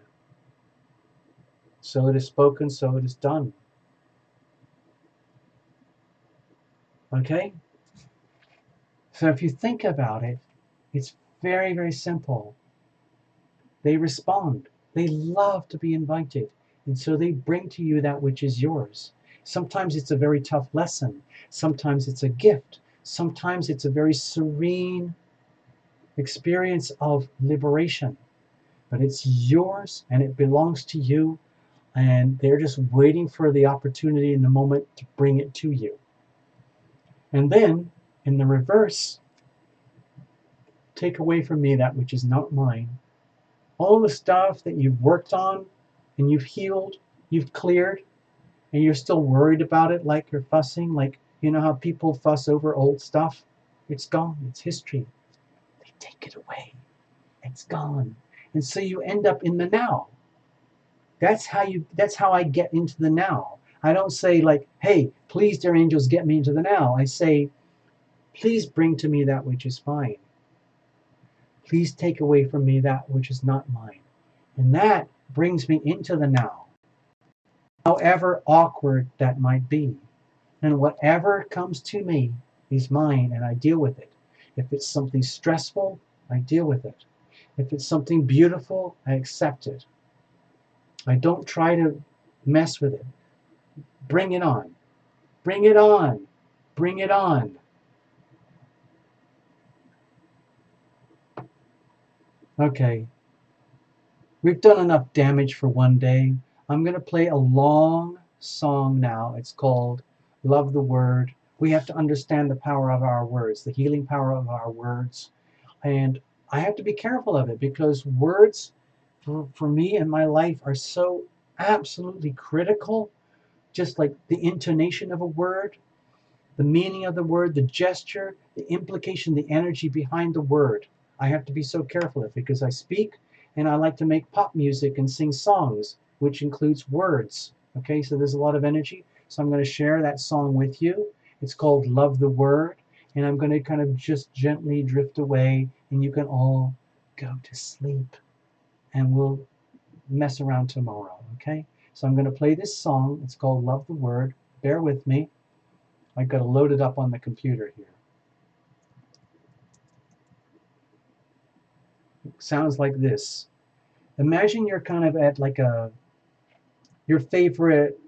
So it is spoken, so it is done. Okay? So if you think about it, it's very, very simple. They respond. They love to be invited. And so they bring to you that which is yours. Sometimes it's a very tough lesson. Sometimes it's a gift. Sometimes it's a very serene experience of liberation. But it's yours and it belongs to you. And they're just waiting for the opportunity in the moment to bring it to you. And then, in the reverse, take away from me that which is not mine. All the stuff that you've worked on and you've healed, you've cleared, and you're still worried about it, like you're fussing, like you know how people fuss over old stuff? It's gone, it's history. They take it away. It's gone. And so you end up in the now. That's how I get into the now. I don't say like, hey, please, dear angels, get me into the now. I say, please bring to me that which is fine. Please take away from me that which is not mine. And that brings me into the now. However awkward that might be. And whatever comes to me is mine and I deal with it. If it's something stressful, I deal with it. If it's something beautiful, I accept it. I don't try to mess with it. Bring it on. Bring it on. Bring it on. Okay. We've done enough damage for one day. I'm going to play a long song now. It's called Love the Word. We have to understand the power of our words, the healing power of our words. And I have to be careful of it because words for me in my life are so absolutely critical. Just like the intonation of a word, the meaning of the word, the gesture, the implication, the energy behind the word. I have to be so careful of it because I speak and I like to make pop music and sing songs, which includes words. Okay, so there's a lot of energy. So I'm going to share that song with you. It's called Love the Word. And I'm going to kind of just gently drift away and you can all go to sleep. And we'll mess around tomorrow, okay? So I'm going to play this song. It's called Love the Word. Bear with me. I've got to load it up on the computer here. It sounds like this. Imagine you're kind of at like your favorite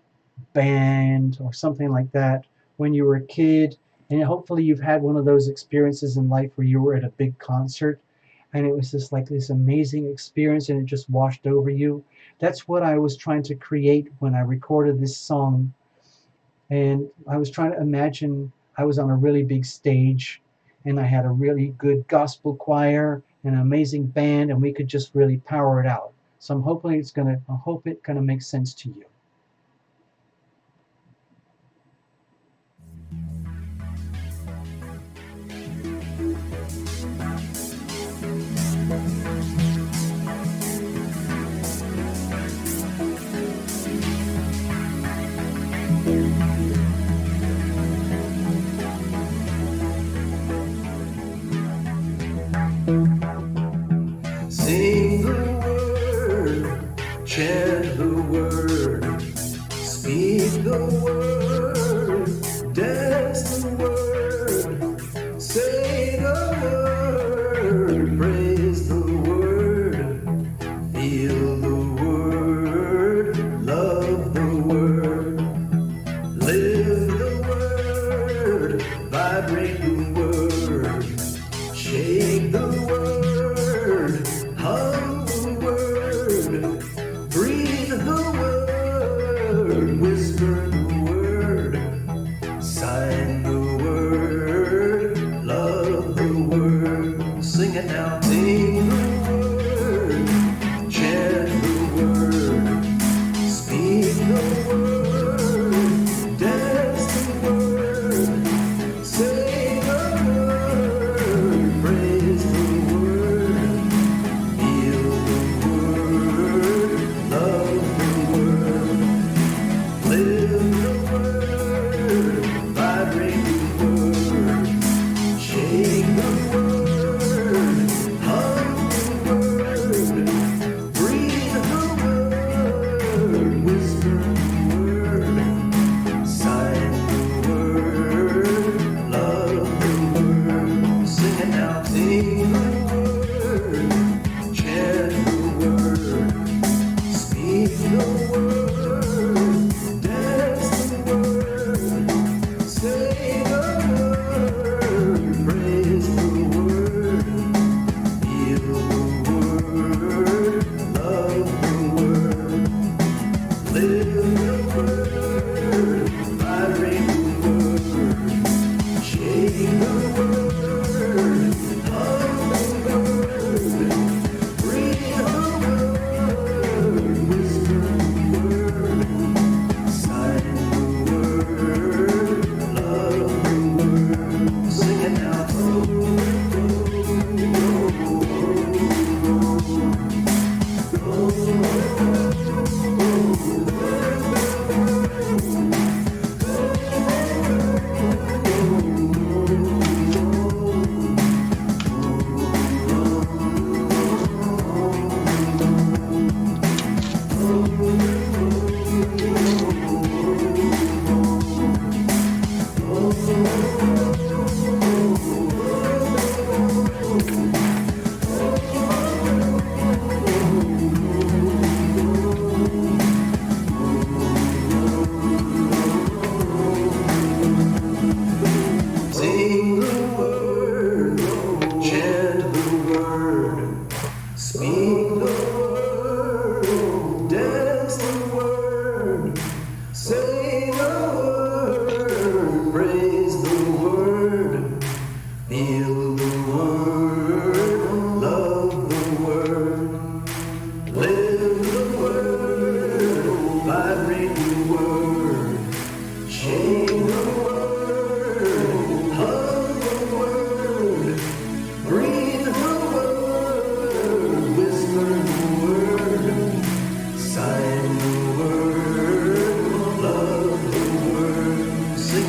band or something like that when you were a kid, and hopefully you've had one of those experiences in life where you were at a big concert and it was just like this amazing experience and it just washed over you. That's what I was trying to create when I recorded this song. And I was trying to imagine I was on a really big stage and I had a really good gospel choir and an amazing band and we could just really power it out. So I'm hoping I hope it kind of makes sense to you. Sing the word, chant the word, speak the word, dance the word, say the word, praise the word, feel the word, love the word,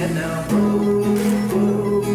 it now. Oh, oh, oh, oh,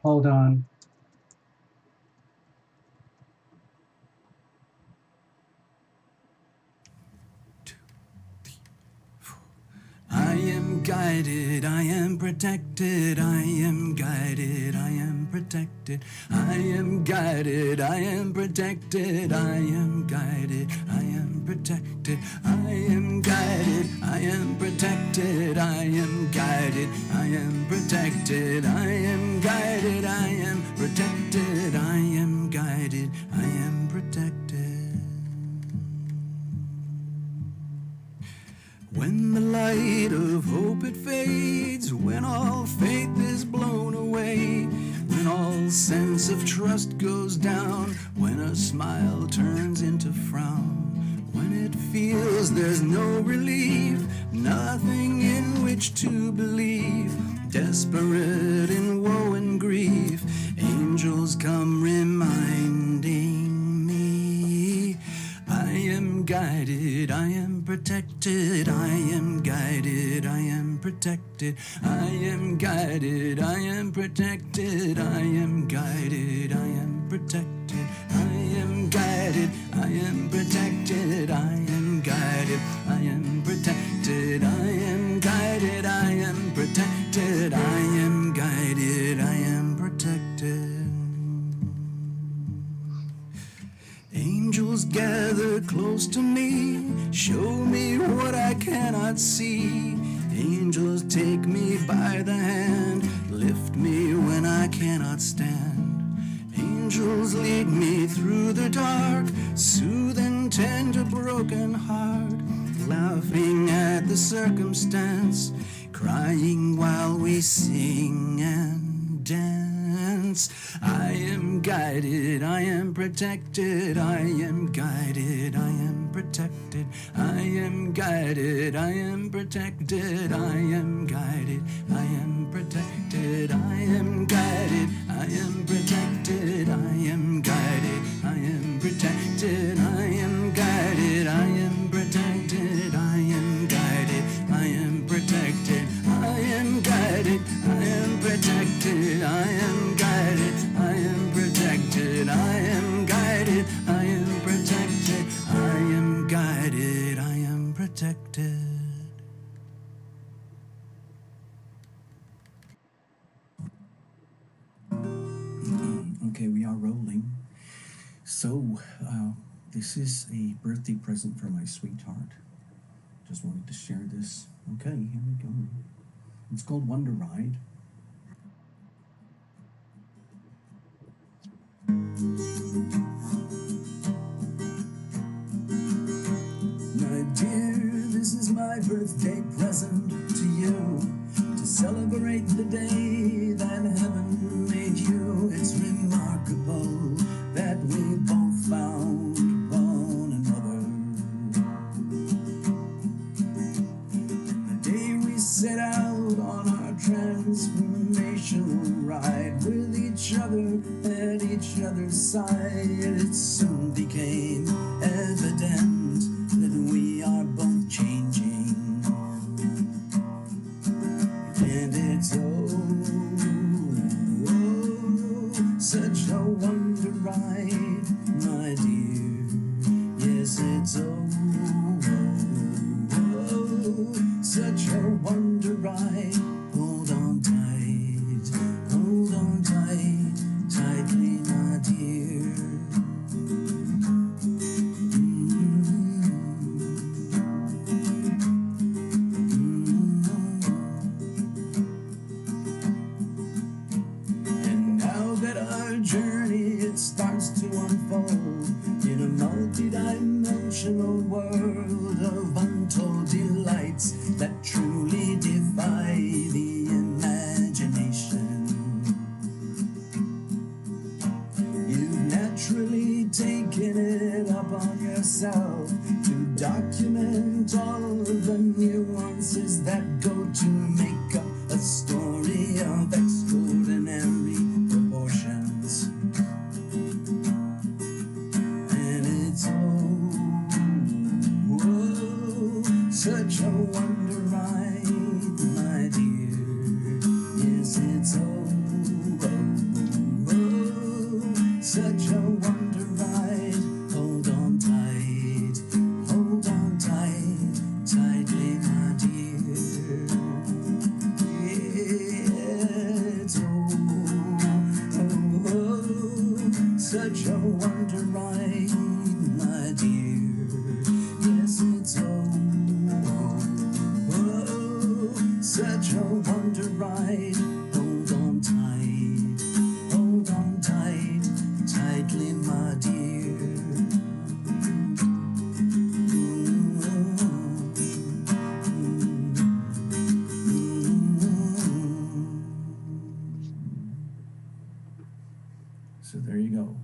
Hold on. I am guided, I am protected, I am guided, I am protected, I am guided, I am protected, I am guided, I am protected, I am guided, I am protected, I am guided, I am protected, I am guided, I am protected, I am guided, I am protected. When the light of hope it fades, when all faith is blown away, when all sense of trust goes down, when a smile turns into frown, when it feels there's no relief, nothing in which to believe, desperate in woe and grief, angels come reminding me, I am guided, I am protected, I am guided, I am protected, I am guided, I am protected, I am guided, I am protected, I am guided, I am protected, I am guided, I am protected, I am guided, I am protected, I am guided, I am protected. Angels gather close to me, show me what I cannot see. Angels take me by the hand, lift me when I cannot stand. Angels lead me through the dark, soothe and tend a broken heart, laughing at the circumstance, crying while we sing and dance. I am guided, I am protected, I am guided, I am protected, I am guided, I am protected, I am guided, I am protected, I am guided, I am protected, I am guided, I am protected, I am guided, I am protected, I am guided, I am protected, I am guided, I am protected, I am guided, I am protected, I am guided, I am protected, I am guided, I am protected. Okay, we are rolling. So, this is a birthday present for my sweetheart. Just wanted to share this. Okay, here we go. It's called Wonder Ride. My dear, this is my my birthday present to you, to celebrate the day that heaven made you. It's remarkable that we both found one another. The day we set out on our transformational ride with each other at each other's side, it soon became evident that we are both changing. And it's such a wonder ride, my dear. Yes, it's such a wonder ride. Hold on tight, tightly, my dear. And now that our journey, it starts to unfold in a multi-dimensional world of untold delights that truly defy the imagination. You've naturally taken it up on yourself to document all of the nuances that go to make up a story of extraordinary proportions. And it's such a wonder ride, my dear. Yes, it's such a wonder ride. Hold on tight, tightly, my dear. Yeah, it's such a wonder ride, my dear. Yes, it's such a wonder ride. Hold on tight, tightly, my dear. So there you go.